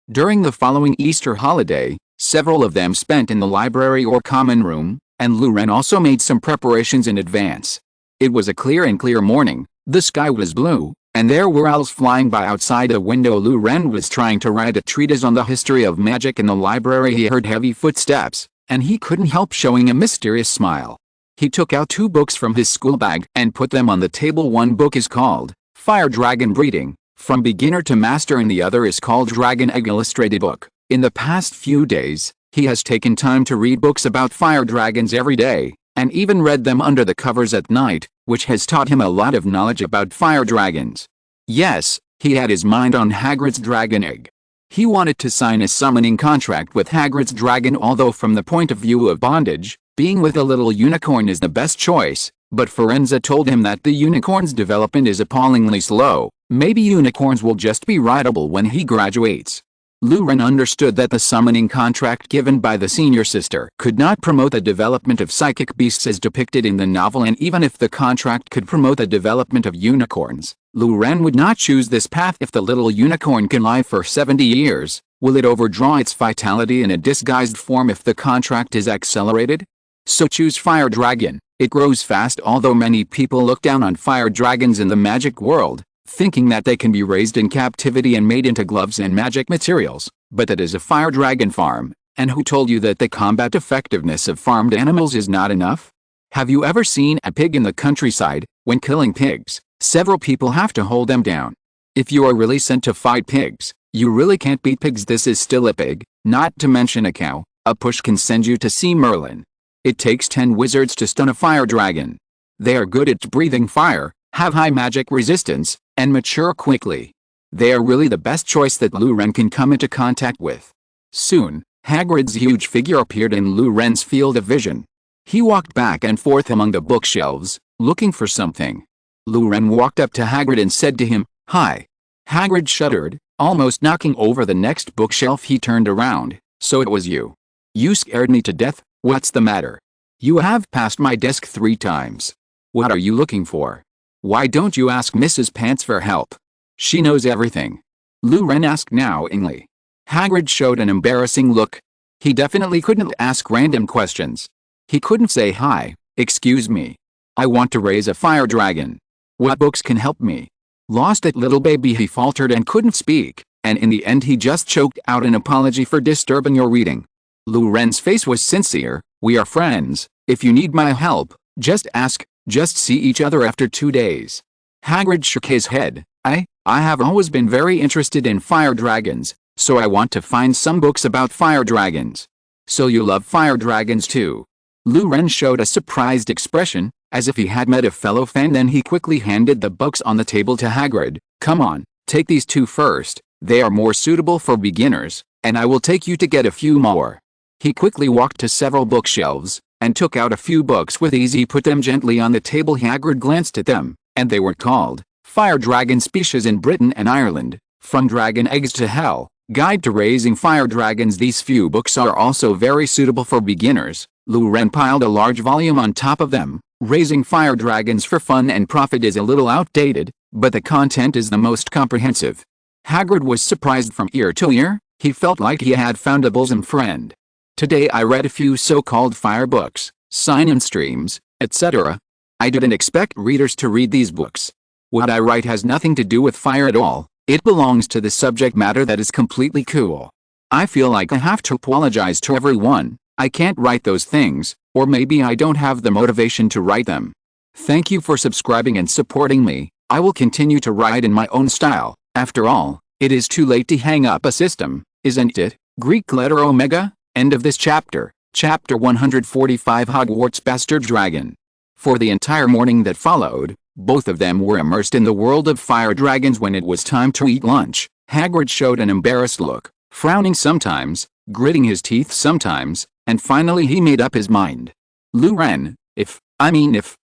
During the following Easter holiday, several of them spent in the library or common room, and Lu Ren also made some preparations in advance. It was a clear morning, the sky was blue, and there were owls flying by outside a window. Lu Ren was trying to write a treatise on the history of magic in the library. He heard heavy footsteps, and he couldn't help showing a mysterious smile. He took out 2 books from his school bag and put them on the table. One book is called Fire Dragon Breeding, From Beginner to Master, and the other is called Dragon Egg Illustrated Book. In the past few days, he has taken time to read books about fire dragons every day, and even read them under the covers at night, which has taught him a lot of knowledge about fire dragons. Yes, he had his mind on Hagrid's dragon egg. He wanted to sign a summoning contract with Hagrid's dragon, although from the point of view of bondage, being with a little unicorn is the best choice, but Firenze told him that the unicorn's development is appallingly slow. Maybe unicorns will just be rideable when he graduates. Luren understood that the summoning contract given by the senior sister could not promote the development of psychic beasts as depicted in the novel, and even if the contract could promote the development of unicorns, Luren would not choose this path. If the little unicorn can live for 70 years, will it overdraw its vitality in a disguised form if the contract is accelerated? So choose Fire Dragon. It grows fast. Although many people look down on fire dragons in the magic world, thinking that they can be raised in captivity and made into gloves and magic materials, but that is a fire dragon farm, and who told you that the combat effectiveness of farmed animals is not enough? Have you ever seen a pig in the countryside? When killing pigs, several people have to hold them down. If you are really sent to fight pigs, you really can't beat pigs. This is still a pig, not to mention a cow. A push can send you to see Merlin. It takes 10 wizards to stun a fire dragon. They are good at breathing fire, have high magic resistance, and mature quickly. They are really the best choice that Luren can come into contact with. Soon, Hagrid's huge figure appeared in Luren's field of vision. He walked back and forth among the bookshelves, looking for something. Luren walked up to Hagrid and said to him, "Hi." Hagrid shuddered, almost knocking over the next bookshelf. He turned around. "So it was you. You scared me to death. What's the matter? You have passed my desk 3 times. What are you looking for? Why don't you ask Mrs. Pants for help? She knows everything." Luren asked knowingly. Hagrid showed an embarrassing look. He definitely couldn't ask random questions. He couldn't say, "Hi, excuse me. I want to raise a fire dragon. What books can help me?" Lost at little baby, he faltered and couldn't speak, and in the end he just choked out an apology for disturbing your reading. Luren's face was sincere. "We are friends. If you need my help, just ask. Just see each other after 2 days." Hagrid shook his head. I have always been very interested in fire dragons, so I want to find some books about fire dragons." "So you love fire dragons too?" Luren showed a surprised expression, as if he had met a fellow fan. Then he quickly handed the books on the table to Hagrid. "Come on, take these 2 first. They are more suitable for beginners, and I will take you to get a few more." He quickly walked to several bookshelves, and took out a few books with ease. He put them gently on the table. Hagrid glanced at them, and they were called Fire Dragon Species in Britain and Ireland, From Dragon Eggs to Hell, Guide to Raising Fire Dragons. These few books are also very suitable for beginners. Luren piled a large volume on top of them. Raising Fire Dragons for Fun and Profit is a little outdated, but the content is the most comprehensive. Hagrid was surprised from ear to ear. He felt like he had found a bosom friend. "Today I read a few so-called fire books, Sign and Streams, etc. I didn't expect readers to read these books. What I write has nothing to do with fire at all. It belongs to the subject matter that is completely cool. I feel like I have to apologize to everyone. I can't write those things, or maybe I don't have the motivation to write them. Thank you for subscribing and supporting me. I will continue to write in my own style. After all, it is too late to hang up a system, isn't it?" Greek letter Omega. End of this chapter. Chapter 145, Hogwarts Bastard Dragon. For the entire morning that followed, both of them were immersed in the world of fire dragons. When it was time to eat lunch, Hagrid showed an embarrassed look, frowning sometimes, gritting his teeth sometimes, and finally he made up his mind. "Luren, if,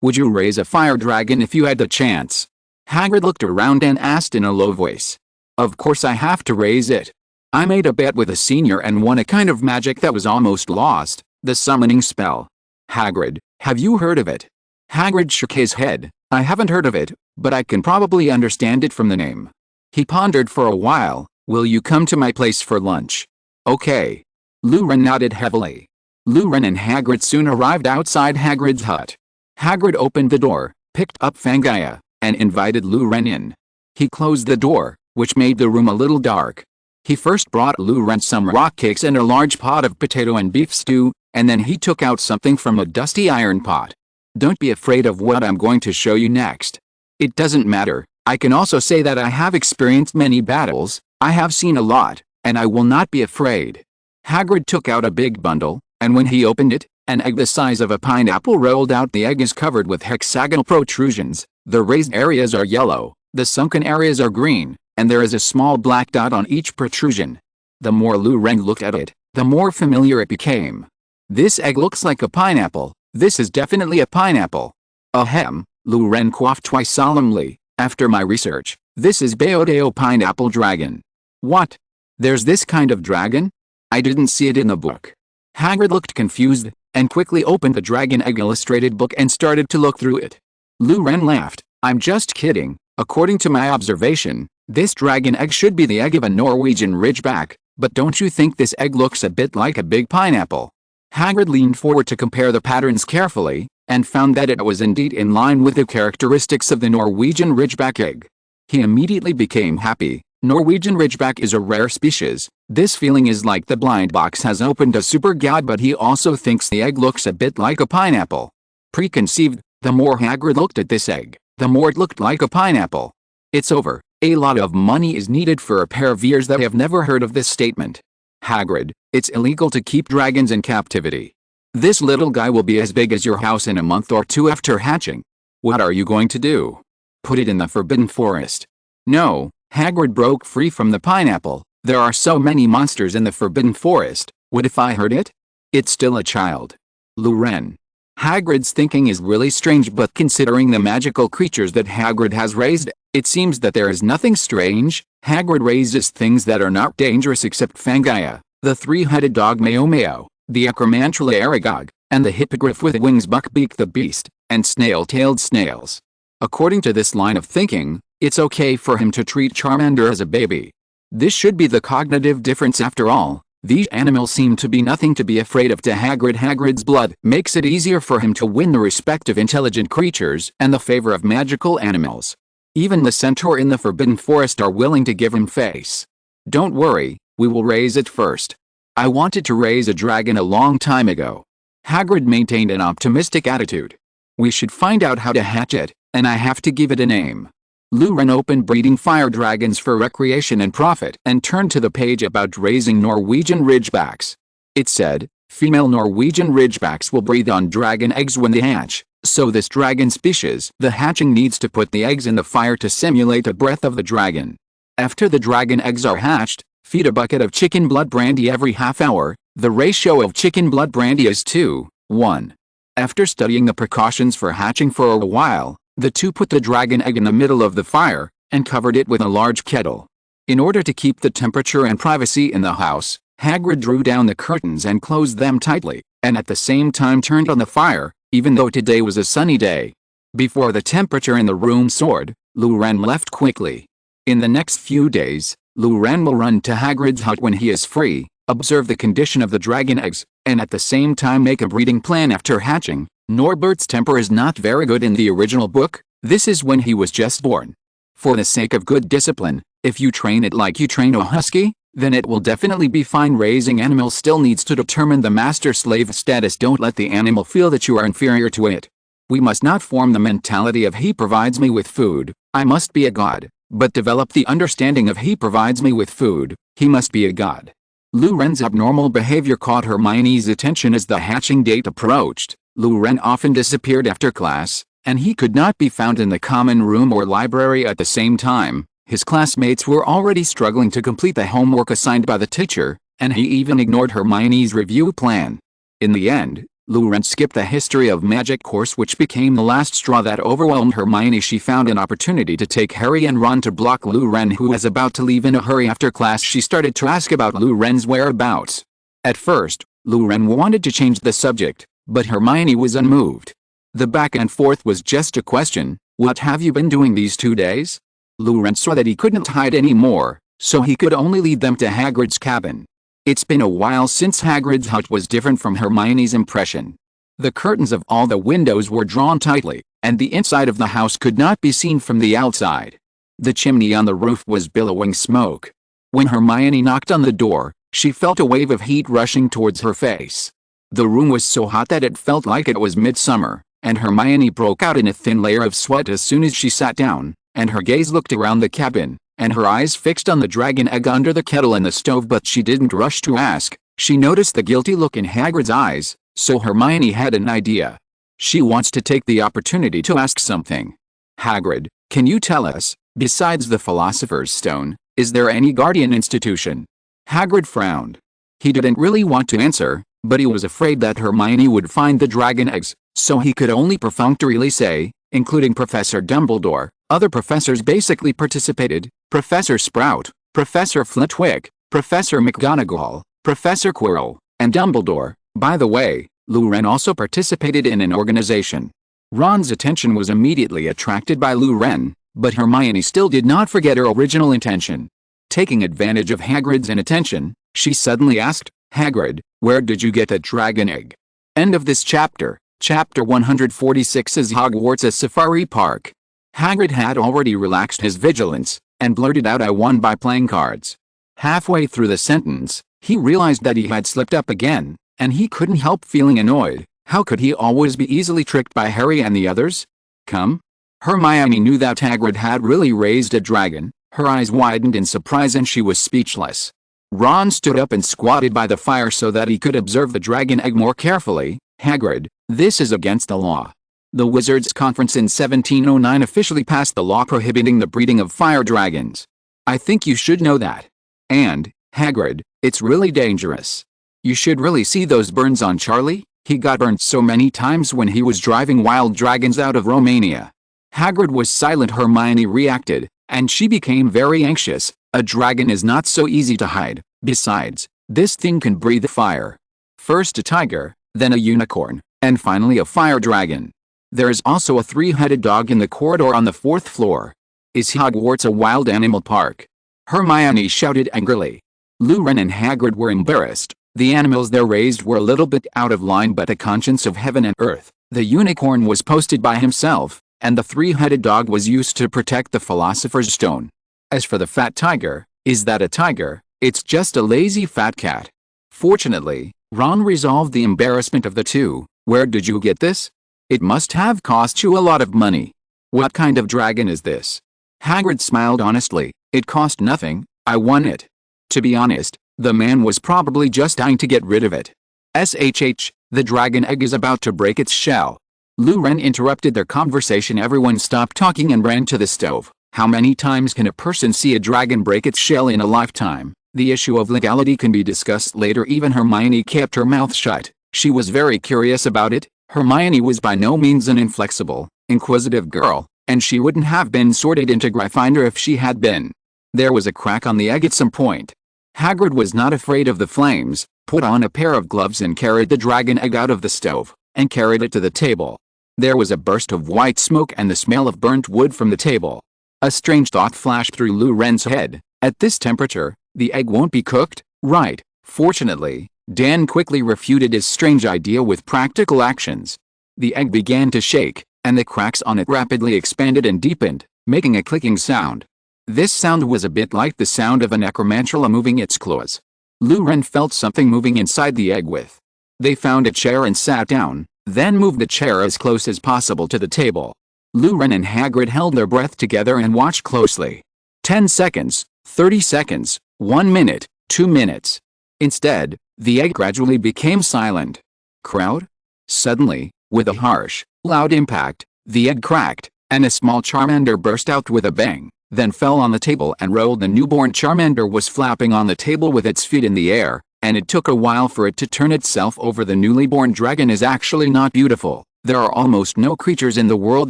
would you raise a fire dragon if you had the chance?" Hagrid looked around and asked in a low voice. "Of course I have to raise it. I made a bet with a senior and won a kind of magic that was almost lost, the summoning spell." "Hagrid, have you heard of it?" Hagrid shook his head. "I haven't heard of it, but I can probably understand it from the name." He pondered for a while. "Will you come to my place for lunch?" "Okay." Luren nodded heavily. Luren and Hagrid soon arrived outside Hagrid's hut. Hagrid opened the door, picked up Fangaya, and invited Luren in. He closed the door, which made the room a little dark. He first brought Luren some rock cakes and a large pot of potato and beef stew, and then he took out something from a dusty iron pot. "Don't be afraid of what I'm going to show you next. It doesn't matter. I can also say that I have experienced many battles. I have seen a lot, and I will not be afraid." Hagrid took out a big bundle, and when he opened it, an egg the size of a pineapple rolled out. The egg is covered with hexagonal protrusions. The raised areas are yellow, the sunken areas are green, and there is a small black dot on each protrusion. The more Lu Ren looked at it, the more familiar it became. This egg looks like a pineapple. This is definitely a pineapple. Ahem, Lu Ren coughed twice solemnly. After my research, this is Baodeo pineapple dragon. What? There's this kind of dragon? I didn't see it in the book. Hagrid looked confused, and quickly opened the dragon egg illustrated book and started to look through it. Lu Ren laughed. I'm just kidding. According to my observation, this dragon egg should be the egg of a Norwegian ridgeback, but don't you think this egg looks a bit like a big pineapple? Hagrid leaned forward to compare the patterns carefully, and found that it was indeed in line with the characteristics of the Norwegian ridgeback egg. He immediately became happy. Norwegian ridgeback is a rare species. This feeling is like the blind box has opened a super god, but he also thinks the egg looks a bit like a pineapple. Preconceived, the more Hagrid looked at this egg, the more it looked like a pineapple. It's over. A lot of money is needed for a pair of ears that have never heard of this statement. Hagrid, it's illegal to keep dragons in captivity. This little guy will be as big as your house in a month or two after hatching. What are you going to do? Put it in the Forbidden Forest. No, Hagrid broke free from the pineapple. There are so many monsters in the Forbidden Forest. What if I hurt it? It's still a child. Lu Ren. Hagrid's thinking is really strange, but considering the magical creatures that Hagrid has raised, it seems that there is nothing strange. Hagrid raises things that are not dangerous except Fangia, the three-headed dog Meo, the Acromantula Aragog, and the hippogriff with wings Buckbeak the Beast, and snail-tailed snails. According to this line of thinking, it's okay for him to treat Charmander as a baby. This should be the cognitive difference after all. These animals seem to be nothing to be afraid of to Hagrid. Hagrid's blood makes it easier for him to win the respect of intelligent creatures and the favor of magical animals. Even the centaur in the Forbidden Forest are willing to give him face. Don't worry, we will raise it first. I wanted to raise a dragon a long time ago. Hagrid maintained an optimistic attitude. We should find out how to hatch it, and I have to give it a name. Lu Ren opened Breeding Fire Dragons for Recreation and Profit and turned to the page about raising Norwegian Ridgebacks. It said, female Norwegian Ridgebacks will breathe on dragon eggs when they hatch, so this dragon species, the hatching, needs to put the eggs in the fire to simulate a breath of the dragon. After the dragon eggs are hatched, feed a bucket of chicken blood brandy every half hour. The ratio of chicken blood brandy is 2:1. After studying the precautions for hatching for a while, the two put the dragon egg in the middle of the fire, and covered it with a large kettle. In order to keep the temperature and privacy in the house, Hagrid drew down the curtains and closed them tightly, and at the same time turned on the fire, even though today was a sunny day. Before the temperature in the room soared, Lu Ren left quickly. In the next few days, Lu Ren will run to Hagrid's hut when he is free, observe the condition of the dragon eggs, and at the same time make a breeding plan after hatching. Norbert's temper is not very good in the original book. This is when he was just born. For the sake of good discipline, if you train it like you train a husky, then it will definitely be fine. Raising animals still needs to determine the master-slave status. Don't let the animal feel that you are inferior to it. We must not form the mentality of he provides me with food, I must be a god, but develop the understanding of he provides me with food, he must be a god. Lu Ren's abnormal behavior caught Hermione's attention as the hatching date approached. Lu Ren often disappeared after class, and he could not be found in the common room or library at the same time. His classmates were already struggling to complete the homework assigned by the teacher, and he even ignored Hermione's review plan. In the end, Lu Ren skipped the History of Magic course, which became the last straw that overwhelmed Hermione. She found an opportunity to take Harry and Ron to block Lu Ren, who was about to leave in a hurry after class. She started to ask about Lu Ren's whereabouts. At first, Lu Ren wanted to change the subject, but Hermione was unmoved. The back and forth was just a question, what have you been doing these 2 days? Lu Ren saw that he couldn't hide anymore, so he could only lead them to Hagrid's cabin. It's been a while since Hagrid's hut was different from Hermione's impression. The curtains of all the windows were drawn tightly, and the inside of the house could not be seen from the outside. The chimney on the roof was billowing smoke. When Hermione knocked on the door, she felt a wave of heat rushing towards her face. The room was so hot that it felt like it was midsummer, and Hermione broke out in a thin layer of sweat as soon as she sat down, and her gaze looked around the cabin, and her eyes fixed on the dragon egg under the kettle in the stove. But she didn't rush to ask. She noticed the guilty look in Hagrid's eyes, so Hermione had an idea. She wants to take the opportunity to ask something. Hagrid, can you tell us, besides the Philosopher's Stone, is there any guardian institution? Hagrid frowned. He didn't really want to answer, but he was afraid that Hermione would find the dragon eggs, so he could only perfunctorily say, including Professor Dumbledore, other professors basically participated, Professor Sprout, Professor Flitwick, Professor McGonagall, Professor Quirrell, and Dumbledore. By the way, Lou Ren also participated in an organization. Ron's attention was immediately attracted by Lou Ren, but Hermione still did not forget her original intention. Taking advantage of Hagrid's inattention, she suddenly asked, Hagrid, where did you get that dragon egg? End of this chapter. Chapter 146 is Hogwarts a safari park. Hagrid had already relaxed his vigilance, and blurted out I won by playing cards. Halfway through the sentence, he realized that he had slipped up again, and he couldn't help feeling annoyed. How could he always be easily tricked by Harry and the others? Come? Hermione knew that Hagrid had really raised a dragon. Her eyes widened in surprise and she was speechless. Ron stood up and squatted by the fire so that he could observe the dragon egg more carefully. Hagrid, this is against the law. The Wizards' Conference in 1709 officially passed the law prohibiting the breeding of fire dragons. I think you should know that. And, Hagrid, it's really dangerous. You should really see those burns on Charlie. He got burnt so many times when he was driving wild dragons out of Romania. Hagrid was silent. Hermione reacted, and she became very anxious. A dragon is not so easy to hide. Besides, this thing can breathe fire. First a tiger, then a unicorn, and finally a fire dragon. There is also a three-headed dog in the corridor on the 4th floor. Is Hogwarts a wild animal park? Hermione shouted angrily. Lou Ren and Hagrid were embarrassed. The animals they raised were a little bit out of line, but the conscience of heaven and earth. The unicorn was posted by himself, and the three-headed dog was used to protect the Philosopher's Stone. As for the fat tiger, is that a tiger? It's just a lazy fat cat. Fortunately, Ron resolved the embarrassment of the two. Where did you get this? It must have cost you a lot of money. What kind of dragon is this? Hagrid smiled honestly. It cost nothing, I won it. To be honest, the man was probably just dying to get rid of it. SHH, the dragon egg is about to break its shell. Lou Ren interrupted their conversation. Everyone stopped talking and ran to the stove. How many times can a person see a dragon break its shell in a lifetime? The issue of legality can be discussed later. Even Hermione kept her mouth shut. She was very curious about it. Hermione was by no means an inflexible, inquisitive girl, and she wouldn't have been sorted into Gryffindor if she had been. There was a crack on the egg at some point. Hagrid was not afraid of the flames, put on a pair of gloves and carried the dragon egg out of the stove, and carried it to the table. There was a burst of white smoke and the smell of burnt wood from the table. A strange thought flashed through Lou Ren's head. At this temperature, the egg won't be cooked, right? Fortunately, Dan quickly refuted his strange idea with practical actions. The egg began to shake, and the cracks on it rapidly expanded and deepened, making a clicking sound. This sound was a bit like the sound of a necromantula moving its claws. Lou Ren felt something moving inside the egg with. They found a chair and sat down, then moved the chair as close as possible to the table. Lou Ren and Hagrid held their breath together and watched closely. 10 seconds, 30 seconds, 1 minute, 2 minutes. Instead, the egg gradually became silent. Crowd? Suddenly, with a harsh, loud impact, the egg cracked, and a small Charmander burst out with a bang, then fell on the table and rolled. The newborn Charmander was flapping on the table with its feet in the air, and it took a while for it to turn itself over. The newly born dragon is actually not beautiful. There are almost no creatures in the world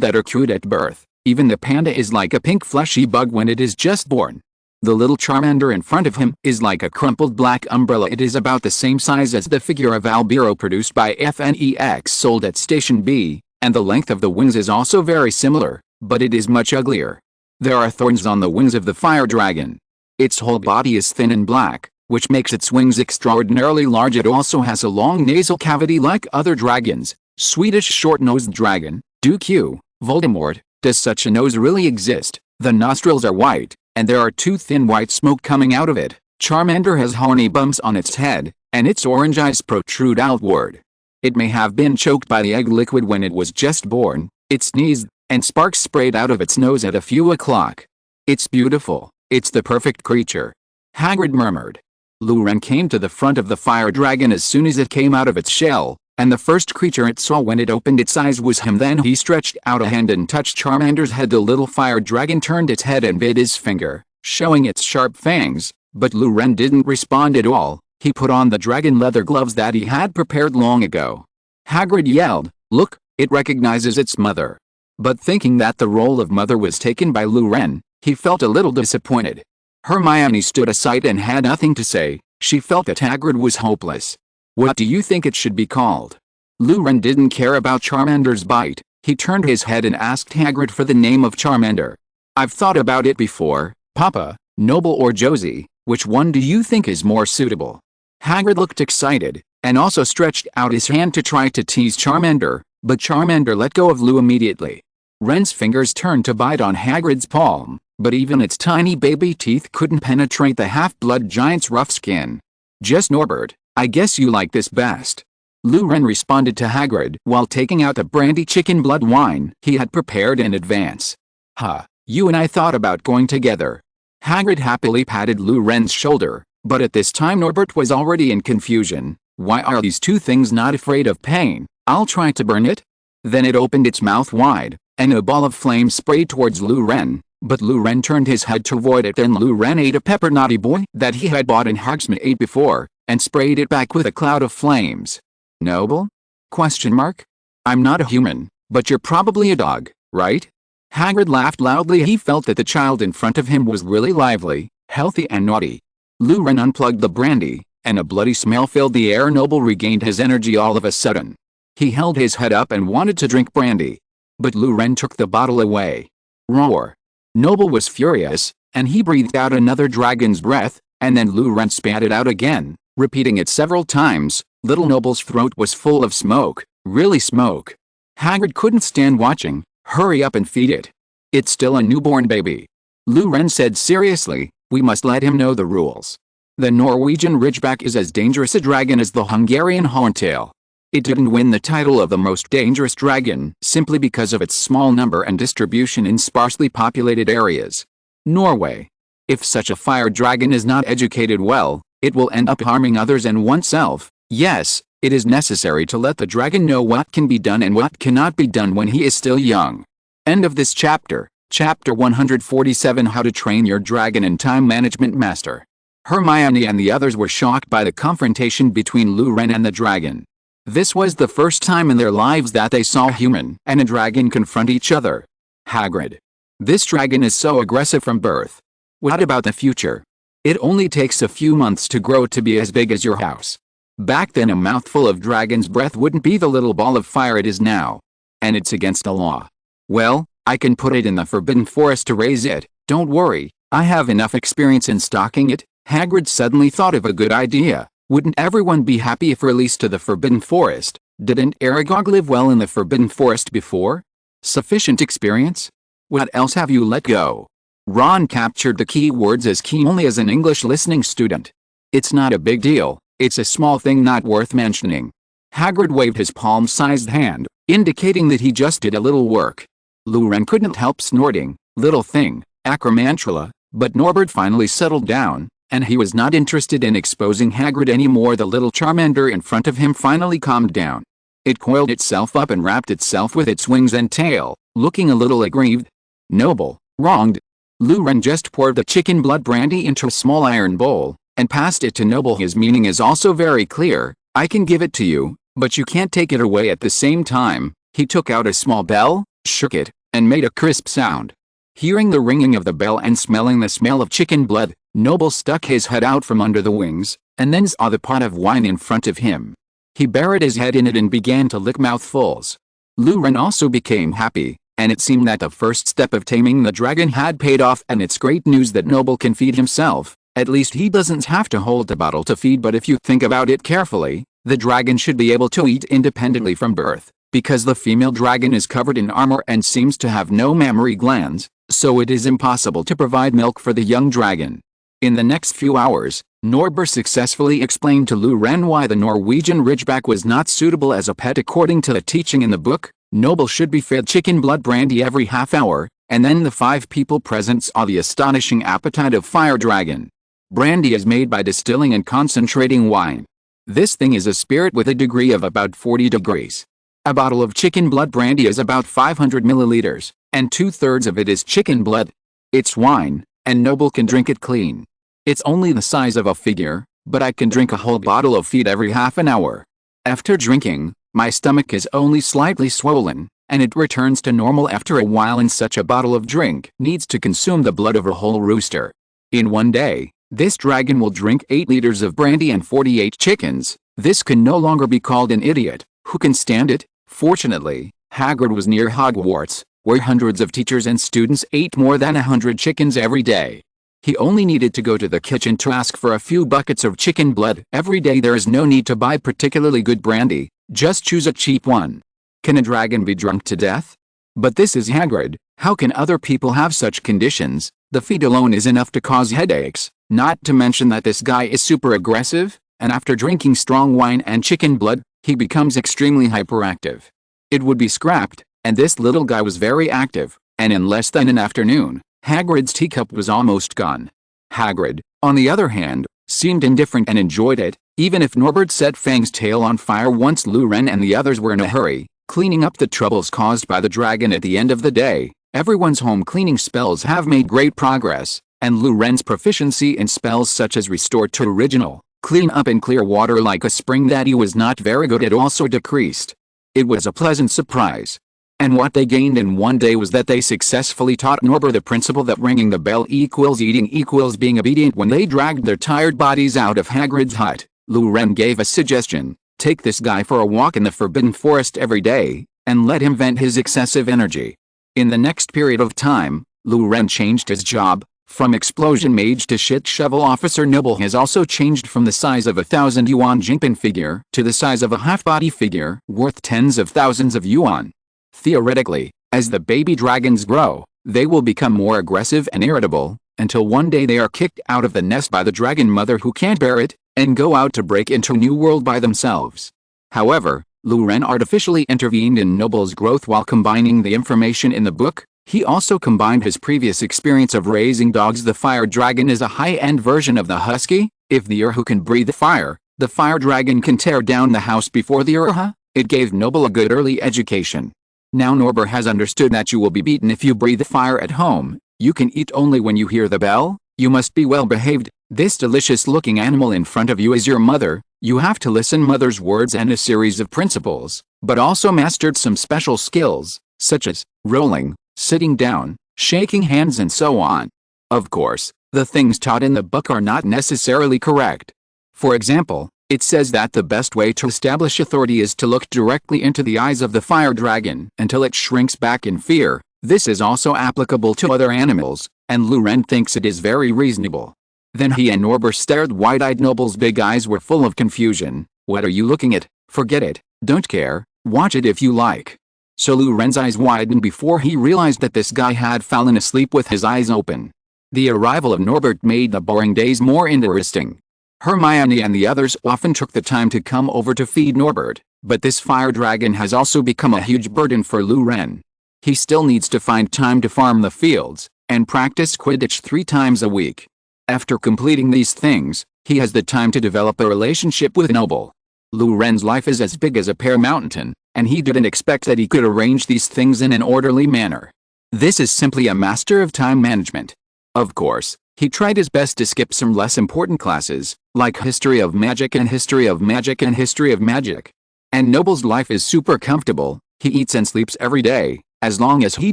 that are cute at birth. Even the panda is like a pink fleshy bug when it is just born. The little Charmander in front of him is like a crumpled black umbrella. It is about the same size as the figure of Albiro produced by FNEX sold at Station B, and the length of the wings is also very similar, but it is much uglier. There are thorns on the wings of the fire dragon. Its whole body is thin and black, which makes its wings extraordinarily large. It also has a long nasal cavity like other dragons. Swedish short-nosed dragon, Duke U, Voldemort. Does such a nose really exist? The nostrils are white, and there are two thin white smoke coming out of it. Charmander has horny bumps on its head, and its orange eyes protrude outward. It may have been choked by the egg liquid when it was just born. It sneezed, and sparks sprayed out of its nose at a few o'clock. It's beautiful. It's the perfect creature. Hagrid murmured. Lou Ren came to the front of the fire dragon as soon as it came out of its shell, and the first creature it saw when it opened its eyes was him. Then he stretched out a hand and touched Charmander's head. The little fire dragon turned its head and bit his finger, showing its sharp fangs, But Luren didn't respond at all. He put on the dragon leather gloves that he had prepared long ago. Hagrid yelled, "Look, it recognizes its mother." But thinking that the role of mother was taken by Luren, he felt a little disappointed. Hermione stood aside and had nothing to say. She felt that Hagrid was hopeless. "What do you think it should be called?" Luren didn't care about Charmander's bite. He turned his head and asked Hagrid for the name of Charmander. "I've thought about it before, Papa. Noble or Josie, which one do you think is more suitable?" Hagrid looked excited, and also stretched out his hand to try to tease Charmander, but Charmander let go of Lou immediately. Ren's fingers turned to bite on Hagrid's palm, but even its tiny baby teeth couldn't penetrate the half-blood giant's rough skin. "Just Norbert, I guess you like this best." Luren responded to Hagrid while taking out the brandy chicken blood wine he had prepared in advance. "Huh, you and I thought about going together." Hagrid happily patted Luren's shoulder, but at this time Norbert was already in confusion. "Why are these two things not afraid of pain? I'll try to burn it." Then it opened its mouth wide, and a ball of flame sprayed towards Luren, but Luren turned his head to avoid it. Then Luren ate a pepper naughty boy that he had bought in Hogsmeade before, and sprayed it back with a cloud of flames. "Noble? Question mark? I'm not a human, but you're probably a dog, right?" Hagrid laughed loudly. He felt that the child in front of him was really lively, healthy and naughty. Luren unplugged the brandy, and a bloody smell filled the air. Noble regained his energy all of a sudden. He held his head up and wanted to drink brandy. But Luren took the bottle away. Roar! Noble was furious, and he breathed out another dragon's breath, and then Luren spat it out again, repeating it several times. Little Noble's throat was full of smoke, really smoke. Hagrid couldn't stand watching. "Hurry up and feed it. It's still a newborn baby." Luren said seriously, "We must let him know the rules. The Norwegian Ridgeback is as dangerous a dragon as the Hungarian Horntail. It didn't win the title of the most dangerous dragon simply because of its small number and distribution in sparsely populated areas. Norway. If such a fire dragon is not educated well, it will end up harming others and oneself. Yes, it is necessary to let the dragon know what can be done and what cannot be done when he is still young." End of this chapter. Chapter 147, How to Train Your Dragon and Time Management Master. Hermione and the others were shocked by the confrontation between Luren and the dragon. This was the first time in their lives that they saw a human and a dragon confront each other. Hagrid. This dragon is so aggressive from birth. What about the future? It only takes a few months to grow to be as big as your house. Back then a mouthful of dragon's breath wouldn't be the little ball of fire it is now. And it's against the law. Well, I can put it in the Forbidden Forest to raise it, don't worry, I have enough experience in stocking it. Hagrid suddenly thought of a good idea. Wouldn't everyone be happy if released to the Forbidden Forest? Didn't Aragog live well in the Forbidden Forest before? Sufficient experience? What else have you let go? Ron captured the key words as keenly as an English listening student. It's not a big deal, it's a small thing not worth mentioning. Hagrid waved his palm-sized hand, indicating that he just did a little work. Luren couldn't help snorting, "Little thing, acromantula," but Norbert finally settled down, and he was not interested in exposing Hagrid anymore. The little Charmander in front of him finally calmed down. It coiled itself up and wrapped itself with its wings and tail, looking a little aggrieved. "Noble, wronged." Luren just poured the chicken blood brandy into a small iron bowl, and passed it to Noble. His meaning is also very clear. "I can give it to you, but you can't take it away at the same time." He took out a small bell, shook it, and made a crisp sound. Hearing the ringing of the bell and smelling the smell of chicken blood, Noble stuck his head out from under the wings, and then saw the pot of wine in front of him. He buried his head in it and began to lick mouthfuls. Luren also became happy, and it seemed that the first step of taming the dragon had paid off. And it's great news that Noble can feed himself. At least he doesn't have to hold the bottle to feed. But if you think about it carefully, the dragon should be able to eat independently from birth, because the female dragon is covered in armor and seems to have no mammary glands, so it is impossible to provide milk for the young dragon. In the next few hours, Norbert successfully explained to Luren why the Norwegian Ridgeback was not suitable as a pet. According to the teaching in the book, Noble should be fed chicken blood brandy every half hour, and then the 5 people present saw the astonishing appetite of Fire Dragon. Brandy is made by distilling and concentrating wine. This thing is a spirit with a degree of about 40 degrees. A bottle of chicken blood brandy is about 500 milliliters, and 2/3 of it is chicken blood. It's wine, and Noble can drink it clean. It's only the size of a figure, but I can drink a whole bottle of feed every half an hour. After drinking, my stomach is only slightly swollen, and it returns to normal after a while, and such a bottle of drink needs to consume the blood of a whole rooster. In one day, this dragon will drink 8 liters of brandy and 48 chickens. This can no longer be called an idiot. Who can stand it? Fortunately, Hagrid was near Hogwarts, where hundreds of teachers and students ate more than 100 chickens every day. He only needed to go to the kitchen to ask for a few buckets of chicken blood every day. There is no need to buy particularly good brandy, just choose a cheap one. Can a dragon be drunk to death? But this is Hagrid. How can other people have such conditions? The feed alone is enough to cause headaches, not to mention that this guy is super aggressive, and after drinking strong wine and chicken blood, he becomes extremely hyperactive. It would be scrapped, and this little guy was very active, and in less than an afternoon, Hagrid's teacup was almost gone. Hagrid, on the other hand, seemed indifferent and enjoyed it, even if Norbert set Fang's tail on fire once Lou Ren and the others were in a hurry, cleaning up the troubles caused by the dragon. At the end of the day, everyone's home cleaning spells have made great progress, and Lou Ren's proficiency in spells such as Restore to Original, Clean Up and Clear Water like a spring that he was not very good at also decreased. It was a pleasant surprise. And what they gained in one day was that they successfully taught Norbert the principle that ringing the bell equals eating equals being obedient. When they dragged their tired bodies out of Hagrid's hut, Lou Ren gave a suggestion: take this guy for a walk in the Forbidden Forest every day, and let him vent his excessive energy. In the next period of time, Lou Ren changed his job. From explosion mage to shit shovel officer. Noble has also changed from the size of a 1,000 yuan Jinping figure to the size of a half-body figure worth tens of thousands of yuan. Theoretically, as the baby dragons grow, they will become more aggressive and irritable, until one day they are kicked out of the nest by the dragon mother who can't bear it, and go out to break into a new world by themselves. However, Lou Ren artificially intervened in Noble's growth while combining the information in the book. He also combined his previous experience of raising dogs. The fire dragon is a high-end version of the husky. If the Urha can breathe fire, the fire dragon can tear down the house before the Urha. It gave Noble a good early education. Now Norbert has understood that you will be beaten if you breathe fire at home. You can eat only when you hear the bell. You must be well behaved. This delicious-looking animal in front of you is your mother. You have to listen mother's words and a series of principles, but also mastered some special skills, such as rolling, sitting down, shaking hands, and so on. Of course, the things taught in the book are not necessarily correct. For example, it says that the best way to establish authority is to look directly into the eyes of the fire dragon until it shrinks back in fear. This is also applicable to other animals, and Lou Ren thinks it is very reasonable. Then he and Norbert stared wide-eyed. Noble's big eyes were full of confusion. What are you looking at? Forget it. Don't care. Watch it if you like. So Lou Ren's eyes widened before he realized that this guy had fallen asleep with his eyes open. The arrival of Norbert made the boring days more interesting. Hermione and the others often took the time to come over to feed Norbert, but this fire dragon has also become a huge burden for Lou Ren. He still needs to find time to farm the fields, and practice Quidditch 3 times a week. After completing these things, he has the time to develop a relationship with Noble. Lou Ren's life is as big as a pear mountain, and he didn't expect that he could arrange these things in an orderly manner. This is simply a master of time management. Of course, he tried his best to skip some less important classes, like History of Magic and History of Magic and History of Magic. And Noble's life is super comfortable. He eats and sleeps every day. As long as he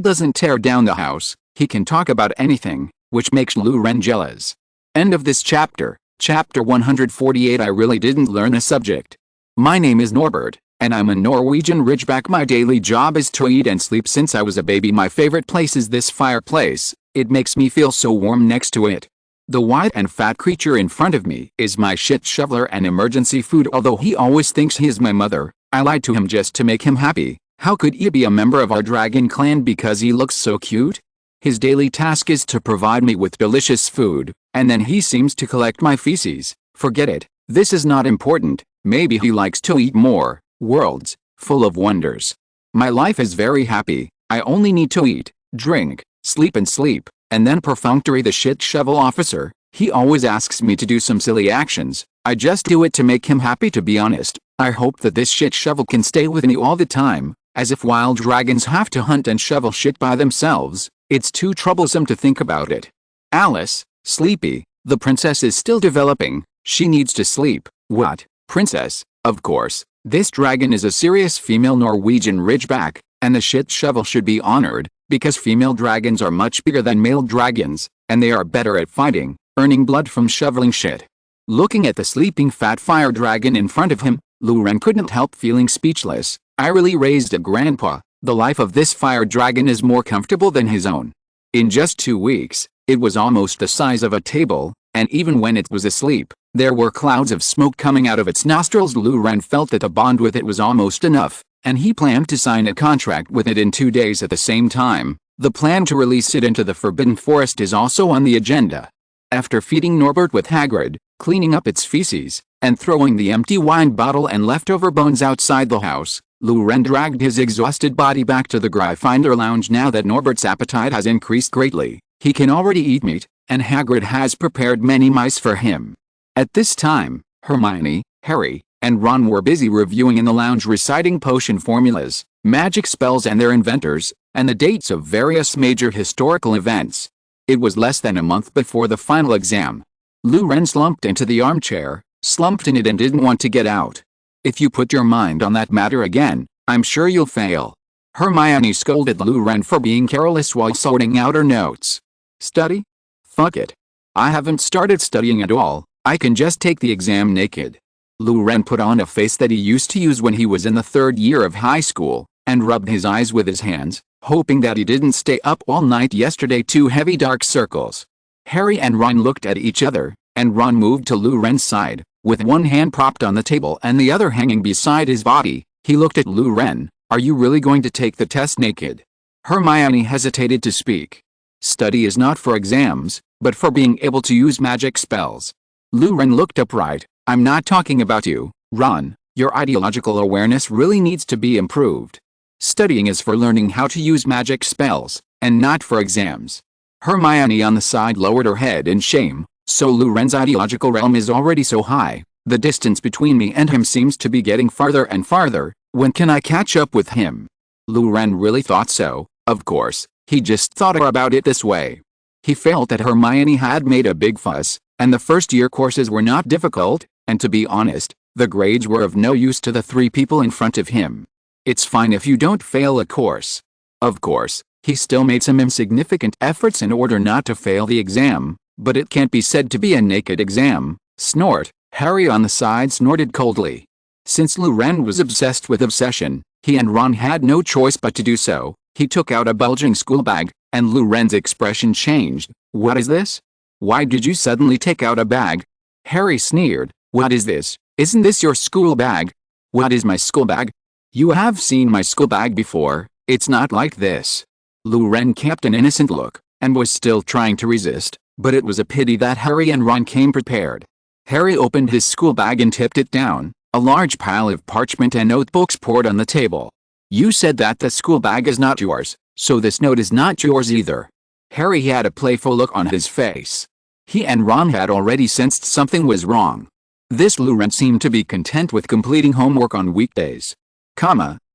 doesn't tear down the house, he can talk about anything, which makes Lou Ren jealous. End of this chapter. Chapter 148. I really didn't learn a subject. My name is Norbert, and I'm a Norwegian Ridgeback. My daily job is to eat and sleep since I was a baby. My favorite place is this fireplace. It makes me feel so warm next to it. The white and fat creature in front of me is my shit shoveler and emergency food. Although he always thinks he is my mother, I lied to him just to make him happy. How could he be a member of our dragon clan because he looks so cute? His daily task is to provide me with delicious food, and then he seems to collect my feces. Forget it. This is not important. Maybe he likes to eat more. Worlds, full of wonders. My life is very happy. I only need to eat, drink, sleep, and then perfunctory the shit shovel officer. He always asks me to do some silly actions. I just do it to make him happy. To be honest, I hope that this shit shovel can stay with me all the time, as if wild dragons have to hunt and shovel shit by themselves. It's too troublesome to think about it. Alice, Sleepy, The princess is still developing. She needs to sleep. What? Princess? Of course. This dragon is a serious female Norwegian ridgeback, and the shit shovel should be honored, because female dragons are much bigger than male dragons, and they are better at fighting, earning blood from shoveling shit. Looking at the sleeping fat fire dragon in front of him, Luren couldn't help feeling speechless. I really raised a grandpa. The life of this fire dragon is more comfortable than his own. In just 2 weeks, it was almost the size of a table, and even when it was asleep, there were clouds of smoke coming out of its nostrils. Luren felt that a bond with it was almost enough, and he planned to sign a contract with it in 2 days at the same time. The plan to release it into the Forbidden Forest is also on the agenda. After feeding Norbert with Hagrid, cleaning up its feces, and throwing the empty wine bottle and leftover bones outside the house, Luren dragged his exhausted body back to the Gryffindor lounge. Now that Norbert's appetite has increased greatly, he can already eat meat, and Hagrid has prepared many mice for him. At this time, Hermione, Harry, and Ron were busy reviewing in the lounge, reciting potion formulas, magic spells and their inventors, and the dates of various major historical events. It was less than a month before the final exam. Luren slumped into the armchair, slumped in it and didn't want to get out. If you put your mind on that matter again, I'm sure you'll fail. Hermione scolded Luren for being careless while sorting out her notes. Study? Fuck it. I haven't started studying at all. I can just take the exam naked. Luren put on a face that he used to use when he was in the 3rd year of high school, and rubbed his eyes with his hands, hoping that he didn't stay up all night yesterday. 2 heavy dark circles. Harry and Ron looked at each other, and Ron moved to Luren's side, with one hand propped on the table and the other hanging beside his body. He looked at Luren. Are you really going to take the test naked? Hermione hesitated to speak. Study is not for exams, but for being able to use magic spells. Luren looked upright. I'm not talking about you, Ron. Your ideological awareness really needs to be improved. Studying is for learning how to use magic spells, and not for exams. Hermione on the side lowered her head in shame. So Luren's ideological realm is already so high. The distance between me and him seems to be getting farther and farther. When can I catch up with him? Luren really thought so. Of course, he just thought about it this way. He felt that Hermione had made a big fuss, and the first-year courses were not difficult, and to be honest, the grades were of no use to the 3 people in front of him. It's fine if you don't fail a course. Of course, he still made some insignificant efforts in order not to fail the exam, but it can't be said to be a naked exam. Snort. Harry on the side snorted coldly. Since Luren was obsessed with obsession, he and Ron had no choice but to do so. He took out a bulging school bag, and Luren's expression changed. What is this? Why did you suddenly take out a bag? Harry sneered. What is this? Isn't this your school bag? What is my school bag? You have seen my school bag before. It's not like this. Luren kept an innocent look, and was still trying to resist, but it was a pity that Harry and Ron came prepared. Harry opened his school bag and tipped it down. A large pile of parchment and notebooks poured on the table. You said that the school bag is not yours, so this note is not yours either. Harry had a playful look on his face. He and Ron had already sensed something was wrong. This Luren seemed to be content with completing homework on weekdays.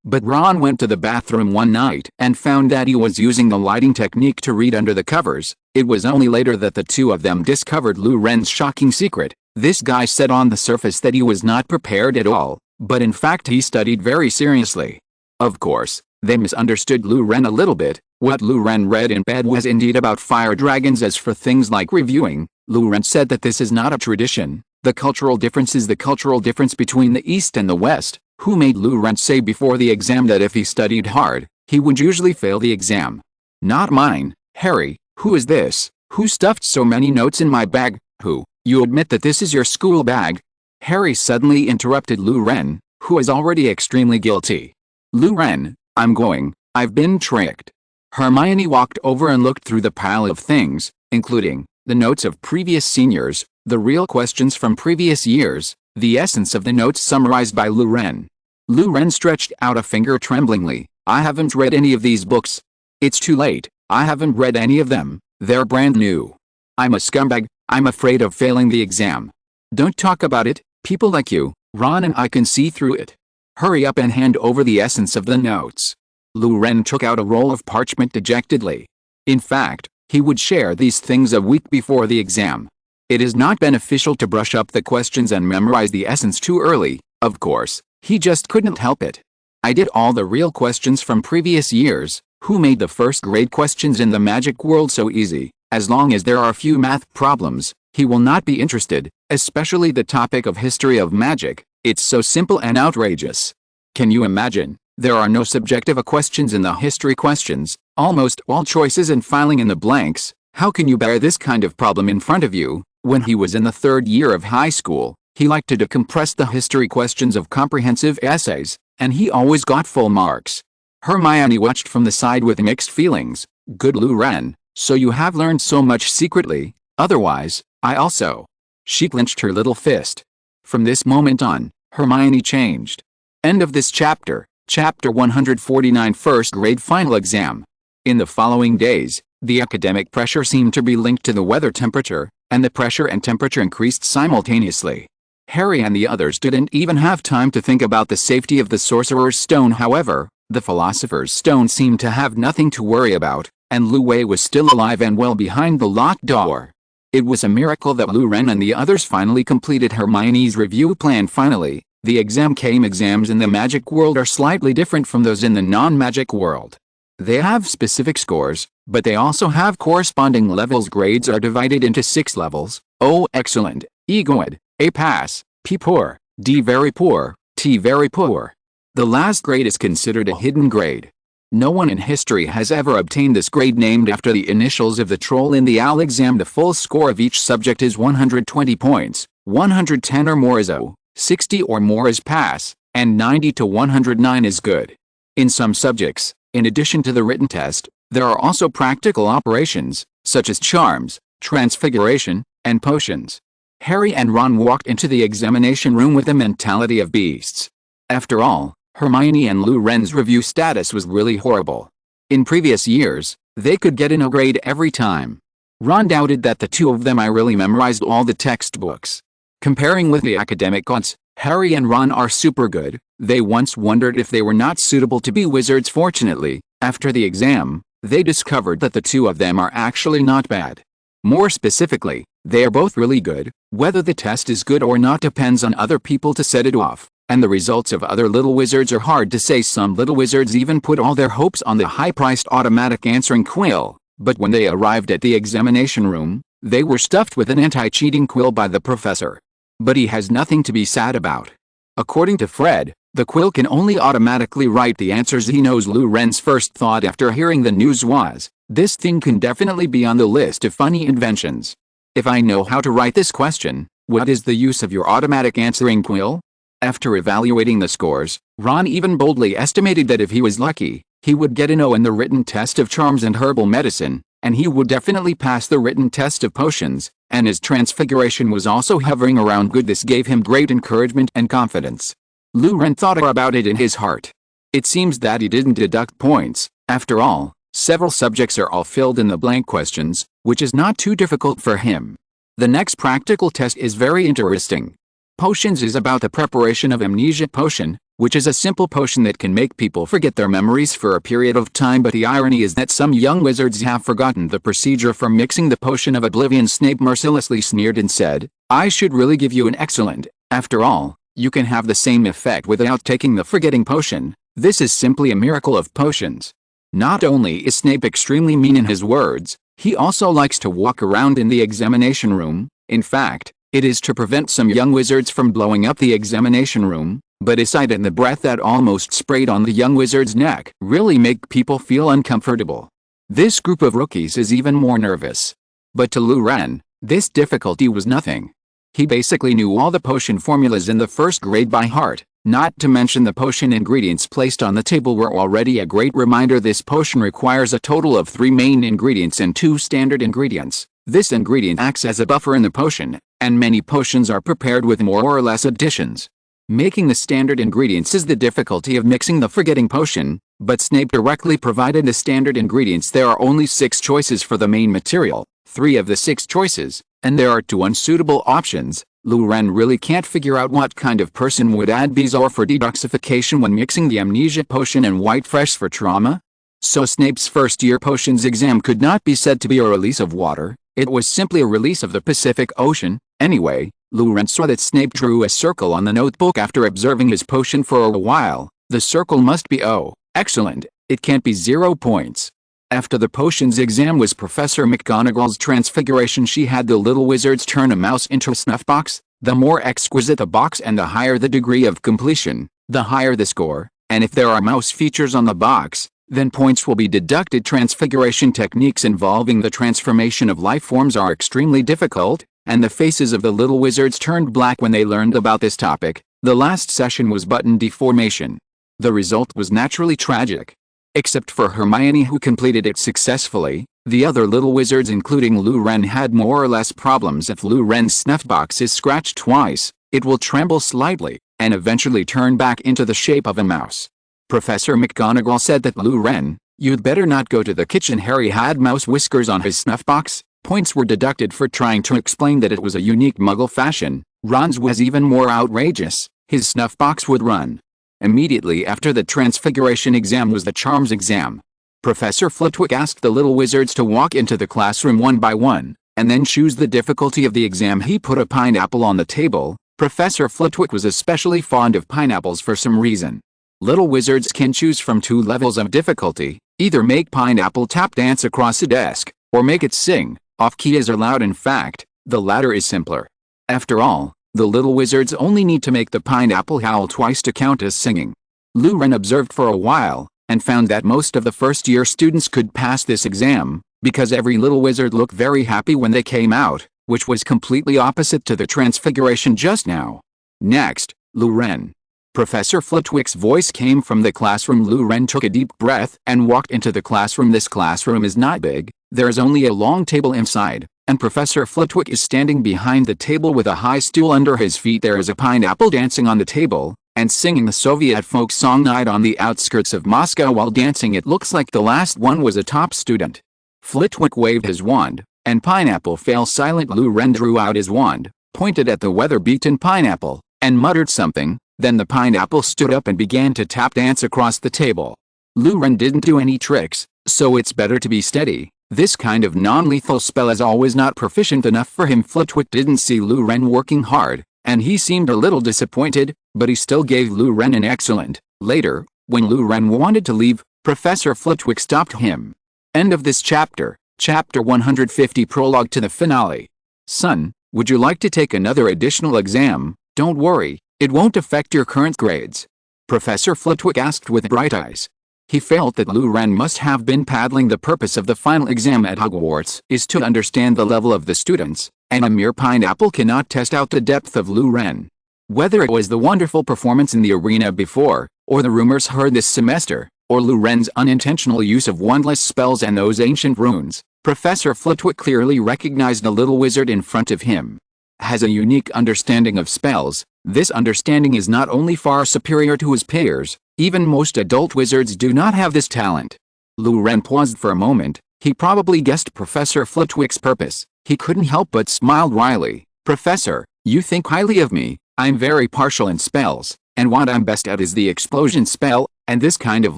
But Ron went to the bathroom one night and found that he was using the lighting technique to read under the covers. It was only later that the two of them discovered Luren's shocking secret. This guy said on the surface that he was not prepared at all, but in fact he studied very seriously. Of course, they misunderstood Luren a little bit. What Luren read in bed was indeed about fire dragons. As for things like reviewing, Luren said that this is not a tradition. The cultural difference is the cultural difference between the East and the West. Who made Luren say before the exam that if he studied hard, he would usually fail the exam? Not mine. Harry, who is this? Who stuffed so many notes in my bag? Who? You admit that this is your school bag? Harry suddenly interrupted Luren, who is already extremely guilty. Luren, I've been tricked. Hermione walked over and looked through the pile of things, including the notes of previous seniors, the real questions from previous years, the essence of the notes summarized by Luren. Luren stretched out a finger tremblingly. I haven't read any of these books. It's too late. I haven't read any of them. They're brand new. I'm a scumbag. I'm afraid of failing the exam. Don't talk about it. People like you, Ron, and I can see through it. Hurry up and hand over the essence of the notes. Luren took out a roll of parchment dejectedly. In fact, he would share these things a week before the exam. It is not beneficial to brush up the questions and memorize the essence too early, of course, he just couldn't help it. I did all the real questions from previous years. Who made the first grade questions in the magic world so easy? As long as there are few math problems, he will not be interested, especially the topic of history of magic. It's so simple and outrageous. Can you imagine? There are no subjective questions in the history questions, almost all choices and filling in the blanks. How can you bear this kind of problem in front of you? When he was in the third year of high school, he liked to decompress the history questions of comprehensive essays, and he always got full marks. Hermione watched from the side with mixed feelings. Good Lou Ren, so you have learned so much secretly, otherwise, I also. She clenched her little fist. From this moment on, Hermione changed. End of this chapter. Chapter 149 First Grade Final Exam. In the following days, the academic pressure seemed to be linked to the weather temperature, and the pressure and temperature increased simultaneously. Harry and the others didn't even have time to think about the safety of the Sorcerer's Stone. However, the Philosopher's Stone seemed to have nothing to worry about, and Lu Wei was still alive and well behind the locked door. It was a miracle that Lu Ren and the others finally completed Hermione's review plan. Finally, the exam came. Exams in the magic world are slightly different from those in the non-magic world. They have specific scores, but they also have corresponding levels. Grades are divided into 6 levels: O excellent, E good, A pass, P poor, D very poor, T very poor. The last grade is considered a hidden grade. No one in history has ever obtained this grade, named after the initials of the troll in the OWL exam. The full score of each subject is 120 points, 110 or more is O, 60 or more is pass, and 90 to 109 is good. In some subjects, in addition to the written test, there are also practical operations, such as charms, transfiguration, and potions. Harry and Ron walked into the examination room with the mentality of beasts. After all, Hermione and Lu Ren's review status was really horrible. In previous years, they could get an O grade every time. Ron doubted that the two of them really memorized all the textbooks. Comparing with the academic odds, Harry and Ron are super good. They once wondered if they were not suitable to be wizards. Fortunately, after the exam, they discovered that the two of them are actually not bad. More specifically, they are both really good. Whether the test is good or not depends on other people to set it off, and the results of other little wizards are hard to say. Some little wizards even put all their hopes on the high-priced automatic answering quill, but when they arrived at the examination room, they were stuffed with an anti-cheating quill by the professor. But he has nothing to be sad about. According to Fred, the quill can only automatically write the answers. He knows Lu Ren's first thought after hearing the news was, this thing can definitely be on the list of funny inventions. If I know how to write this question, what is the use of your automatic answering quill? After evaluating the scores, Ron even boldly estimated that if he was lucky, he would get an O in the written test of charms and herbal medicine, and he would definitely pass the written test of potions, and his transfiguration was also hovering around good. This gave him great encouragement and confidence. Lu Ren thought about it in his heart. It seems that he didn't deduct points. After all, several subjects are all filled in the blank questions, which is not too difficult for him. The next practical test is very interesting. Potions is about the preparation of amnesia potion, which is a simple potion that can make people forget their memories for a period of time. But the irony is that some young wizards have forgotten the procedure for mixing the potion of oblivion. Snape mercilessly sneered and said, I should really give you an excellent. After all, you can have the same effect without taking the forgetting potion. This is simply a miracle of potions. Not only is Snape extremely mean in his words, he also likes to walk around in the examination room. In fact, it is to prevent some young wizards from blowing up the examination room, but his sight and the breath that almost sprayed on the young wizard's neck really make people feel uncomfortable. This group of rookies is even more nervous. But to Lu Ren, this difficulty was nothing. He basically knew all the potion formulas in the first grade by heart, not to mention the potion ingredients placed on the table were already a great reminder. This potion requires a total of 3 main ingredients and 2 standard ingredients. This ingredient acts as a buffer in the potion, and many potions are prepared with more or less additions. Making the standard ingredients is the difficulty of mixing the forgetting potion, but Snape directly provided the standard ingredients. There are only 6 choices for the main material, 3 of the 6 choices, and there are 2 unsuitable options. Lu Ren really can't figure out what kind of person would add Bezoar for detoxification when mixing the amnesia potion and White Fresh for trauma. So Snape's first-year potions exam could not be said to be a release of water. It was simply a release of the Pacific Ocean. Anyway, Lu Ren saw that Snape drew a circle on the notebook after observing his potion for a while. The circle must be oh, excellent, it can't be 0 points. After the potions exam was Professor McGonagall's transfiguration. She had the little wizards turn a mouse into a snuff box. The more exquisite the box and the higher the degree of completion, the higher the score, and if there are mouse features on the box, then points will be deducted. Transfiguration techniques involving the transformation of life forms are extremely difficult, and the faces of the little wizards turned black when they learned about this topic. The last session was button deformation. The result was naturally tragic. Except for Hermione, who completed it successfully, the other little wizards including Lu Ren had more or less problems. If Lu Ren's snuff box is scratched twice, it will tremble slightly, and eventually turn back into the shape of a mouse. Professor McGonagall said that Lu Ren, you'd better not go to the kitchen. Harry had mouse whiskers on his snuff box. Points were deducted for trying to explain that it was a unique Muggle fashion. Ron's was even more outrageous. His snuff box would run. Immediately after the transfiguration exam was the charms exam. Professor Flitwick asked the little wizards to walk into the classroom one by one, and then choose the difficulty of the exam. He put a pineapple on the table. Professor Flitwick was especially fond of pineapples for some reason. Little wizards can choose from 2 levels of difficulty, either make pineapple tap dance across a desk, or make it sing, off-key as or loud. In fact, the latter is simpler. After all, the little wizards only need to make the pineapple howl twice to count as singing. Lu Ren observed for a while, and found that most of the first-year students could pass this exam, because every little wizard looked very happy when they came out, which was completely opposite to the transfiguration just now. Next, Lu Ren. Professor Flitwick's voice came from the classroom. Lu Ren took a deep breath and walked into the classroom. This classroom is not big, there is only a long table inside, and Professor Flitwick is standing behind the table with a high stool under his feet. There is a pineapple dancing on the table, and singing the Soviet folk song Night on the Outskirts of Moscow. While dancing, it looks like the last one was a top student. Flitwick waved his wand, and pineapple fell silent. Lu Ren drew out his wand, pointed at the weather-beaten pineapple, and muttered something. Then the pineapple stood up and began to tap dance across the table. Lu Ren didn't do any tricks, so it's better to be steady. This kind of non-lethal spell is always not proficient enough for him. Flitwick didn't see Lu Ren working hard, and he seemed a little disappointed, but he still gave Lu Ren an excellent. Later, when Lu Ren wanted to leave, Professor Flitwick stopped him. End of this chapter. Chapter 150. Prologue to the finale. Son, would you like to take another additional exam? Don't worry, it won't affect your current grades. Professor Flitwick asked with bright eyes. He felt that Lu Ren must have been paddling. The purpose of the final exam at Hogwarts is to understand the level of the students, and a mere pineapple cannot test out the depth of Lu Ren. Whether it was the wonderful performance in the arena before, or the rumors heard this semester, or Lu Ren's unintentional use of wandless spells and those ancient runes, Professor Flitwick clearly recognized the little wizard in front of him. Has a unique understanding of spells. This understanding is not only far superior to his peers, even most adult wizards do not have this talent. Lu Ren paused for a moment. He probably guessed Professor Flitwick's purpose. He couldn't help but smiled wryly. Professor, you think highly of me. I'm very partial in spells, and what I'm best at is the explosion spell, and this kind of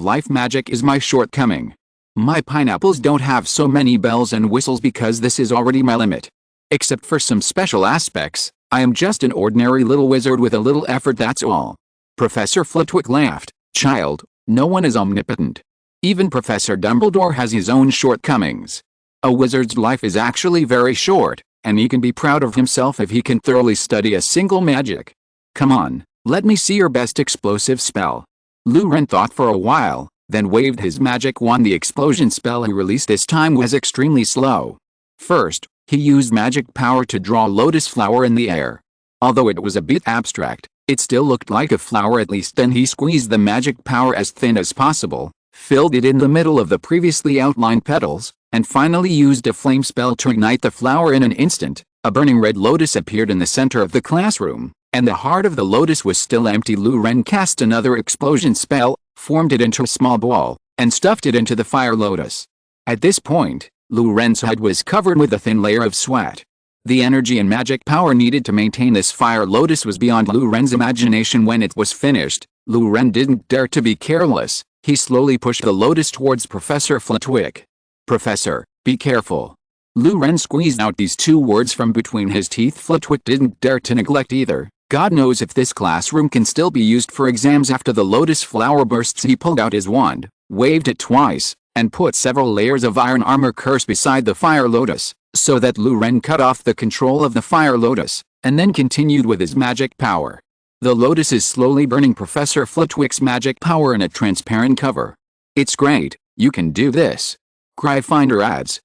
life magic is my shortcoming. My pineapples don't have so many bells and whistles because this is already my limit. Except for some special aspects, I am just an ordinary little wizard with a little effort, that's all. Professor Flitwick laughed. Child, no one is omnipotent. Even Professor Dumbledore has his own shortcomings. A wizard's life is actually very short, and he can be proud of himself if he can thoroughly study a single magic. Come on, let me see your best explosive spell. Lu Ren thought for a while, then waved his magic wand. The explosion spell he released this time was extremely slow. First, he used magic power to draw a lotus flower in the air. Although it was a bit abstract, it still looked like a flower at least. Then he squeezed the magic power as thin as possible, filled it in the middle of the previously outlined petals, and finally used a flame spell to ignite the flower. In an instant, a burning red lotus appeared in the center of the classroom, and the heart of the lotus was still empty. Lu Ren cast another explosion spell, formed it into a small ball, and stuffed it into the fire lotus. At this point, Lu Ren's head was covered with a thin layer of sweat. The energy and magic power needed to maintain this fire lotus was beyond Lu Ren's imagination. When it was finished, Lu Ren didn't dare to be careless. He slowly pushed the lotus towards Professor Flitwick. Professor, be careful. Lu Ren squeezed out these two words from between his teeth. Flitwick didn't dare to neglect either. God knows if this classroom can still be used for exams after the lotus flower bursts. He pulled out his wand, waved it twice, and put several layers of iron armor curse beside the fire lotus, so that Lu Ren cut off the control of the fire lotus, and then continued with his magic power. The lotus is slowly burning Professor Flitwick's magic power in a transparent cover. It's great, you can do this. Cryfinder adds,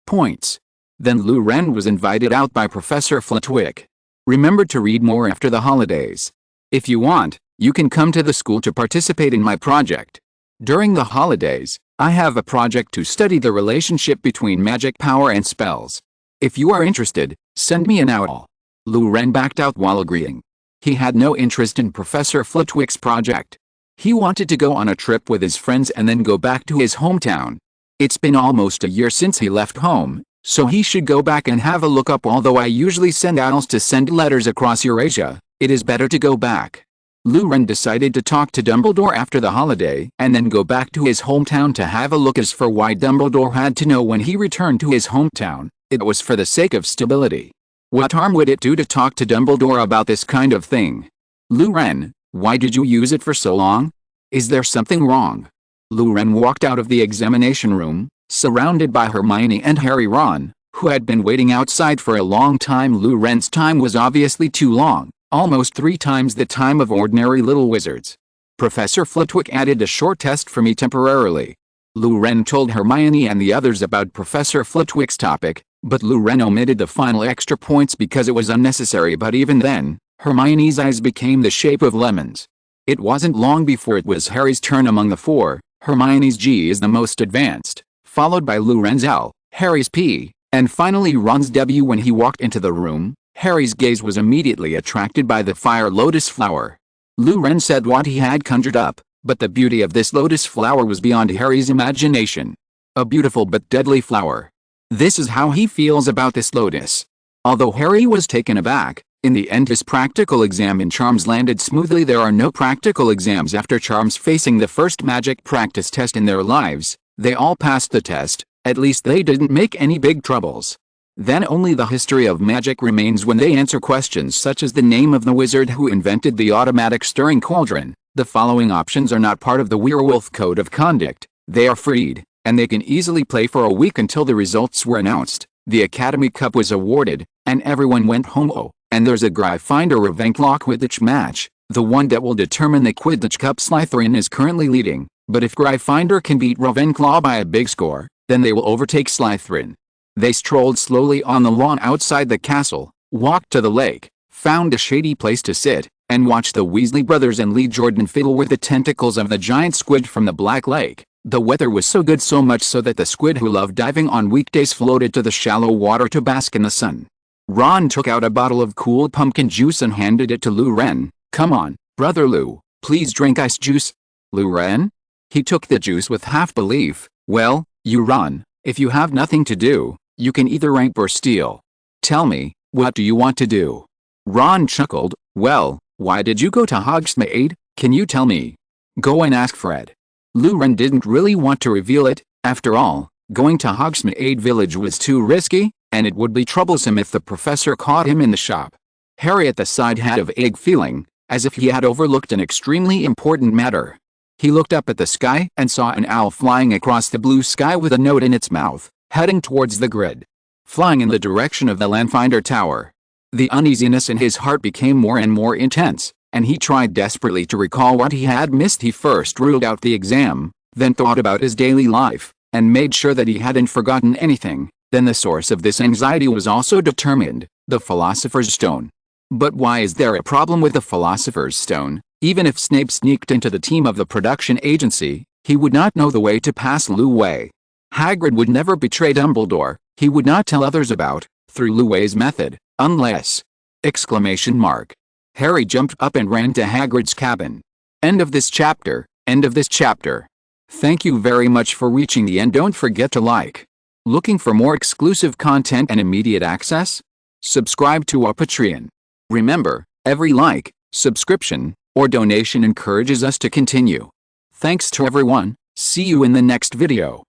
points. Then Lu Ren was invited out by Professor Flitwick. Remember to read more after the holidays. If you want, you can come to the school to participate in my project. During the holidays, I have a project to study the relationship between magic power and spells. If you are interested, send me an owl. Lu Ren backed out while agreeing. He had no interest in Professor Flitwick's project. He wanted to go on a trip with his friends and then go back to his hometown. It's been almost a year since he left home, so he should go back and have a look up. Although I usually send owls to send letters across Eurasia, it is better to go back. Lu Ren decided to talk to Dumbledore after the holiday and then go back to his hometown to have a look. As for why Dumbledore had to know when he returned to his hometown, it was for the sake of stability. What harm would it do to talk to Dumbledore about this kind of thing? Lu Ren, why did you use it for so long? Is there something wrong? Lu Ren walked out of the examination room, surrounded by Hermione and Harry. Ron, who had been waiting outside for a long time. Lu Ren's time was obviously too long, almost 3 times the time of ordinary little wizards. Professor Flitwick added a short test for me temporarily. Lu Ren told Hermione and the others about Professor Flitwick's topic, but Lu Ren omitted the final extra points because it was unnecessary. But even then, Hermione's eyes became the shape of lemons. It wasn't long before it was Harry's turn. Among the 4, Hermione's G is the most advanced, followed by Lu Ren's L, Harry's P, and finally Ron's W. When he walked into the room, Harry's gaze was immediately attracted by the fire lotus flower. Lu Ren said what he had conjured up, but the beauty of this lotus flower was beyond Harry's imagination. A beautiful but deadly flower. This is how he feels about this lotus. Although Harry was taken aback, in the end his practical exam in charms landed smoothly. There are no practical exams after charms. Facing the first magic practice test in their lives, they all passed the test. At least they didn't make any big troubles. Then only the history of magic remains when they answer questions such as the name of the wizard who invented the automatic stirring cauldron. The following options are not part of the Werewolf Code of Conduct. They are freed, and they can easily play for a week until the results were announced. The Academy Cup was awarded, and everyone went home. Oh, and there's a Gryffindor Ravenclaw Quidditch match, the one that will determine the Quidditch Cup. Slytherin is currently leading, but if Gryffindor can beat Ravenclaw by a big score, then they will overtake Slytherin. They strolled slowly on the lawn outside the castle, walked to the lake, found a shady place to sit, and watched the Weasley brothers and Lee Jordan fiddle with the tentacles of the giant squid from the Black Lake. The weather was so good, so much so that the squid, who loved diving on weekdays, floated to the shallow water to bask in the sun. Ron took out a bottle of cool pumpkin juice and handed it to Lu Ren. "Come on, Brother Lu, please drink ice juice." Lu Ren? He took the juice with half belief. "Well, you Ron, if you have nothing to do, you can either rape or steal. Tell me, what do you want to do?" Ron chuckled. "Well, why did you go to Hogsmeade? Can you tell me?" "Go and ask Fred." Lu Ren didn't really want to reveal it. After all, going to Hogsmeade Village was too risky, and it would be troublesome if the professor caught him in the shop. Harry at the side had a vague feeling, as if he had overlooked an extremely important matter. He looked up at the sky and saw an owl flying across the blue sky with a note in its mouth, heading towards the grid. Flying in the direction of the Landfinder Tower. The uneasiness in his heart became more and more intense, and he tried desperately to recall what he had missed. He first ruled out the exam, then thought about his daily life, and made sure that he hadn't forgotten anything. Then the source of this anxiety was also determined, the Philosopher's Stone. But why is there a problem with the Philosopher's Stone? Even if Snape sneaked into the team of the production agency, he would not know the way to pass Lu Wei. Hagrid would never betray Dumbledore. He would not tell others about, through Lu Wei's method, unless... Harry jumped up and ran to Hagrid's cabin. End of this chapter. End of this chapter. Thank you very much for reaching the end. Don't forget to like. Looking for more exclusive content and immediate access? Subscribe to our Patreon. Remember, every like, subscription, or donation encourages us to continue. Thanks to everyone. See you in the next video.